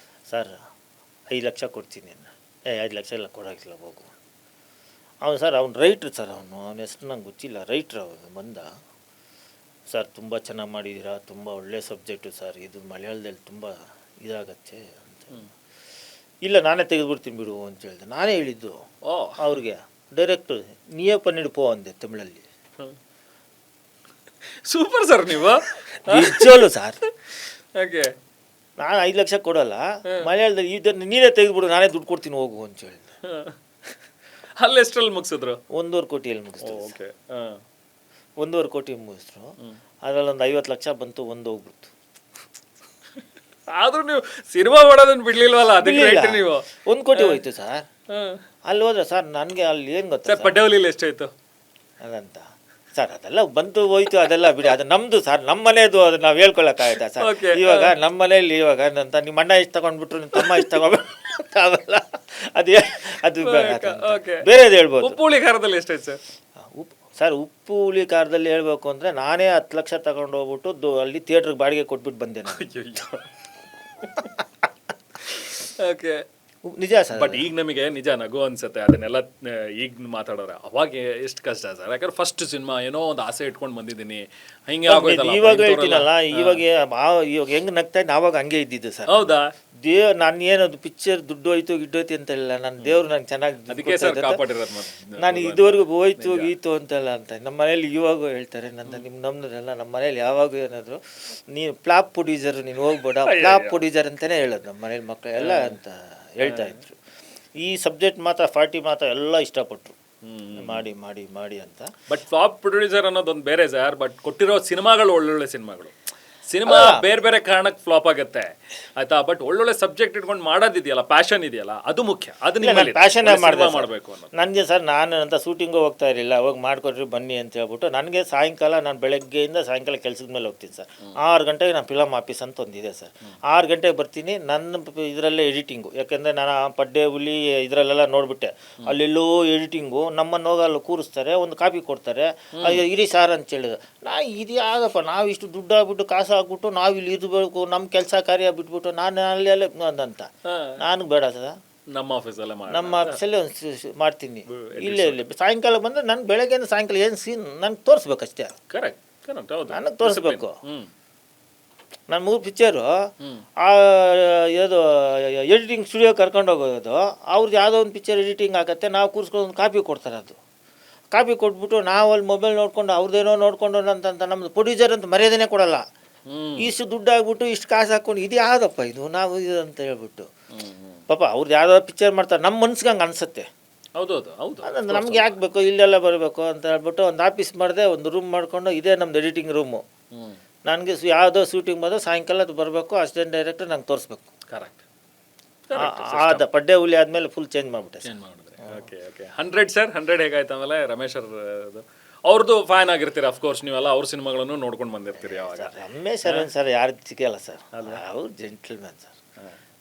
ಸರ್ 5 ಲಕ್ಷ ಕೊಡ್ತೀನಿ. 5 ಲಕ್ಷ ಎಲ್ಲ ಕೊಡೋಕ್ಕಿಲ್ಲ ಹೋಗು. ಅವನು ಸರ್, ಅವ್ನು ರೈಟ್ರು ಸರ್. ಅವನ ಹೆಸರು ನಂಗೆ ಗೊತ್ತಿಲ್ಲ. ರೈಟ್ರು ಅವನು ಬಂದ. ಸರ್ ತುಂಬ ಚೆನ್ನಾಗಿ ಮಾಡಿದ್ದೀರಾ, ತುಂಬ ಒಳ್ಳೆಯ ಸಬ್ಜೆಕ್ಟು ಸರ್, ಇದು ಮಲಯಾಳದಲ್ಲಿ ತುಂಬ ಇದಾಗತ್ತೆ ಅಂತ. ಇಲ್ಲ ನಾನೇ ತೆಗೆದುಬಿಡ್ತೀನಿ ಬಿಡು ಅಂತ ಹೇಳಿದೆ. ನಾನೇ ಹೇಳಿದ್ದು ಅವ್ರಿಗೆ ಡೈರೆಕ್ಟು, ನೀಯೇ ಪನ್ನಿಡ್ಪೋ ಅಂದೆ ತಮಿಳಲ್ಲಿ. ಸೂಪರ್ ಸರ್ ನೀವು ನಿಜವಲ್ಲೂ ಸರ್. ಓಕೆ, ನಾನು 5 ಲಕ್ಷ ಕೊಡೋಲ್ಲ, ಮಲಯಾಳದಲ್ಲಿ ಇದನ್ನು ನೀನೇ ತೆಗೆದುಬಿಡು, ನಾನೇ ದುಡ್ಡು ಕೊಡ್ತೀನಿ ಹೋಗು ಅಂತ ಹೇಳಿದೆ. ಅಲ್ಲಿ ಎಷ್ಟರಲ್ಲಿ ಮುಗಿಸಿದ್ರು? 1.5 ಕೋಟಿಯಲ್ಲಿ ಮುಗಿಸ್ತಾರೆ. ಓಕೆ, 1.5 ಕೋಟಿ ಮುಗಿಸ್ರು. ಅದರಲ್ಲಿ ಒಂದು 50 ಲಕ್ಷ ಬಂತು, ಒಂದು ಹೋಗ್ಬಿಡ್ತು. ಆದ್ರೂ ನೀವು ಸಿನಿಮಾ ಮಾಡೋದನ್ನ ಬಿಡ್ಲಿಲ್ವಲ್ಲ, ಅದಕ್ಕೆ ನೀವು 1 ಕೋಟಿ ಹೋಯ್ತು ಸರ್. ಅಲ್ಲಿ ಹೋದ್ರೆ ಸರ್ ನನಗೆ ಅಲ್ಲಿ ಏನು ಗೊತ್ತಾ ಸರ್, ಪಡ್ಡೆವಲಿಲಿ ಎಷ್ಟಾಯ್ತು ಅದಂತ ಸರ್? ಅದೆಲ್ಲ ಬಂತು ಹೋಯ್ತು, ಅದೆಲ್ಲ ಬಿಡಿ. ಅದು ನಮ್ಮದು ಸರ್, ನಮ್ಮ ಮನೆಯದು. ಅದು ನಾವು ಹೇಳ್ಕೊಳಕ್ಕಾಗತ್ತಾ ಸರ್? ಇವಾಗ ನಮ್ಮ ಮನೇಲಿ ಇವಾಗ ಅಂತ ನಿಮ್ಮ ಅಣ್ಣ ಇಷ್ಟು ತಗೊಂಡ್ಬಿಟ್ರು, ನಿಮ್ಮ ತಮ್ಮ ಇಷ್ಟು ತಗೊಂಡ್ಬಿಟ್ಟು ಅವೆಲ್ಲ ಅದು ಬೇರೆದು ಹೇಳ್ಬೋದು. ಉಪ್ಪುಳಿ ಖಾರದಲ್ಲಿ ಎಷ್ಟಾಯ್ತು ಸರ್? ಸರ್ ಉಪ್ಪು ಹುಳಿ ಖಾರದಲ್ಲಿ ಹೇಳ್ಬೇಕು ಅಂದರೆ ನಾನೇ 10 ಲಕ್ಷ ತಗೊಂಡು ಹೋಗ್ಬಿಟ್ಟು ಅಲ್ಲಿ ಥಿಯೇಟ್ರಿಗೆ ಬಾಡಿಗೆ ಕೊಟ್ಬಿಟ್ಟು ಬಂದೆ ನಾನು. ಓಕೆ. ನಿಜ ಸರ್. ಬಟ್ ಈಗ ನಮಗೆ ನಿಜ ನಗು ಅನ್ಸುತ್ತೆ ಅದನ್ನೆಲ್ಲ ಈಗ ಮಾತಾಡೋರೆ. ಅವಾಗ ಎಷ್ಟು ಕಷ್ಟ ಸರ್, ಯಾಕಂದ್ರೆ ಫಸ್ಟ್ ಸಿನಿಮಾ ಏನೋ ಒಂದು ಆಸೆ ಇಟ್ಕೊಂಡು ಬಂದಿದ್ದೀನಿ, ಹಿಂಗೆ ಆಗೋಯ್ತಲ್ಲ. ಇವಾಗ ಹೇಳ್ತೀನಲ್ಲ, ಇವಾಗ ಹೆಂಗ್ ನಗ್ತಾ ಇದ್ದೀನಿ ಆವಾಗ ಹಂಗೆ ಇದ್ದಿದ್ದು ಸರ್. ಹೌದಾ? ನಾನು ಏನದು ಪಿಕ್ಚರ್ ದುಡ್ಡು ಹೋಯ್ತು ಗಿಡ್ಡೋಯ್ತು ಅಂತೆಲ್ಲ, ನನ್ನ ದೇವ್ರು ನಂಗೆ ಚೆನ್ನಾಗಿ ಅದಕ್ಕೆ ಸರ್ ಕಾಪಾಡಿರೋದು. ನಾನು ಇದುವರೆಗೂ ಹೋಯ್ತು ಗೀತು ಅಂತೆಲ್ಲ ಅಂತ ನಮ್ಮ ಮನೇಲಿ ಇವಾಗ ಹೇಳ್ತಾರೆ. ನಮ್ಮದೆಲ್ಲ ನಮ್ಮ ಮನೇಲಿ ಯಾವಾಗ ಏನಾದ್ರು ನೀನು ಫ್ಲಾಪ್ ಪ್ರೊಡ್ಯೂಸರ್, ನೀನು ಹೋಗ್ಬೇಡ ಫ್ಲಾಪ್ ಪ್ರೊಡ್ಯೂಸರ್ ಅಂತಲೇ ಹೇಳೋದು ನಮ್ಮ ಮನೇಲಿ ಮಕ್ಕಳು ಎಲ್ಲ ಅಂತ ಹೇಳ್ತಾ ಇದ್ರು. ಈ ಸಬ್ಜೆಕ್ಟ್ ಮಾತ್ರ 40 ಮಾತ್ರ ಎಲ್ಲ ಇಷ್ಟಪಟ್ಟರು ಮಾಡಿ ಮಾಡಿ ಮಾಡಿ ಅಂತ. ಬಟ್ ಫ್ಲಾಪ್ ಪ್ರೊಡ್ಯೂಸರ್ ಅನ್ನೋದೊಂದು ಬೇರೆ ಸರ್. ಬಟ್ ಕೊಟ್ಟಿರೋ ಸಿನಿಮಾಗಳು ಒಳ್ಳೊಳ್ಳೆ ಸಿನಿಮಾಗಳು. ಸಿನಿಮಾ ಬೇರೆ ಬೇರೆ ಕಾರಣಕ್ಕೆ ಫ್ಲಾಪ್ ಆಗುತ್ತೆ ಆಯ್ತಾ, ಬಟ್ ಒಳ್ಳೊಳ್ಳೆ ಸಬ್ಜೆಕ್ಟ್ ಇಟ್ಕೊಂಡು ಮಾಡೋದಿದೆಯಲ್ಲ, ಪ್ಯಾಷನ್ ಇದೆಯಲ್ಲ, ಅದು ಮುಖ್ಯ. ಅದು ನಿಮ್ಮಲ್ಲಿ ಪ್ಯಾಷನ್ ಮಾಡಬೇಕು ಅನ್ನೋದು. ನನಗೆ ಸರ್, ನಾನು ಅಂತ ಶೂಟಿಂಗು ಹೋಗ್ತಾ ಇರಲಿಲ್ಲ. ಹೋಗಿ ಮಾಡಿಕೊಟ್ರಿ ಬನ್ನಿ ಅಂತ ಹೇಳ್ಬಿಟ್ಟು ನನಗೆ ಸಾಯಂಕಾಲ, ನಾನು ಬೆಳಗ್ಗೆಯಿಂದ ಸಾಯಂಕಾಲ ಕೆಲಸದ ಮೇಲೆ ಹೋಗ್ತೀನಿ ಸರ್. 6 ಗಂಟೆಗೆ ನಾನು ಫಿಲಮ್ ಆಫೀಸ್ ಅಂತ ಒಂದಿದೆ ಸರ್. 6 ಗಂಟೆಗೆ ಬರ್ತೀನಿ. ನನ್ನ ಇದರಲ್ಲೇ ಎಡಿಟಿಂಗು, ಯಾಕೆಂದರೆ ನಾನು ಪಡ್ಡೆ ಹುಲಿ ಇದರಲ್ಲೆಲ್ಲ ನೋಡಿಬಿಟ್ಟೆ. ಅಲ್ಲೆಲ್ಲೋ ಎಡಿಟಿಂಗು, ನಮ್ಮನ್ನು ಹೋಗಿ ಅಲ್ಲಿ ಕೂರಿಸ್ತಾರೆ, ಒಂದು ಕಾಪಿ ಕೊಡ್ತಾರೆ, ಇರಿ ಸಾರ್ ಅಂತ ಹೇಳಿದ್ರು. ಇದು ಯಾಗಪ್ಪ, ನಾವು ಇಷ್ಟು ದುಡ್ಡು ಆಗ್ಬಿಟ್ಟು ಕಾಸು ಹಾಕ್ಬಿಟ್ಟು ನಾವು ಇಲ್ಲಿ ಇರಬೇಕು, ನಮ್ಮ ಕೆಲಸ ಕಾರ್ಯ ಬಿಟ್ಬಿಟ್ಟು ನಾನು ಅಲ್ಲೇ ಅಂತ. ನಾನು ಬೇಡ ಸರ್, ನಮ್ಮ ಆಫೀಸಲ್ಲೇ ನಮ್ಮ ಆಫೀಸಲ್ಲೇ ಒಂದು ಮಾಡ್ತೀನಿ. ಇಲ್ಲೇ ಸಾಯಂಕಾಲ ಬಂದರೆ ನನಗೆ ಬೆಳಗ್ಗೆಯಿಂದ ಸಾಯಂಕಾಲ ಏನು ಸೀನ್ ನನಗೆ ತೋರಿಸ್ಬೇಕಷ್ಟೇ. ಕರೆಕ್ಟ್ ಕರೆಕ್ಟ್, ಹೌದು, ನನಗೆ ತೋರಿಸ್ಬೇಕು. ನಾನು 3 ಪಿಕ್ಚರು ಯಾವುದು ಎಡಿಟಿಂಗ್ ಸ್ಟುಡಿಯೋ ಕರ್ಕೊಂಡು ಹೋಗೋದು, ಅವ್ರದ್ದು ಯಾವುದೋ ಒಂದು ಪಿಕ್ಚರ್ ಎಡಿಟಿಂಗ್ ಆಗುತ್ತೆ, ನಾವು ಕೂರಿಸ್ಕೊಂಡು ಒಂದು ಕಾಪಿ ಕೊಡ್ತಾರೆ. ಅದು ಕಾಪಿ ಕೊಟ್ಬಿಟ್ಟು ನಾವು ಅಲ್ಲಿ ಮೊಬೈಲ್ ನೋಡ್ಕೊಂಡು ಅವ್ರದ್ದೇನೋ ನೋಡ್ಕೊಂಡು ಅಂತ ನಮ್ಮದು ಪ್ರೊಡ್ಯೂಸರ್ ಅಂತ ಮರ್ಯಾದೆನೇ ಕೊಡಲ್ಲ. ಇಷ್ಟು ದುಡ್ಡು ಆಗ್ಬಿಟ್ಟು ಇಷ್ಟು ಕಾಸು ಹಾಕ್ಕೊಂಡು ಇದು ಯಾವುದಪ್ಪ ಇದು ನಾವು ಇದು ಅಂತ ಹೇಳ್ಬಿಟ್ಟು ಪಾಪ ಅವ್ರದ್ದು ಯಾವುದೋ ಪಿಕ್ಚರ್ ಮಾಡ್ತಾರೆ, ನಮ್ಮ ಮನ್ಸಿಗೆ ಹಂಗೆ ಅನಿಸುತ್ತೆ. ಹೌದೌದು ಹೌದು. ಅದಂದ್ರೆ ನಮ್ಗೆ ಯಾಕೆ ಬೇಕು ಇಲ್ಲೆಲ್ಲ ಬರಬೇಕು ಅಂತ ಹೇಳ್ಬಿಟ್ಟು ಒಂದು ಆಫೀಸ್ ಮಾಡಿದೆ, ಒಂದು ರೂಮ್ ಮಾಡಿಕೊಂಡು, ಇದೇ ನಮ್ದು ಎಡಿಟಿಂಗ್ ರೂಮು. ನನಗೆ ಯಾವುದೋ ಶೂಟಿಂಗ್ ಬಂದು ಸಾಯಂಕಾಲ ಅದು ಬರಬೇಕು, ಅಸಿಸ್ಟೆಂಟ್ ಡೈರೆಕ್ಟರ್ ನಂಗೆ ತೋರಿಸ್ಬೇಕು. ಕರೆಕ್ಟ್. ಅದು ಪಡ್ಡೆ ಹುಲಿ ಆದಮೇಲೆ ಫುಲ್ ಚೇಂಜ್ ಮಾಡಿಬಿಟ್ಟೆ. Okay okay. 100 ಸರ್, 100 ಹೇಗಾಯ್ತು ಆಮೇಲೆ ರಮೇಶ್ ಅವ್ರದ್ದು ಫ್ಯಾನ್ ಆಗಿರ್ತೀರ ಅಫ್ಕೋರ್ಸ್ ನೀವೆಲ್ಲ, ಅವ್ರ ಸಿನಿಮಾಗಳನ್ನು ನೋಡ್ಕೊಂಡು ಬಂದಿರ್ತೀರಿ. ಯಾವಾಗ ರಮೇಶ್ ಅರವಿಂದ್ ಸರ್ ಯಾರು ಸಿಗಲ್ಲ ಸರ್, ಅವ್ರು ಜೆಂಟಲ್ಮ್ಯಾನ್ ಸರ್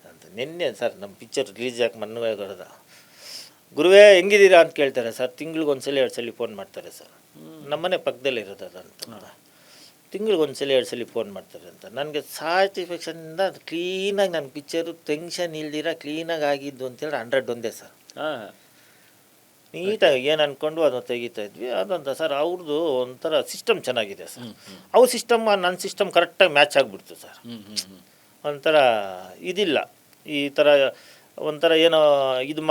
ಅಂತ. ನಿನ್ನೆ ಸರ್ ನಮ್ಮ ಪಿಕ್ಚರ್ ರಿಲೀಸ್ ಆಗಿ ಮನ್ನುವೆ ಹೊಡೆದ, ಗುರುವೇ ಹೆಂಗಿದ್ದೀರಾ ಅಂತ ಕೇಳ್ತಾರೆ ಸರ್. ತಿಂಗ್ಳಿಗೆ 1 ಸಲ 2 ಸಲ ಫೋನ್ ಮಾಡ್ತಾರೆ ಸರ್. ನಮ್ಮನೆ ಪಕ್ಕದಲ್ಲೇ ಇರೋದು ಅದಂತ. ತಿಂಗ್ಳಿಗೆ 1 ಸಲ 2 ಸಲ ಫೋನ್ ಮಾಡ್ತಾರೆ ಅಂತ. ನನಗೆ ಸ್ಯಾಟಿಸ್ಫ್ಯಾಕ್ಷನಿಂದ ಕ್ಲೀನಾಗಿ ನನ್ನ ಪಿಕ್ಚರು ಟೆನ್ಷನ್ ಇಲ್ದಿರ ಕ್ಲೀನಾಗಿ ಆಗಿದ್ದು ಅಂತೇಳಿ 100 ಒಂದೇ ಸರ್. ನೀಟಾಗಿ ಏನು ಅಂದ್ಕೊಂಡು ಅದನ್ನು ತೆಗಿತಾ ಇದ್ವಿ ಅದಂತ ಸರ್. ಅವ್ರದ್ದು ಒಂಥರ ಸಿಸ್ಟಮ್ ಚೆನ್ನಾಗಿದೆ ಸರ್. ಅವ್ರ ಸಿಸ್ಟಮ್ ನನ್ನ ಸಿಸ್ಟಮ್ ಕರೆಕ್ಟಾಗಿ ಮ್ಯಾಚ್ ಆಗಿಬಿಡ್ತು ಸರ್. ಒಂಥರ ಇದಿಲ್ಲ, ಈ ಥರ ಒಂಥರ ಏನೋ ಇದು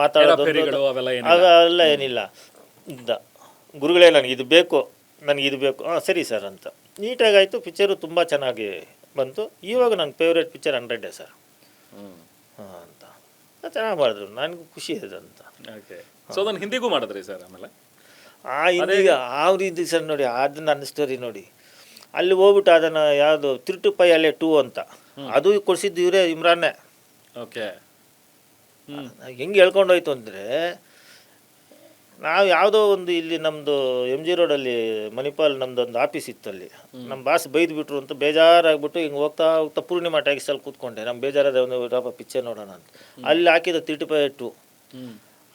ಮಾತಾಡೋದು ಅವೆಲ್ಲ ಏನಿಲ್ಲ. ಗುರುಗಳೇ ನನಗೆ ಇದು ಬೇಕು, ನನಗೆ ಇದು ಬೇಕು, ಸರಿ ಸರ್ ಅಂತ ನೀಟಾಗಿ ಆಯಿತು. ಪಿಕ್ಚರು ತುಂಬ ಚೆನ್ನಾಗಿ ಬಂತು. ಇವಾಗ ನನ್ನ ಫೇವ್ರೇಟ್ ಪಿಕ್ಚರ್ 100 ಸರ್ ಅಂತ ಚೆನ್ನಾಗಿ ಮಾಡಿದ್ರು, ನನಗೂ ಖುಷಿ ಇದೆ ಅಂತ. ಓಕೆ. ಸೊ ಅದನ್ನು ಹಿಂದಿಗೂ ಮಾಡಿದ್ರಿ ಸರ್ ಆಮೇಲೆ? ಹಿಂದಿಗೆ ಅವ್ರು ಇದು ಸರ್ ನೋಡಿ, ಅದು ನನ್ನ ಸ್ಟೋರಿ ನೋಡಿ. ಅಲ್ಲಿ ಹೋಗ್ಬಿಟ್ಟು ಅದನ್ನು ಯಾವುದು 3 2 ಅಂತ ಅದು ಕೊಡಿಸಿದ್ದು ಇವರೇ, ಇಮ್ರಾನ್ನೇ. ಓಕೆ. ಹೆಂಗೆ ಹೇಳ್ಕೊಂಡೋಯ್ತು ಅಂದರೆ, ನಾವು ಯಾವುದೋ ಒಂದು ಇಲ್ಲಿ ನಮ್ಮದು MG ರೋಡಲ್ಲಿ ಮಣಿಪಾಲ್ ನಮ್ಮದೊಂದು ಆಫೀಸ್ ಇತ್ತು. ಅಲ್ಲಿ ನಮ್ಮ ಬಾಸ್ ಬೈದ್ಬಿಟ್ರು ಅಂತ ಬೇಜಾರಾಗ್ಬಿಟ್ಟು ಹಿಂಗೆ ಹೋಗ್ತಾ ಹೋಗ್ತಾ ಪೂರ್ಣಿಮಾ ಟ್ಯಾಕ್ಸಲ್ಲಿ ಕೂತ್ಕೊಂಡೆ. ನಮ್ಮ ಬೇಜಾರಾದ ಒಂದು ಪಿಕ್ಚರ್ ನೋಡೋಣ ಅಂತ ಅಲ್ಲಿ ಹಾಕಿದ್ದು 3 2.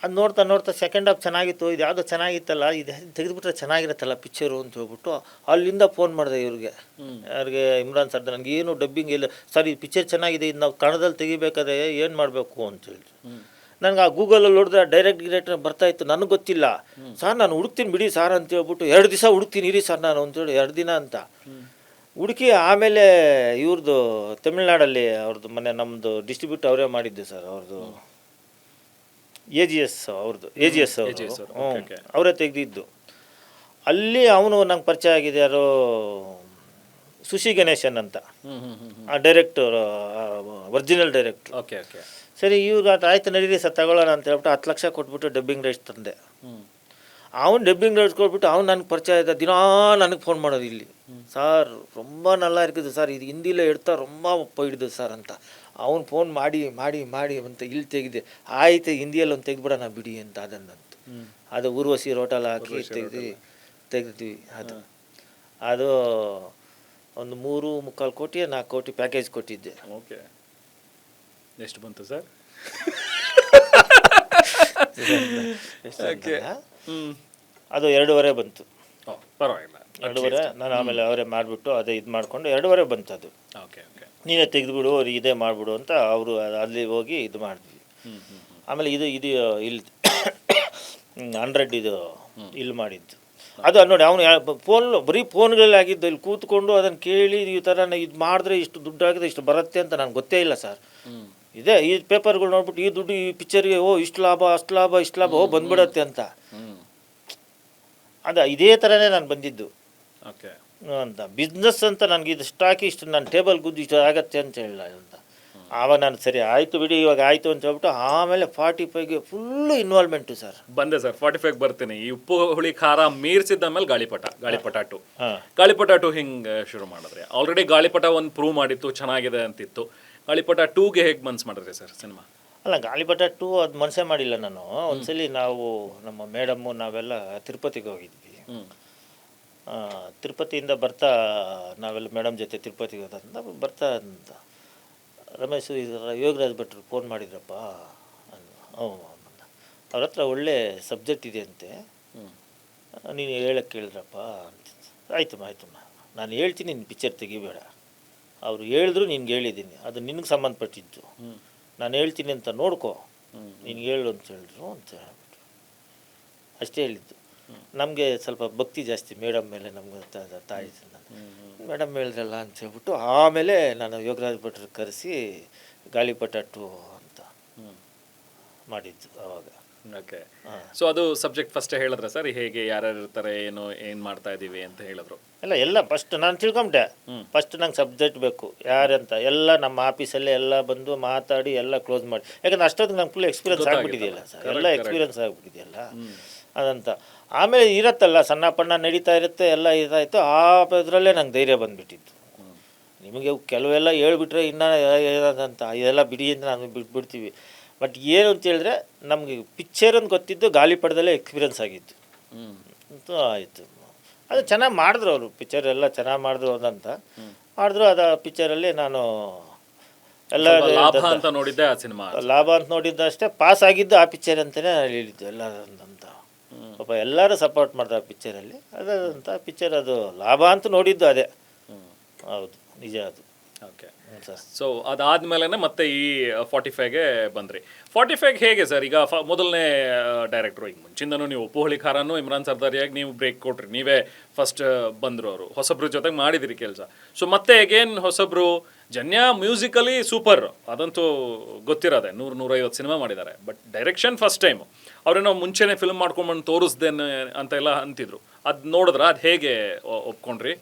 ಅದು ನೋಡ್ತಾ ನೋಡ್ತಾ ಸೆಕೆಂಡ್ ಹಾಫ್ ಚೆನ್ನಾಗಿತ್ತು, ಇದು ಯಾವುದೋ ಚೆನ್ನಾಗಿತ್ತಲ್ಲ, ಇದು ತೆಗೆದುಬಿಟ್ರೆ ಚೆನ್ನಾಗಿರುತ್ತಲ್ಲ ಪಿಕ್ಚರು ಅಂತ ಹೇಳ್ಬಿಟ್ಟು ಅಲ್ಲಿಂದ ಫೋನ್ ಮಾಡಿದೆ ಇವ್ರಿಗೆ, ಯಾರಿಗೆ ಇಮ್ರಾನ್ ಸರ್. ನನಗೆ ಏನು ಡಬ್ಬಿಂಗ್ ಇಲ್ಲ ಸರ್, ಈ ಪಿಕ್ಚರ್ ಚೆನ್ನಾಗಿದೆ, ಇದು ನಾವು ಕನ್ನಡದಲ್ಲಿ ತೆಗಿಬೇಕಾದ್ರೆ ಏನು ಮಾಡಬೇಕು ಅಂತೇಳಿ. ನನಗೆ ಆ ಗೂಗಲಲ್ಲಿ ನೋಡಿದ್ರೆ ಡೈರೆಕ್ಟ್ ಬರ್ತಾಯಿತ್ತು, ನನಗೆ ಗೊತ್ತಿಲ್ಲ ಸರ್. ನಾನು ಹುಡುಕ್ತೀನಿ ಬಿಡಿ ಸರ್ ಅಂತ ಹೇಳ್ಬಿಟ್ಟು 2 ದಿವಸ ಹುಡುಕ್ತೀನಿ ಇರಿ ಸರ್ ನಾನು ಅಂತೇಳಿ 2 ದಿನ ಅಂತ ಹುಡುಕಿ ಆಮೇಲೆ ಇವ್ರದ್ದು ತಮಿಳ್ನಾಡಲ್ಲಿ ಅವ್ರದ್ದು ಮನೆ ನಮ್ಮದು ಡಿಸ್ಟ್ರಿಬ್ಯೂಟ್ ಅವರೇ ಮಾಡಿದ್ದು ಸರ್. ಅವ್ರದ್ದು AGS ಅವ್ರದ್ದು AGS ಅವರೇ ತೆಗೆದಿದ್ದು. ಅಲ್ಲಿ ಅವನು ನಂಗೆ ಪರಿಚಯ ಆಗಿದೆ, ಯಾರೋ ಸುಶಿ ಗಣೇಶನ್ ಅಂತ, ಆ director, original director. Okay okay. ಸರಿ ಇವ್ರು ಆಯ್ತು ನಡೀರಿ ಸರ್ ತಗೊಳ್ಳೋಣ ಅಂತ ಹೇಳ್ಬಿಟ್ಟು 10 ಲಕ್ಷ ಕೊಟ್ಬಿಟ್ಟು ಡಬ್ಬಿಂಗ್ ರೈಟ್ಸ್ ತಂದೆ. ಅವ್ನು ಡಬ್ಬಿಂಗ್ ರೈಟ್ಸ್ ಕೊಟ್ಬಿಟ್ಟು ಅವ್ನು ನನಗೆ ಪರಿಚಯ ಇದ್ದ, ದಿನಾ ನನಗೆ ಫೋನ್ ಮಾಡೋದು ಇಲ್ಲಿ, ಸಾರ್ ரொம்ப நல்லா இருக்குது சார், ಇದು ಹಿಂದಿಲೇ எடுத்தா ரொம்ப போயிடுது சார் ಅಂತ. ಅವ್ನು ಫೋನ್ ಮಾಡಿ ಮಾಡಿ ಮಾಡಿ ಅಂತ ಇಲ್ಲಿ ತೆಗೆದೆ. ಆಯ್ತು ಹಿಂದಿಯಲ್ಲಿ ಒಂದು ತೆಗೆದ್ಬಿಡೋಣ ಬಿಡಿ ಅಂತ ಅದನ್ನಂತ. ಅದು ಊರ್ವಶಿ ರೋಟಲ್ ಹಾಕಿ ತೆಗೆದ್ವಿ. ಅದು ಒಂದು 3.25 ಕೋಟಿ 4 ಕೋಟಿ ಪ್ಯಾಕೇಜ್ ಕೊಟ್ಟಿದ್ದೆ. ಓಕೆ. ಎಷ್ಟು ಬಂತು ಸರ್? ಅದು 2:30 ಬಂತು. ಪರವಾಗಿಲ್ಲ. 2:30 ನಾನು ಆಮೇಲೆ ಅವರೇ ಮಾಡಿಬಿಟ್ಟು ಅದೇ ಇದು ಮಾಡಿಕೊಂಡು 2:30 ಬಂತು ಅದು. Okay okay. ನೀನೇ ತೆಗೆದುಬಿಡು ಅವ್ರಿಗೆ ಇದೇ ಮಾಡಿಬಿಡು ಅಂತ ಅವರು ಅಲ್ಲಿ ಹೋಗಿ ಇದು ಮಾಡಿದ್ವಿ. ಆಮೇಲೆ ಇದು ಇದು ಇಲ್ಲಿ 100 ಇದು ಇಲ್ಲಿ ಮಾಡಿದ್ದು ಅದು ನೋಡಿ. ಅವನು ಫೋನ್ ಬರೀ ಫೋನ್ಗಳಲ್ಲಿ ಆಗಿದ್ದು, ಇಲ್ಲಿ ಕೂತ್ಕೊಂಡು ಅದನ್ನು ಕೇಳಿ ಈ ಥರ ಇದು ಮಾಡಿದ್ರೆ ಇಷ್ಟು ದುಡ್ಡು ಆಗಿದೆ ಇಷ್ಟು ಬರುತ್ತೆ ಅಂತ ನನಗೆ ಗೊತ್ತೇ ಇಲ್ಲ ಸರ್. ಇದೇ ಈ ಪೇಪರ್ಗಳು ನೋಡ್ಬಿಟ್ಟು ಈ ದುಡ್ಡು ಈ ಪಿಕ್ಚರ್ಗೆ ಇಷ್ಟು ಲಾಭ ಅಷ್ಟು ಲಾಭ ಇಷ್ಟು ಲಾಭ ಬಂದ್ಬಿಡತ್ತೆ ಅಂತ. ಅದು ಇದೇ ಥರನೇ ನಾನು ಬಂದಿದ್ದು ಓಕೆ ಅಂತ. ಬಿಸ್ನೆಸ್ ಅಂತ ನನಗೆ ಇದು ಸ್ಟಾಕಿ ಇಷ್ಟು ನಾನು ಟೇಬಲ್ ಗುದ್ದು ಇಷ್ಟು ಆಗತ್ತೆ ಅಂತ ಹೇಳಿಲ್ಲ ಅಂತ. ಆವಾಗ ನಾನು ಸರಿ ಆಯಿತು ಬಿಡಿ ಇವಾಗ ಆಯಿತು ಅಂತ ಹೇಳ್ಬಿಟ್ಟು ಆಮೇಲೆ 45ಗೆ ಫುಲ್ಲು ಇನ್ವಾಲ್ವ್ಮೆಂಟು ಸರ್. ಬಂದೆ ಸರ್ 45ಗೆ ಬರ್ತೀನಿ. ಈ ಉಪ್ಪು ಹುಳಿ ಖಾರ ಮೀರ್ಸಿದ್ದ ಮೇಲೆ ಗಾಳಿಪಟ 2 ಗಾಳಿಪಟ 2 ಹಿಂಗೆ ಶುರು ಮಾಡಿದ್ರಿ. ಆಲ್ರೆಡಿ ಗಾಳಿಪಟ 1 ಪ್ರೂವ್ ಮಾಡಿತ್ತು, ಚೆನ್ನಾಗಿದೆ ಅಂತಿತ್ತು. ಗಾಳಿಪಟ 2ಗೆ ಹೇಗೆ ಮನ್ಸು ಮಾಡಿದ್ರಿ ಸರ್ ಸಿನಿಮಾ? ಅಲ್ಲ, ಗಾಳಿಪಟ 2 ಅದು ಮನಸ್ಸೇ ಮಾಡಿಲ್ಲ ನಾನು. ಒಂದ್ಸಲಿ ನಾವು ನಮ್ಮ ಮೇಡಮ್ಮು ನಾವೆಲ್ಲ ತಿರುಪತಿಗೆ ಹೋಗಿದ್ವಿ. ತಿರುಪತಿಯಿಂದ ಬರ್ತಾ ನಾವೆಲ್ಲ ಮೇಡಮ್ ಜೊತೆ ತಿರುಪತಿಗೆ ಹೋದಂತ ಬರ್ತಾ ಅಂತ ರಮೇಶ್ ಯೋಗರಾಜ್ ಭಟ್ರು ಫೋನ್ ಮಾಡಿದ್ರಪ್ಪ. ಅವ್ರ ಹತ್ರ ಒಳ್ಳೆ ಸಬ್ಜೆಕ್ಟ್ ಇದೆ ಅಂತೆ, ನೀನು ಹೇಳಕ್ಕೆ ಕೇಳಿದ್ರಪ್ಪ ಅಂತ. ಆಯ್ತಮ್ಮ ನಾನು ಹೇಳ್ತೀನಿ, ನಿನ್ನ ಪಿಕ್ಚರ್ ತೆಗಿಬೇಡ. ಅವರು ಹೇಳಿದ್ರು ನಿನ್ಗೆ ಹೇಳಿದ್ದೀನಿ, ಅದು ನಿನಗೆ ಸಂಬಂಧಪಟ್ಟಿದ್ದು. ನಾನು ಹೇಳ್ತೀನಿ ಅಂತ ನೋಡ್ಕೊ, ನಿನ್ಗೆ ಹೇಳು ಅಂತ ಹೇಳಿದ್ರು ಅಂತ ಹೇಳ್ಬಿಟ್ಟು ಅಷ್ಟೇ ಹೇಳಿದ್ದು. ನಮಗೆ ಸ್ವಲ್ಪ ಭಕ್ತಿ ಜಾಸ್ತಿ ಮೇಡಮ್ ಮೇಲೆ, ನಮ್ಗೆ ತಾಯಿ ಮೇಡಮ್ ಹೇಳಿದ್ರಲ್ಲ ಅಂತ ಹೇಳ್ಬಿಟ್ಟು ಆಮೇಲೆ ನಾನು ಯೋಗರಾಜ್ ಭಟ್ರು ಕರೆಸಿ ಗಾಳಿಪಟ 2 ಅಂತ ಮಾಡಿದ್ದು ಅವಾಗ. ಓಕೆ. ಸೊ ಅದು ಸಬ್ಜೆಕ್ಟ್ ಫಸ್ಟ್ ಹೇಳಿದ್ರೆ ಸರ್ ಹೇಗೆ ಯಾರ್ಯಾರು ಇರ್ತಾರೆ ಏನು ಮಾಡ್ತಾ ಇದ್ದೀವಿ ಅಂತ ಹೇಳಿದ್ರು? ಎಲ್ಲ ಫಸ್ಟ್ ನಾನು ತಿಳ್ಕೊಂಬಿಟ್ಟೆ. ಫಸ್ಟ್ ನಂಗೆ ಸಬ್ಜೆಕ್ಟ್ ಬೇಕು ಯಾರಂತ ಎಲ್ಲ ನಮ್ಮ ಆಫೀಸಲ್ಲೇ ಎಲ್ಲ ಬಂದು ಮಾತಾಡಿ ಎಲ್ಲ ಕ್ಲೋಸ್ ಮಾಡಿ. ಯಾಕಂದ್ರೆ ಅಷ್ಟೊತ್ತಿಗೆ ನಂಗೆ ಫುಲ್ ಎಕ್ಸ್ಪೀರಿಯನ್ಸ್ ಆಗಿಬಿಟ್ಟಿದೆಯಲ್ಲ ಸರ್, ಎಲ್ಲ ಎಕ್ಸ್ಪೀರಿಯನ್ಸ್ ಆಗಿಬಿಟ್ಟಿದೆಯಲ್ಲ ಅದಂತ. ಆಮೇಲೆ ಇರತ್ತಲ್ಲ ಸಣ್ಣ ಪಣ್ಣ ನಡೀತಾ ಇರುತ್ತೆ ಎಲ್ಲ ಇದಾಯಿತು. ಆ ಇದರಲ್ಲೇ ನಂಗೆ ಧೈರ್ಯ ಬಂದುಬಿಟ್ಟಿದ್ದು. ನಿಮಗೆ ಕೆಲವೆಲ್ಲ ಹೇಳ್ಬಿಟ್ರೆ ಇನ್ನೂ ಅಂತ ಇದೆಲ್ಲ ಬಿಡಿ ಅಂತ ನಾನು ಬಿಡ್ತೀವಿ. ಬಟ್ ಏನು ಅಂತ ಹೇಳಿದ್ರೆ ನಮಗೆ ಪಿಕ್ಚರ್ ಅಂತ ಗೊತ್ತಿದ್ದು ಗಾಳಿಪಟದಲ್ಲೇ ಎಕ್ಸ್ಪೀರಿಯನ್ಸ್ ಆಗಿತ್ತು ಅಂತೂ ಆಯಿತು. ಅದು ಚೆನ್ನಾಗಿ ಮಾಡಿದ್ರು ಅವರು, ಪಿಕ್ಚರ್ ಎಲ್ಲ ಚೆನ್ನಾಗಿ ಮಾಡಿದ್ರು ಅದಂತ ಮಾಡಿದ್ರು. ಅದು ಆ ಪಿಕ್ಚರಲ್ಲಿ ನಾನು ಎಲ್ಲ ಲಾಭ ಅಂತ ನೋಡಿದ್ದೆ, ಆ ಸಿನಿಮಾ ಲಾಭ ಅಂತ ನೋಡಿದ್ದು ಅಷ್ಟೇ. ಪಾಸ್ ಆಗಿದ್ದು ಆ ಪಿಕ್ಚರ್ ಅಂತಲೇ ನಾನು ಹೇಳಿದ್ದು ಎಲ್ಲ ಅಂತ. ಪಾಪ ಎಲ್ಲರೂ ಸಪೋರ್ಟ್ ಮಾಡ್ದೆ ಆ ಪಿಕ್ಚರಲ್ಲಿ. ಅದಂತ ಪಿಕ್ಚರ್ ಅದು ಲಾಭ ಅಂತ ನೋಡಿದ್ದು ಅದೇ. ಹೌದು, ನಿಜ ಅದು. ಓಕೆ. ಸೊ ಅದಾದ್ಮೇಲೆ ಮತ್ತೆ ಈ 45ಗೆ ಬಂದ್ರಿ. 45ಗೆ ಹೇಗೆ ಸರ್? ಈಗ ಮೊದಲನೇ ಡೈರೆಕ್ಟ್ರು, ಈಗ ಮುಂಚಿಂದನೂ ನೀವು ಉಪ್ಪು ಹುಳಿ ಖಾರನೂ ಇಮ್ರಾನ್ ಸರ್ದಾರಿಯಾಗಿ ನೀವು ಬ್ರೇಕ್ ಕೊಟ್ರಿ, ನೀವೇ ಫಸ್ಟ್ ಬಂದರು. ಅವರು ಹೊಸಬ್ರ ಜೊತೆಗೆ ಮಾಡಿದಿರಿ ಕೆಲಸ. ಸೊ ಮತ್ತೆ ಅಗೇನ್ ಹೊಸಬ್ರು. ಜನ್ಯ ಮ್ಯೂಸಿಕಲಿ ಸೂಪರ್, ಅದಂತೂ ಗೊತ್ತಿರೋದೆ, 100-150 ಸಿನಿಮಾ ಮಾಡಿದ್ದಾರೆ. But direction first time. ಅವ್ರೇನೋ ಮುಂಚೆನೇ ಫಿಲ್ಮ್ ಮಾಡ್ಕೊಂಬಂದು ತೋರಿಸ್ದೇನೆ ಅಂತೆಲ್ಲ ಅಂತಿದ್ರು. ಅದು ನೋಡಿದ್ರ ಅದು ಹೇಗೆ ಒಪ್ಕೊಂಡ್ರಿ?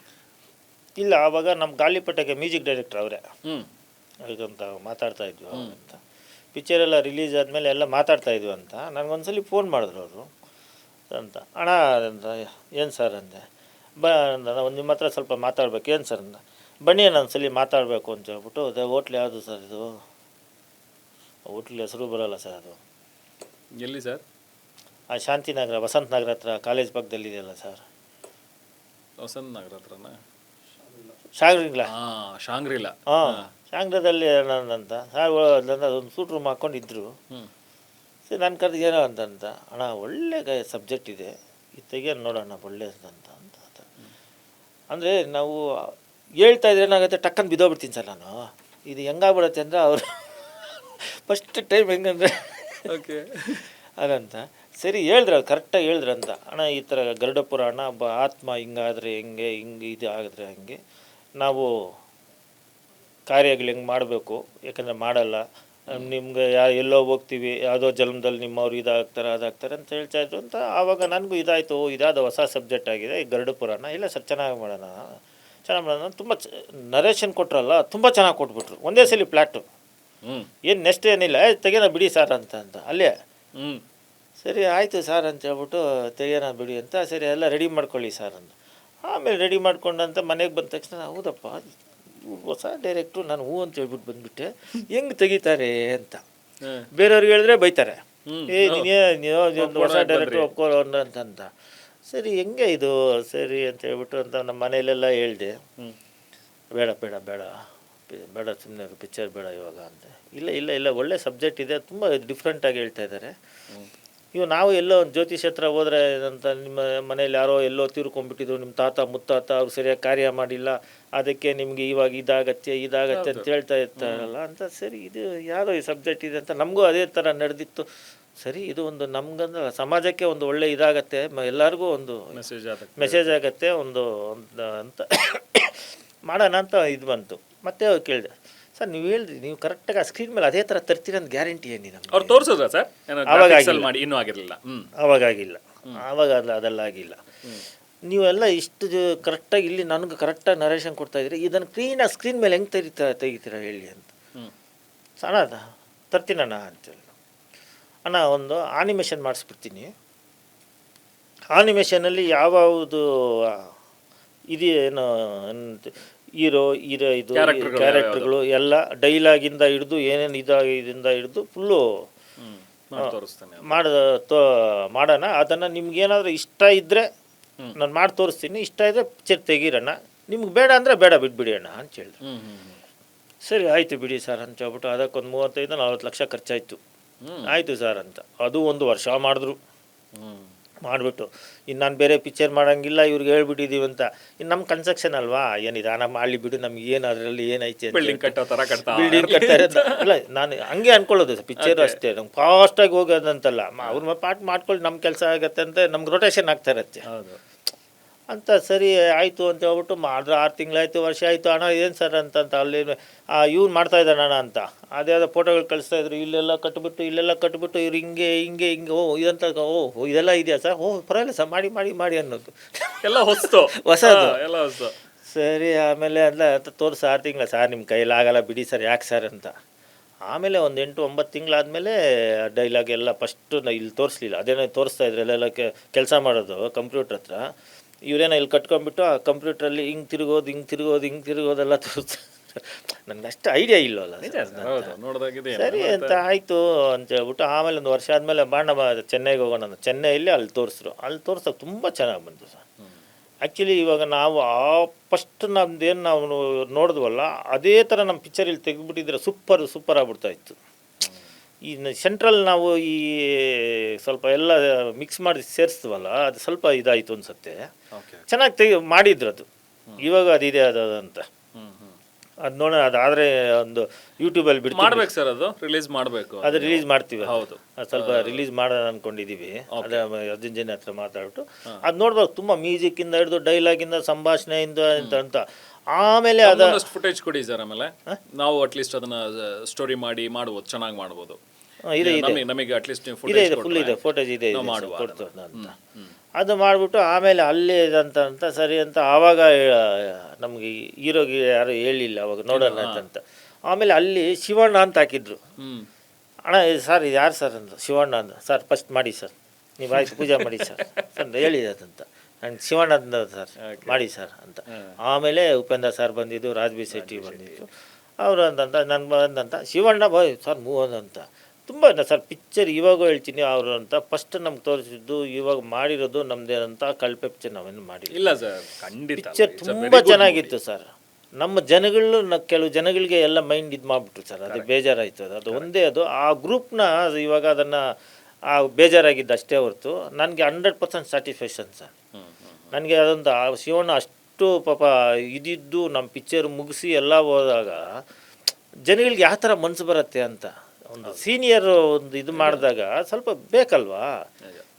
ಇಲ್ಲ, ಆವಾಗ ನಮ್ಮ ಗಾಳಿಪಟಕ್ಕೆ ಮ್ಯೂಸಿಕ್ ಡೈರೆಕ್ಟರ್ ಅವರೇ ಅದಕ್ಕಂತ ಮಾತಾಡ್ತಾ ಇದ್ವಿ ಅಂತ. ಪಿಕ್ಚರೆಲ್ಲ ರಿಲೀಸ್ ಆದಮೇಲೆ ಎಲ್ಲ ಮಾತಾಡ್ತಾ ಇದ್ವಿ ಅಂತ ನನಗೊಂದ್ಸಲಿ ಫೋನ್ ಮಾಡಿದ್ರು ಅವರು ಅಂತ. ಅಣ್ಣ ಅಂತ, ಏನು ಸರ್ ಅಂದೆ. ನಾನು ನಿಮ್ಮ ಹತ್ರ ಸ್ವಲ್ಪ ಮಾತಾಡ್ಬೇಕು. ಏನು ಸರ್ ಅಂದ. ಬನ್ನಿ ಒಂದ್ಸಲಿ ಮಾತಾಡಬೇಕು ಅಂತ ಹೇಳ್ಬಿಟ್ಟು. ಅದೇ ಹೋಟ್ಲ್ ಯಾವುದು ಸರ್ ಇದು? ಹೋಟ್ಲ್ ಹೆಸರು ಬರೋಲ್ಲ ಸರ್ ಅದು. ಎಲ್ಲಿ ಸರ್? ಆ ಶಾಂತಿನಗರ, ವಸಂತ ನಗರ ಹತ್ರ ಕಾಲೇಜ್ ಪಕ್ಕದಲ್ಲಿದೆಯಲ್ಲ ಸರ್. ವಸಂತ ನಗರ ಹತ್ರನಾ? ಶಾಂಗ್ರಿಲಾ. ಶಾಂಗ್ರಿಲಾ. ಶಾಂಗ್ರಿಲಾದಲ್ಲಿ ನಂದಂತ ಒಂದು ಸೂಟ್ ರೂಮ್ ಹಾಕ್ಕೊಂಡಿದ್ರು. ಸರಿ ನಾನು ಕರೆದು ಏನೋ ಅಂತಂತ. ಅಣ್ಣ ಒಳ್ಳೆ ಸಬ್ಜೆಕ್ಟ್ ಇದೆ, ಇದು ತೆಗಿಯೋಣ ನೋಡೋಣ ಒಳ್ಳೆ ಅಂತ ಅಂದರೆ ನಾವು ಹೇಳ್ತಾ ಇದ್ರೆ ಏನಾಗುತ್ತೆ, ಟಕ್ಕನ್ ಬಿದ್ದೋಗ್ಬಿಡ್ತೀನಿ ಸರ್ ನಾನು. ಇದು ಹೆಂಗಾಗ್ಬಿಡತ್ತೆ ಅಂದರೆ ಅವರು ಫಸ್ಟ್ ಟೈಮ್ ಹೆಂಗಂದರೆ ಓಕೆ ಅದಂತ. ಸರಿ ಹೇಳಿದ್ರೆ ಅದು ಕರೆಕ್ಟಾಗಿ ಹೇಳಿದ್ರಂತ. ಅಣ್ಣ ಈ ಥರ ಗರುಡ ಪುರಾಣ ಆತ್ಮ ಹಿಂಗಾದರೆ ಹಿಂಗೆ ಇದು ಆಗಿದ್ರೆ ಹಂಗೆ ನಾವು ಕಾರ್ಯಗಳು ಹೆಂಗೆ ಮಾಡಬೇಕು, ಯಾಕಂದರೆ ಮಾಡಲ್ಲ. ನಿಮ್ಗೆ ಎಲ್ಲೋ ಹೋಗ್ತೀವಿ, ಯಾವುದೋ ಜನ್ಮದಲ್ಲಿ ನಿಮ್ಮವ್ರು ಇದಾಗ್ತಾರೆ ಅದಾಗ್ತಾರೆ ಅಂತ ಹೇಳ್ತಾ ಇದ್ರು ಅಂತ. ಆವಾಗ ನನಗೂ ಇದಾಯಿತು, ಇದಾದ ಹೊಸ ಸಬ್ಜೆಕ್ಟ್ ಆಗಿದೆ ಈ ಗರುಡ ಪುರಾಣ. ಇಲ್ಲ ಸರ್ ಚೆನ್ನಾಗಿ ಮಾಡೋಣ, ಚೆನ್ನಾಗಿ ಮಾಡೋಣ. ತುಂಬ ನರೇಷನ್ ಕೊಟ್ರಲ್ಲ, ತುಂಬ ಚೆನ್ನಾಗಿ ಕೊಟ್ಬಿಟ್ರು ಒಂದೇ ಸಲ ಪ್ಲ್ಯಾಟು. ಏನು ನೆಕ್ಸ್ಟ್ ಏನಿಲ್ಲ, ತೆಗೆಯೋಣ ಬಿಡಿ ಸರ್ ಅಂತ ಅಲ್ಲೇ. ಸರಿ ಆಯಿತು ಸರ್ ಅಂತ ಹೇಳ್ಬಿಟ್ಟು ತೆಗೆಯೋಣ ಬಿಡಿ ಅಂತ. ಸರಿ ಎಲ್ಲ ರೆಡಿ ಮಾಡ್ಕೊಳ್ಳಿ ಸರ್ ಅಂತ. ಆಮೇಲೆ ರೆಡಿ ಮಾಡ್ಕೊಂಡಂತ ಮನೆಗೆ ಬಂದ ತಕ್ಷಣ ಹೌದಪ್ಪ ಹೊಸ ಡೈರೆಕ್ಟ್ರು, ನಾನು ಹೂ ಅಂತ ಹೇಳ್ಬಿಟ್ಟು ಬಂದುಬಿಟ್ಟೆ, ಹೆಂಗೆ ತೆಗಿತಾರೆ ಅಂತ. ಬೇರೆಯವ್ರಿಗೆ ಹೇಳಿದ್ರೆ ಬೈತಾರೆ, ನೀವು ಹೊಸ ಡೈರೆಕ್ಟ್ರು ಒಪ್ಕೊಳ್ಳೋ ಅಂತ. ಸರಿ ಹೆಂಗೆ ಇದು ಸರಿ ಅಂತ ಹೇಳ್ಬಿಟ್ಟು ಅಂತ ನಮ್ಮ ಮನೆಯಲ್ಲೆಲ್ಲ ಹೇಳಿದೆ. ಬೇಡ ಬೇಡ ಬೇಡ ಬೇಡ ಸುಮ್ಮನೆ ಪಿಕ್ಚರ್ ಬೇಡ ಇವಾಗ ಅಂತ. ಇಲ್ಲ ಇಲ್ಲ ಇಲ್ಲ ಒಳ್ಳೆ ಸಬ್ಜೆಕ್ಟ್ ಇದೆ, ತುಂಬ ಡಿಫ್ರೆಂಟಾಗಿ ಹೇಳ್ತಾ ಇದ್ದಾರೆ, ಇವು ನಾವು ಎಲ್ಲೋ ಒಂದು ಜ್ಯೋತಿಷ್ ಹತ್ರ ಹೋದ್ರೆ ಅಂತ ನಿಮ್ಮ ಮನೇಲಿ ಯಾರೋ ಎಲ್ಲೋ ತೀರ್ಕೊಂಡ್ಬಿಟ್ಟಿದ್ರು, ನಿಮ್ಮ ತಾತ ಮುತ್ತಾತ ಅವ್ರು ಸರಿಯಾಗಿ ಕಾರ್ಯ ಮಾಡಿಲ್ಲ, ಅದಕ್ಕೆ ನಿಮಗೆ ಇವಾಗ ಇದಾಗತ್ತೆ ಅಂತ ಹೇಳ್ತಾ ಇರ್ತಾರಲ್ಲ ಅಂತ. ಸರಿ, ಇದು ಯಾರೋ ಈ ಸಬ್ಜೆಕ್ಟ್ ಇದೆ ಅಂತ ನಮಗೂ ಅದೇ ಥರ ನಡೆದಿತ್ತು. ಸರಿ, ಇದು ಒಂದು ನಮ್ಗಂದ್ರೆ ಸಮಾಜಕ್ಕೆ ಒಂದು ಒಳ್ಳೆ ಇದಾಗತ್ತೆ, ಎಲ್ಲರಿಗೂ ಒಂದು ಮೆಸೇಜ್ ಆಗತ್ತೆ ಒಂದು ಅಂತ ಮಾಡೋಣ ಅಂತ ಇದು ಬಂತು. ಮತ್ತೆ ಅವ್ರು ಕೇಳಿದೆ, ಸರ್ ನೀವು ಹೇಳಿದ್ರಿ ನೀವು ಕರೆಕ್ಟಾಗಿ ಆ ಸ್ಕ್ರೀನ್ ಮೇಲೆ ಅದೇ ಥರ ತರ್ತೀರ ಅಂತ ಗ್ಯಾರಂಟಿ ಏನಿದೆ? ಅವ್ರು ತೋರಿಸಿದ್ರ ಸರ್? ಇನ್ನೂ ಆಗಿರಲಿಲ್ಲ, ಅವಾಗಾಗಿಲ್ಲ, ಆವಾಗ ಅದೆಲ್ಲ ಆಗಿಲ್ಲ. ನೀವೆಲ್ಲ ಇಷ್ಟು ಕರೆಕ್ಟಾಗಿ ಇಲ್ಲಿ ನನಗೆ ಕರೆಕ್ಟಾಗಿ ನರೇಷನ್ ಕೊಡ್ತಾ ಇದ್ರಿ, ಇದನ್ನು ಕ್ಲೀನಾಗಿ ಸ್ಕ್ರೀನ್ ಮೇಲೆ ಹೆಂಗೆ ತೆಗಿತೀರಾ ಹೇಳಿ ಅಂತ. ಅಣ್ಣ ತರ್ತೀನಣ್ಣ ಅಂತೇಳಿ, ಅಣ್ಣ ಒಂದು ಆನಿಮೇಷನ್ ಮಾಡಿಸ್ಬಿಡ್ತೀನಿ, ಆನಿಮೇಷನಲ್ಲಿ ಯಾವುದು ಇದೇನು ಹೀರೋ ಇದು ಕ್ಯಾರೆಕ್ಟರ್ಗಳು ಎಲ್ಲ ಡೈಲಾಗಿಂದ ಹಿಡಿದು ಏನೇನು ಇದರಿಂದ ಹಿಡಿದು ಫುಲ್ಲು ಮಾಡೋಣ. ಅದನ್ನು ನಿಮ್ಗೇನಾದರೂ ಇಷ್ಟ ಇದ್ದರೆ ನಾನು ಮಾಡಿ ತೋರಿಸ್ತೀನಿ, ಇಷ್ಟ ಇದ್ದರೆ ಪಿಕ್ಚರ್ ತೆಗೀರಣ್ಣ, ನಿಮ್ಗೆ ಬೇಡ ಅಂದರೆ ಬೇಡ ಬಿಟ್ಬಿಡಿ ಅಣ್ಣ ಅಂತ ಹೇಳಿದ್ರು. ಸರಿ ಆಯಿತು ಬಿಡಿ ಸರ್ ಅಂತ ಹೇಳ್ಬಿಟ್ಟು ಅದಕ್ಕೊಂದು 35-40 ಲಕ್ಷ ಖರ್ಚಾಯಿತು. ಆಯಿತು ಸರ್ ಅಂತ ಅದು 1 ವರ್ಷ ಮಾಡಿದ್ರು. ಮಾಡಿಬಿಟ್ಟು ಇನ್ನು ನಾನು ಬೇರೆ ಪಿಕ್ಚರ್ ಮಾಡೋಂಗಿಲ್ಲ, ಇವ್ರಿಗೆ ಹೇಳ್ಬಿಟ್ಟಿದ್ದೀವಿ ಅಂತ. ಇನ್ನು ನಮ್ಮ ಕನ್ಸ್ಟ್ರಕ್ಷನ್ ಅಲ್ವಾ, ಏನಿದಾನ ಮಾಡಲಿ ಬಿಡು, ನಮ್ಗೆ ಏನು ಅದರಲ್ಲಿ ಏನೈತೆ ಬಿಲ್ಡಿಂಗ್ ಕಟ್ತಾರೆ ಅಲ್ಲ. ನಾನು ಹಂಗೆ ಅಂದ್ಕೊಳ್ಳೋದು, ಪಿಕ್ಚರ್ ಅಷ್ಟೇ ನಮ್ಗೆ ಫಾಸ್ಟಾಗಿ ಹೋಗೋದಂತಲ್ಲ, ಅವ್ರ ಪಾರ್ಟ್ ಮಾಡ್ಕೊಳ್ಳಿ, ನಮ್ಮ ಕೆಲಸ ಆಗತ್ತೆ ಅಂತ ನಮ್ಗೆ ರೊಟೇಷನ್ ಆಗ್ತಾ ಇರತ್ತೆ ಅಂತ. ಸರಿ ಆಯಿತು ಅಂತ ಹೇಳ್ಬಿಟ್ಟು ಮಾಡಿದ್ರೆ 6 ತಿಂಗಳಾಯಿತು, ವರ್ಷ ಆಯಿತು. ಅಣ್ಣ ಏನು ಸರ್ ಅಂತ ಅಲ್ಲಿ ಇವ್ನು ಮಾಡ್ತಾ ಇದ್ದಾನೆ ಅಣ್ಣ ಅಂತ ಅದೇ ಫೋಟೋಗಳು ಕಳಿಸ್ತಾಯಿದ್ರು, ಇಲ್ಲೆಲ್ಲ ಕಟ್ಬಿಟ್ಟು ಇವ್ರು ಹಿಂಗೆ ಇದಂತ ಇದೆಲ್ಲ ಇದೆಯಾ ಸರ್? ಪರವಾಗಿಲ್ಲ ಸರ್, ಮಾಡಿ ಅನ್ನೋದು ಎಲ್ಲ ಹೊಸದು. ಸರಿ, ಆಮೇಲೆ ಅಂತ ತೋರಿಸಿ 6 ತಿಂಗಳ ಸರ್ ನಿಮ್ಮ ಕೈಲಾಗಲ್ಲ ಬಿಡಿ ಸರ್, ಯಾಕೆ ಸರ್ ಅಂತ. ಆಮೇಲೆ ಒಂದು 8-9 ತಿಂಗಳಾದಮೇಲೆ ಡೈಲಾಗ್ ಎಲ್ಲ ಫಸ್ಟು ಇಲ್ಲಿ ತೋರಿಸ್ಲಿಲ್ಲ, ಅದೇನೋ ತೋರಿಸ್ತಾಯಿದ್ರು ಎಲ್ಲೆಲ್ಲ ಕೆಲಸ ಮಾಡೋದು ಕಂಪ್ಯೂಟ್ರ್ ಹತ್ರ. ಇವರೇನೋ ಇಲ್ಲಿ ಕಟ್ಕೊಂಡ್ಬಿಟ್ಟು ಆ ಕಂಪ್ಯೂಟ್ರಲ್ಲಿ ಹಿಂಗೆ ತಿರುಗೋದೆಲ್ಲ ತೋರಿಸ್ತಾರೆ. ನನಗೆ ಅಷ್ಟು ಐಡಿಯಾ ಇಲ್ಲವಲ್ಲ. ಸರಿ ಅಂತ ಆಯಿತು ಅಂತ ಹೇಳ್ಬಿಟ್ಟು ಆಮೇಲೆ 1 ವರ್ಷ ಆದಮೇಲೆ ಚೆನ್ನೈಗೆ ಹೋಗೋಣ, ಚೆನ್ನೈಯಲ್ಲಿ ಅಲ್ಲಿ ತೋರಿಸೋಕೆ ತುಂಬ ಚೆನ್ನಾಗಿ ಬಂತು ಸರ್. ಆ್ಯಕ್ಚುಲಿ ಇವಾಗ ನಾವು ಫಸ್ಟ್ ನಮ್ದೇನು ನಾವು ನೋಡಿದ್ವಲ್ಲ ಅದೇ ಥರ ನಮ್ಮ ಪಿಕ್ಚರಲ್ಲಿ ತೆಗೆದುಬಿಟ್ಟಿದ್ರೆ ಸೂಪರ್ ಆಗ್ಬಿಡ್ತಾ ಇತ್ತು. ಈ ಸೆಂಟ್ರಲ್ ನಾವು ಈ ಸ್ವಲ್ಪ ಎಲ್ಲ ಮಿಕ್ಸ್ ಮಾಡಿ ಸೇರಿಸ್ತೀವಲ್ಲ, ಅದು ಸ್ವಲ್ಪ ಇದಾಯಿತು ಅನ್ಸುತ್ತೆ. ಚೆನ್ನಾಗಿ ಮಾಡಿದ್ರು ಅದು. ಇವಾಗ ಅದಿದೆ ಅಂತ ಅದು ನೋಡೋಣ. ಅದಾದರೆ ಒಂದು ಯೂಟ್ಯೂಬಲ್ಲಿ ಮಾಡ್ಬೇಕು ಸರ್, ಅದು ರಿಲೀಸ್ ಮಾಡಬೇಕು, ಅದು ರಿಲೀಸ್ ಮಾಡ್ತೀವಿ. ಹೌದು, ಅದು ಸ್ವಲ್ಪ ರಿಲೀಸ್ ಮಾಡೋಣ ಅಂದ್ಕೊಂಡಿದ್ದೀವಿ. ಅದೇ ಅರ್ಜುನ್ ಜನ ಹತ್ರ ಮಾತಾಡ್ಬಿಟ್ಟು ಅದು ನೋಡ್ಬೇಕು. ತುಂಬ ಮ್ಯೂಸಿಕ್ಕಿಂದ ಹಿಡಿದು ಡೈಲಾಗಿಂದ ಸಂಭಾಷಣೆಯಿಂದ ಅಂತ. ಆಮೇಲೆ ಅದಷ್ಟು ಫುಟೇಜ್ ಕೊಡಿ ಸರ್, ಆಮೇಲೆ ನಾವು ಅಟ್ಲೀಸ್ಟ್ ಅದನ್ನ ಸ್ಟೋರಿ ಮಾಡ್ಬೋದು, ಚೆನ್ನಾಗಿ ಮಾಡ್ಬೋದು. ನಮಗೆ ಅಟ್ಲೀಸ್ಟ್ ಫುಲ್ ಇದೆ, ಫೋಟೇಜ್ ಇದೆ ಕೊಡ್ತದೆ ಅಂತ. ಅದು ಮಾಡಿಬಿಟ್ಟು ಆಮೇಲೆ ಅಲ್ಲೇ ಅಂತ ಸರಿ ಅಂತ ಆವಾಗ ನಮಗೆ ಹೀರೋಗೆ ಯಾರು ಹೇಳಿಲ್ಲ ಅವಾಗ ನೋಡೋಣ ಅಂತ. ಆಮೇಲೆ ಅಲ್ಲಿ ಶಿವಣ್ಣ ಅಂತ ಹಾಕಿದ್ರು. ಅಣ್ಣ ಸರ್ ಇದು ಯಾರು ಸರ್ ಅಂತ. ಶಿವಣ್ಣ ಅಂತ. ಸರ್ ಫಸ್ಟ್ ಮಾಡಿ ಸರ್, ನೀವು ಆಯ್ತು ಪೂಜೆ ಮಾಡಿ ಸರ್ ಅಂತ ಹೇಳಿದಂತ. ನಾನು ಶಿವಣ್ಣ ಅಂತ ಸರ್ ಮಾಡಿ ಸರ್ ಅಂತ. ಆಮೇಲೆ ಉಪೇಂದ್ರ ಸರ್ ಬಂದಿದ್ದು, ರಾಜ್ಬಿ ಶೆಟ್ಟಿ ಬಂದಿದ್ದು, ಅವರು ಅಂತಂತ ನಾನು ಬಂದಂತ ಶಿವಣ್ಣ ಬಾಯ್ ಸರ್ ಅಂತ ತುಂಬ ಸರ್ ಪಿಕ್ಚರ್ ಇವಾಗ ಹೇಳ್ತೀನಿ ಅವರು ಅಂತ. ಫಸ್ಟ್ ನಮ್ಗೆ ತೋರಿಸಿದ್ದು ಇವಾಗ ಮಾಡಿರೋದು ನಮ್ದೇನಂತ ಕಳಪೆ ಪಿಕ್ಚರ್ ನಾವೇನು ಮಾಡಿಲ್ಲ. ಇಲ್ಲ ಸರ್, ಖಂಡಿತ ಪಿಕ್ಚರ್ ತುಂಬ ಚೆನ್ನಾಗಿತ್ತು ಸರ್. ನಮ್ಮ ಜನಗಳು ಕೆಲವು ಜನಗಳಿಗೆ ಎಲ್ಲ ಮೈಂಡ್ ಇದು ಮಾಡಿಬಿಟ್ರು ಸರ್, ಅದು ಬೇಜಾರಾಯಿತು. ಅದು ಒಂದೇ ಅದು ಆ ಗ್ರೂಪ್ನ ಇವಾಗ ಅದನ್ನು ಆ ಬೇಜಾರಾಗಿದ್ದು ಅಷ್ಟೇ ಹೊರತು ನನಗೆ 100% ಸ್ಯಾಟಿಸ್ಫ್ಯಾಕ್ಷನ್ ಸರ್. ನನಗೆ ಅದೊಂದು ಶಿವಣ್ಣ ಅಷ್ಟು ಪಾಪ ಇದಿದ್ದು ನಮ್ಮ ಪಿಕ್ಚರ್ ಮುಗಿಸಿ ಎಲ್ಲ ಹೋದಾಗ ಜನಗಳಿಗೆ ಯಾವ ಥರ ಮನಸ್ಸು ಬರುತ್ತೆ ಅಂತ. ಒಂದು ಸೀನಿಯರ್ ಒಂದು ಇದು ಮಾಡಿದಾಗ ಸ್ವಲ್ಪ ಬೇಕಲ್ವಾ,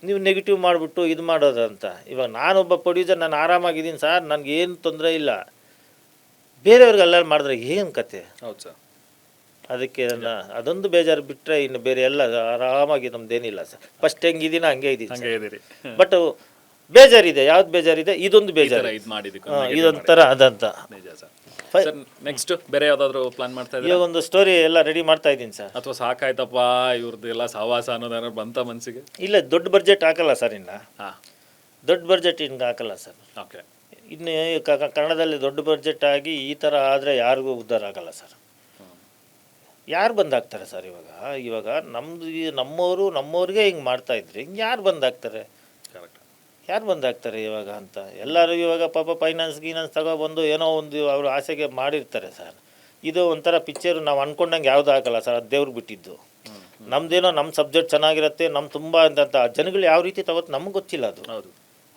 ನೀವು ನೆಗೆಟಿವ್ ಮಾಡಿಬಿಟ್ಟು ಇದು ಮಾಡೋದಂತ. ಇವಾಗ ನಾನೊಬ್ಬ ಪ್ರೊಡ್ಯೂಸರ್, ನಾನು ಆರಾಮಾಗಿದ್ದೀನಿ ಸರ್, ನನಗೇನು ತೊಂದರೆ ಇಲ್ಲ. ಬೇರೆಯವ್ರಿಗೆಲ್ಲ ಮಾಡಿದ್ರೆ ಏನು ಕತೆ? ಹೌದು ಸರ್. ಅದಕ್ಕೆ ಅದೊಂದು ಬೇಜಾರು ಬಿಟ್ಟರೆ ಇನ್ನು ಬೇರೆ ಎಲ್ಲ ಆರಾಮಾಗಿ ನಮ್ದೇನಿಲ್ಲ ಸರ್. ಫಸ್ಟ್ ಹೆಂಗಿದ್ದೀನ ಹಂಗೆ ಇದ್ದೀನಿ, ಬಟ್ ಬೇಜಾರಿದೆ. ಯಾವ್ದು ಬೇಜಾರಿದೆ? ಇದೊಂದು ಬೇಜಾರು, ಇದೊಂಥರ ಅದಂತ. ನೆಕ್ಸ್ಟ್ ಬೇರೆ ಯಾವ್ದಾದ್ರು ಪ್ಲಾನ್ ಮಾಡ್ತಾ ಇದ್ದೀರಾ? ಇವಾಗ ಒಂದು ಸ್ಟೋರಿ ಎಲ್ಲ ರೆಡಿ ಮಾಡ್ತಾ ಇದ್ದೀನಿ ಸರ್. ಅಥವಾ ಸಾಕಾಯ್ತಪ್ಪ ಇವ್ರದ್ದು ಎಲ್ಲ ಸಹವಾಸ ಅನ್ನೋದೇನಾದ್ರು ಬಂತ ಮನಸ್ಸಿಗೆ? ಇಲ್ಲ, ದೊಡ್ಡ ಬಡ್ಜೆಟ್ ಹಾಕಲ್ಲ ಸರ್, ಇನ್ನು ದೊಡ್ಡ ಬಡ್ಜೆಟ್ ಹಿಂಗೆ ಹಾಕಲ್ಲ ಸರ್. ಓಕೆ. ಇನ್ನು ಕನ್ನಡದಲ್ಲಿ ದೊಡ್ಡ ಬಡ್ಜೆಟ್ ಆಗಿ ಈ ಥರ ಆದರೆ ಯಾರಿಗೂ ಉದ್ಧಾರ ಆಗಲ್ಲ ಸರ್. ಯಾರು ಬಂದಾಗ್ತಾರೆ ಸರ್? ಇವಾಗ ನಮ್ಮವ್ರಿಗೆ ಹಿಂಗೆ ಮಾಡ್ತಾಯಿದ್ರಿ, ಹಿಂಗೆ ಯಾರು ಬಂದಾಗ್ತಾರೆ? ಯಾರು ಬಂದಾಗ್ತಾರೆ ಇವಾಗ ಅಂತ? ಎಲ್ಲರೂ ಇವಾಗ ಪಾಪ ಫೈನಾನ್ಸ್ ತಗೊಬಂದು ಏನೋ ಒಂದು ಅವರು ಆಸೆಗೆ ಮಾಡಿರ್ತಾರೆ ಸರ್. ಇದು ಒಂಥರ ಪಿಕ್ಚರು ನಾವು ಅಂದ್ಕೊಂಡಂಗೆ ಯಾವುದೂ ಆಗಲ್ಲ ಸರ್, ಅದು ದೇವ್ರಿಗೆ ಬಿಟ್ಟಿದ್ದು. ನಮ್ದೇನೋ ನಮ್ಮ ಸಬ್ಜೆಕ್ಟ್ ಚೆನ್ನಾಗಿರುತ್ತೆ, ನಮ್ಮ ತುಂಬ ಅಂತ ಜನಗಳು ಯಾವ ರೀತಿ ತಗೋದು ನಮ್ಗೆ ಗೊತ್ತಿಲ್ಲ. ಅದು ಹೌದು,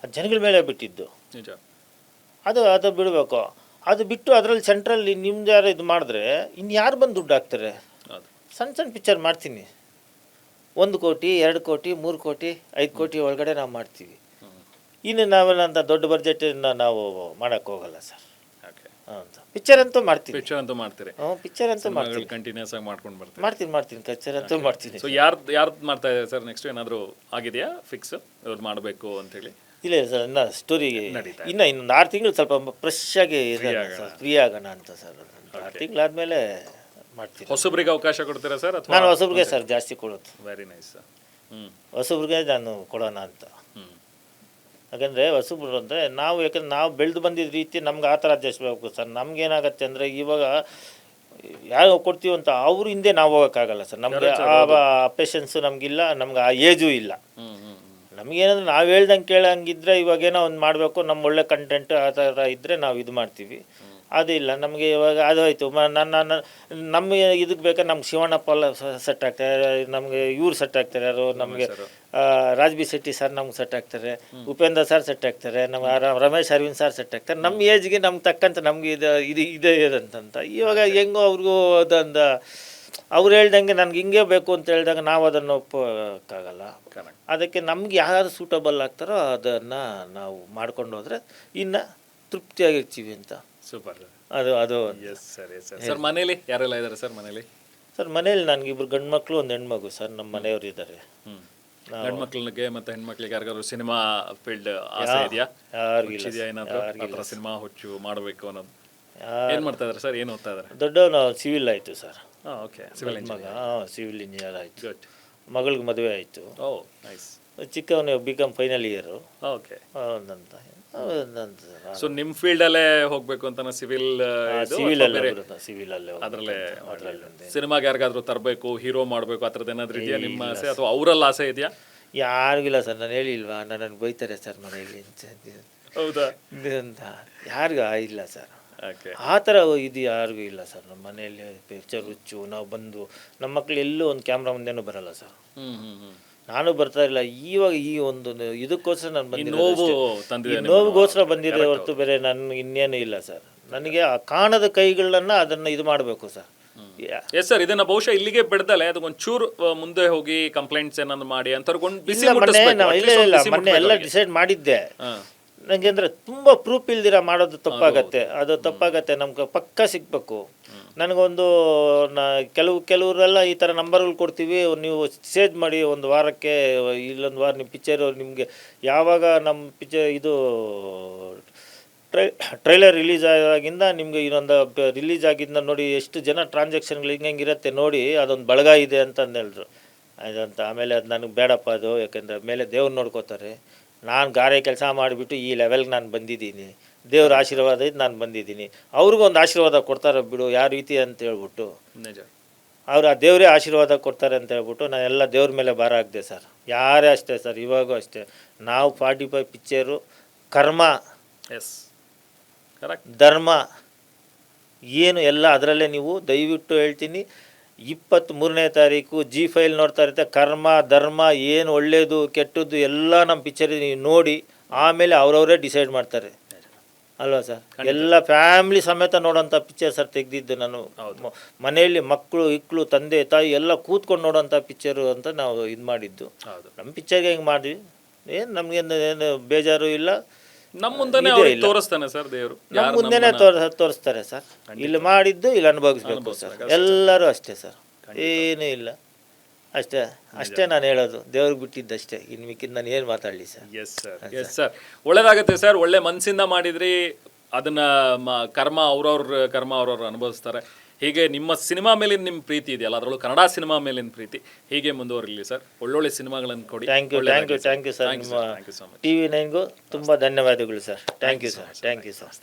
ಅದು ಜನಗಳ ಮೇಲೆ ಬಿಟ್ಟಿದ್ದು. ನಿಜ. ಅದು ಬಿಡಬೇಕು. ಅದು ಬಿಟ್ಟು ಅದರಲ್ಲಿ ಸೆಂಟ್ರಲ್ಲಿ ನಿಮ್ದು ಯಾರು ಇದು ಮಾಡಿದ್ರೆ ಇನ್ನು ಯಾರು ಬಂದು ದುಡ್ಡು ಹಾಕ್ತಾರೆ? ಹೌದು. ಸಣ್ಣ ಸಣ್ಣ ಪಿಕ್ಚರ್ ಮಾಡ್ತೀನಿ, 1 ಕೋಟಿ 2 ಕೋಟಿ 3 ಕೋಟಿ 5 ಕೋಟಿ ಒಳಗಡೆ ನಾವು ಮಾಡ್ತೀವಿ. ಇನ್ನು ನಾವೆಲ್ಲ ಅಂತ ದೊಡ್ಡ ಬಡ್ಜೆಟಿಂದ ನಾವು ಮಾಡೋಕ್ಕೆ ಹೋಗಲ್ಲ ಸರ್. ಓಕೆ. ಪಿಕ್ಚರ್ ಅಂತೂ ಮಾಡ್ತೀನಿ. ಪಿಕ್ಚರ್ ಅಂತೂ ಮಾಡ್ತೀರಿ? ಪಿಕ್ಚರ್ ಅಂತೂ ಮಾಡ್ತೀನಿ, ಕಂಟಿನ್ಯೂಸ್ ಆಗಿ ಮಾಡ್ಕೊಂಡು ಬರ್ತೀವಿ. ಮಾಡ್ತೀನಿ ಪಿಕ್ಚರ್ ಅಂತೂ ಮಾಡ್ತೀನಿ. ಸೊ ಯಾರ್ದು ಮಾಡ್ತಾ ಇದೆ ಸರ್ ನೆಕ್ಸ್ಟ್? ಏನಾದರೂ ಆಗಿದೆಯಾ ಫಿಕ್ಸ್ ಇವ್ರು ಮಾಡಬೇಕು ಅಂತೇಳಿ? ಇಲ್ಲ ಸರ್, ಇನ್ನು ಸ್ಟೋರಿ ಇನ್ನೊಂದು 6 ತಿಂಗಳು ಸ್ವಲ್ಪ ಫ್ರೆಶ್ ಆಗಿ ಫ್ರೀ ಆಗೋಣ ಅಂತ ಸರ್. 6 ತಿಂಗಳಾದ್ಮೇಲೆ ಮಾಡ್ತೀನಿ. ಹೊಸಬ್ರಿಗೆ ಅವಕಾಶ ಕೊಡ್ತೀರಾ ಸರ್ ಅಥವಾ? ನಾನು ಹೊಸಬ್ರಿಗೆ ಸರ್ ಜಾಸ್ತಿ ಕೊಡೋದು. Very nice sir. ಹೊಸಬ್ರಿಗೆ ನಾನು ಕೊಡೋಣ ಅಂತ. ಯಾಕಂದರೆ ಹೊಸಬ್ರು ಅಂದರೆ ಯಾಕಂದ್ರೆ ನಾವು ಬೆಳೆದು ಬಂದಿದ್ದ ರೀತಿ ನಮ್ಗೆ ಆ ಥರ ಅಡ್ಜಸ್ಟ್ ಆಗಬೇಕು ಸರ್. ನಮ್ಗೇನಾಗತ್ತೆ ಅಂದರೆ ಇವಾಗ ಯಾರು ಕೊಡ್ತೀವಿ ಅಂತ ಅವ್ರ ಹಿಂದೆ ನಾವು ಹೋಗೋಕ್ಕಾಗಲ್ಲ ಸರ್. ನಮಗೆ ಆ ಪೇಷನ್ಸು ನಮಗಿಲ್ಲ, ನಮ್ಗೆ ಆ ಏಜು ಇಲ್ಲ. ನಮಗೇನಂದ್ರೆ ನಾವು ಹೇಳ್ದಂಗೆ ಕೇಳಂಗಿದ್ರೆ ಇವಾಗೇನೋ ಒಂದು ಮಾಡಬೇಕು, ನಮ್ಮ ಒಳ್ಳೆ ಕಂಟೆಂಟ್ ಆ ಥರ ಇದ್ದರೆ ನಾವು ಇದು ಮಾಡ್ತೀವಿ. ಅದು ಇಲ್ಲ ನಮಗೆ. ಇವಾಗ ಅದು ಆಯಿತು, ನಮ್ಮ ಇದಕ್ಕೆ ಬೇಕಾದ್ರೆ ನಮ್ಗೆ ಶಿವಣ್ಣಪ್ಪ ಸೆಟ್ ಆಗ್ತಾರೆ, ನಮಗೆ ಇವ್ರು ಸೆಟ್ ಆಗ್ತಾರೆ, ಯಾರು ನಮಗೆ ರಾಜ್ಬಿ ಶೆಟ್ಟಿ ಸರ್ ನಮ್ಗೆ ಸೆಟ್ ಆಗ್ತಾರೆ, ಉಪೇಂದ್ರ ಸರ್ ಸೆಟ್ ಆಗ್ತಾರೆ, ನಮ್ಮ ರಮೇಶ್ ಅರವಿಂದ್ ಸರ್ ಸೆಟ್ ಆಗ್ತಾರೆ. ನಮ್ಮ ಏಜ್ಗೆ ನಮ್ಗೆ ತಕ್ಕಂತ ನಮ್ಗೆ ಇದೆ ಇದಂತ. ಇವಾಗ ಹೆಂಗೋ ಅವ್ರಿಗೂ ಅದೊಂದು ಅವ್ರು ಹೇಳ್ದಂಗೆ ನನಗೆ ಹಿಂಗೆ ಬೇಕು ಅಂತ ಹೇಳಿದಾಗ ನಾವು ಅದನ್ನು ಒಪ್ಪೋಕ್ಕಾಗಲ್ಲ. ಅದಕ್ಕೆ ನಮ್ಗೆ ಯಾರು ಸೂಟಬಲ್ ಆಗ್ತಾರೋ ಅದನ್ನು ನಾವು ಮಾಡ್ಕೊಂಡು ಹೋದರೆ ಇನ್ನು ತೃಪ್ತಿಯಾಗಿರ್ತೀವಿ ಅಂತ. ಸೂಪರ್. ಅದು S sir. Yes sir. Sir ಮನೇಲಿ ಯಾರೆಲ್ಲ ಇದ್ದಾರೆ ಸರ್? ಮನೇಲಿ ಸರ್ ಮನೇಲಿ ನನಗೆ 2 ಗಂಡು ಮಕ್ಕಳು 1 ಹೆಣ್ಮಗು ಸರ್. ನಮ್ಮ ಮನೆಯವರು ಇದ್ದಾರೆ. ಗಂಡು ಮಕ್ಕಳಿಗೆ ಮತ್ತು ಹೆಣ್ಮಕ್ಳಿಗೆ ಯಾರಿಗಾದ್ರು ಸಿನಿಮಾ ಫೀಲ್ಡ್ ಆಸೆ ಇದೆಯಾ? ಯಾರಿಗಿಲ್ಲ ಏನಾದರೂ ಸಿನಿಮಾ ಹುಚ್ಚು ಮಾಡಬೇಕು ಅನ್ನೋದು? ಏನು ಮಾಡ್ತಾ ಇದ್ದಾರೆ ಸರ್? ಏನು ಓದ್ತಾ ಇದ್ದಾರೆ? ದೊಡ್ಡವನು ಸಿವಿಲ್ ಆಯಿತು sir. Okay. Civil engineer. Civil engineer ಆಯಿತು. ಗುಡ್. ಮಗಳಿಗೆ ಮದುವೆ ಆಯಿತು. Oh nice. ಚಿಕ್ಕವನು BCom ಫೈನಲ್ ಇಯರು. ಓಕೆ. ಹೌದಂತ. ಸೊ ನಿಮ್ಮ ಫೀಲ್ಡಲ್ಲೇ ಹೋಗಬೇಕು ಅಂತ ಸಿವಿಲಲ್ಲೇ ಅದರಲ್ಲೇ ಸಿನಿಮಾಗೆ ಯಾರಿಗಾದ್ರೂ ತರಬೇಕು, ಹೀರೋ ಮಾಡಬೇಕು ಆ ಥರದ್ದು ಏನಾದರೂ ಇದೆಯಾ ನಿಮ್ಮ ಆಸೆ, ಅಥವಾ ಅವರಲ್ಲಿ ಆಸೆ ಇದೆಯಾ? ಯಾರಿಗಿಲ್ಲ ಸರ್. ನಾನು ಹೇಳಿಲ್ವಾ, ನನಗೆ ಬೈತಾರೆ ಸರ್ ಮನೆಯಲ್ಲಿ. ಹೌದಾ? ಅಂತ ಯಾರಿಗೂ ಇಲ್ಲ ಸರ್. ಆ ಥರ ಇದು ಯಾರಿಗೂ ಇಲ್ಲ ಸರ್. ನಮ್ಮ ಮನೆಯಲ್ಲಿ ಪಿಕ್ಚರ್ ಹುಚ್ಚು ನಾವು ಬಂದು ನಮ್ಮ ಮಕ್ಳು ಎಲ್ಲೂ ಒಂದು ಕ್ಯಾಮ್ರಾ ಮುಂದೆನೂ ಬರಲ್ಲ ಸರ್. ನಾನು ಬರ್ತಾ ಇಲ್ಲ. ಇವಾಗ ಈ ಒಂದು ಇದಕ್ಕೋಸ್ಕರ ನಾನು ಬಂದಿದ್ದೆ, ನೋವಿಗೋಸ್ಕರ ಬಂದಿದೆ ಹೊರತು ಬೇರೆ ನನ್ನ ಇನ್ನೇನು ಇಲ್ಲ ಸರ್. ನನಗೆ ಆ ಕಾಣದ ಕೈಗಳನ್ನ ಅದನ್ನು ಇದು ಮಾಡಬೇಕು ಸರ್. Yes sir. ಇದನ್ನ ಬಹುಶಃ ಇಲ್ಲಿಗೆ ಬಿಡ್ದಲೆ ಅದಕ್ಕೊಂಚೂರು ಮುಂದೆ ಹೋಗಿ ಕಂಪ್ಲೇಂಟ್ಸ್ ಏನಾದ್ರು ಮಾಡಿ ಅಂತ ಮೊನ್ನೆ ಎಲ್ಲ ಡಿಸೈಡ್ ಮಾಡಿದ್ದೆ. ನನಗೆ ಅಂದರೆ ತುಂಬ ಪ್ರೂಫ್ ಇಲ್ದಿರ ಮಾಡೋದು ತಪ್ಪಾಗತ್ತೆ. ಅದು ತಪ್ಪಾಗತ್ತೆ. ನಮ್ಗೆ ಪಕ್ಕ ಸಿಗಬೇಕು. ನನಗೊಂದು ಕೆಲವರೆಲ್ಲ ಈ ಥರ ನಂಬರ್ಗಳು ಕೊಡ್ತೀವಿ, ನೀವು ಸೇಜ್ ಮಾಡಿ 1 ವಾರಕ್ಕೆ, ಇಲ್ಲೊಂದು ವಾರ ನಿಮ್ಮ ಪಿಕ್ಚರು ನಿಮಗೆ ಯಾವಾಗ ನಮ್ಮ ಪಿಕ್ಚರ್ ಇದು ಟ್ರೈಲರ್ ರಿಲೀಸ್ ಆಗಿಂದ ನಿಮಗೆ ಇನ್ನೊಂದು ರಿಲೀಸ್ ಆಗಿದ್ದ ನೋಡಿ ಎಷ್ಟು ಜನ ಟ್ರಾನ್ಸಾಕ್ಷನ್ಗಳು ಹಿಂಗಿರುತ್ತೆ ನೋಡಿ, ಅದೊಂದು ಬಳಗ ಇದೆ ಅಂತಂದು ಹೇಳಿದ್ರು. ಅದಂತ ಆಮೇಲೆ ಅದು ನನಗೆ ಬೇಡಪ್ಪ ಅದು. ಯಾಕೆಂದರೆ ಮೇಲೆ ದೇವ್ರು ನೋಡ್ಕೋತಾರೆ. ನಾನು ಗಾರೆ ಕೆಲಸ ಮಾಡಿಬಿಟ್ಟು ಈ ಲೆವೆಲ್ಗೆ ನಾನು ಬಂದಿದ್ದೀನಿ. ದೇವ್ರ ಆಶೀರ್ವಾದ ಇದು ನಾನು ಬಂದಿದ್ದೀನಿ. ಅವ್ರಿಗೂ ಒಂದು ಆಶೀರ್ವಾದ ಕೊಡ್ತಾರೆ ಬಿಡು, ಯಾವ ರೀತಿ ಅಂತ ಹೇಳ್ಬಿಟ್ಟು ಅವ್ರು ಆ ದೇವರೇ ಆಶೀರ್ವಾದ ಕೊಡ್ತಾರೆ ಅಂತ ಹೇಳ್ಬಿಟ್ಟು ನಾನೆಲ್ಲ ದೇವ್ರ ಮೇಲೆ ಭಾರ ಹಾಕಿದೆ ಸರ್. ಯಾರೇ ಅಷ್ಟೇ ಸರ್, ಇವಾಗೂ ಅಷ್ಟೇ. ನಾವು 45 ಪಿಕ್ಚರು ಕರ್ಮ, ಎಸ್ ಕರೆಕ್ಟ್, ಧರ್ಮ ಏನು ಎಲ್ಲ ಅದರಲ್ಲೇ. ನೀವು ದಯವಿಟ್ಟು ಹೇಳ್ತೀನಿ, 23ನೇ ತಾರೀಕು G5 ನೋಡ್ತಾ ಇರುತ್ತೆ. ಕರ್ಮ ಧರ್ಮ ಏನು ಒಳ್ಳೆಯದು ಕೆಟ್ಟದ್ದು ಎಲ್ಲ ನಮ್ಮ ಪಿಕ್ಚರ್ ನೀವು ನೋಡಿ ಆಮೇಲೆ ಅವರವರೇ ಡಿಸೈಡ್ ಮಾಡ್ತಾರೆ ಅಲ್ವಾ ಸರ್. ಎಲ್ಲ ಫ್ಯಾಮಿಲಿ ಸಮೇತ ನೋಡೋಂಥ ಪಿಕ್ಚರ್ ಸರ್ ತೆಗೆದಿದ್ದು ನಾನು. ಮನೆಯಲ್ಲಿ ಮಕ್ಕಳು ಇಕ್ಕಳು ತಂದೆ ತಾಯಿ ಎಲ್ಲ ಕೂತ್ಕೊಂಡು ನೋಡೋಂಥ ಪಿಕ್ಚರು ಅಂತ ನಾವು ಇದು ಮಾಡಿದ್ದು. ನಮ್ಮ ಪಿಕ್ಚರ್ಗೆ ಹೆಂಗೆ ಮಾಡಿದ್ವಿ, ಏನು ನಮಗೇನು ಬೇಜಾರು ಇಲ್ಲ. ನಮ್ಮ ಮುಂದೆನೇ ತೋರಿಸ್ತಾನೆ ಸರ್ ದೇವರು, ನಮ್ಮ ಮುಂದೆನೇ ತೋರಿಸ್ತಾರೆ ಸರ್. ಇಲ್ಲಿ ಮಾಡಿದ್ದು ಇಲ್ಲಿ ಅನುಭವಿಸ್ಬೇಕು ಸರ್. ಎಲ್ಲರೂ ಅಷ್ಟೇ ಸರ್, ಏನೂ ಇಲ್ಲ. ಅಷ್ಟೇ ನಾನು ಹೇಳೋದು. ದೇವ್ರಿಗೆ ಬಿಟ್ಟಿದ್ದಷ್ಟೇ, ಇನ್ನು ಮಿಕ್ಕಿದ್ದು ನಾನು ಏನು ಮಾತಾಡಲಿ sir. Yes sir. Yes sir. ಒಳ್ಳೇದಾಗುತ್ತೆ ಸರ್. ಒಳ್ಳೆ ಮನಸ್ಸಿಂದ ಮಾಡಿದ್ರಿ ಅದನ್ನ. ಕರ್ಮ ಅವ್ರವ್ರು ಅನುಭವಿಸ್ತಾರೆ. ಹೀಗೆ ನಿಮ್ಮ ಸಿನಿಮಾ ಮೇಲಿನ ನಿಮ್ಮ ಪ್ರೀತಿ ಇದೆಯಲ್ಲ, ಅದರಲ್ಲೂ ಕನ್ನಡ ಸಿನಿಮಾ ಮೇಲಿನ ಪ್ರೀತಿ ಹೀಗೆ ಮುಂದುವರಿಲಿ ಸರ್. ಒಳ್ಳೊಳ್ಳೆ ಸಿನಿಮಾಗಳನ್ನು ಕೊಡಿ. Thank you sir. ನಿಮ್ಮ TV9ಗೂ ತುಂಬ ಧನ್ಯವಾದಗಳು ಸರ್. Thank you sir.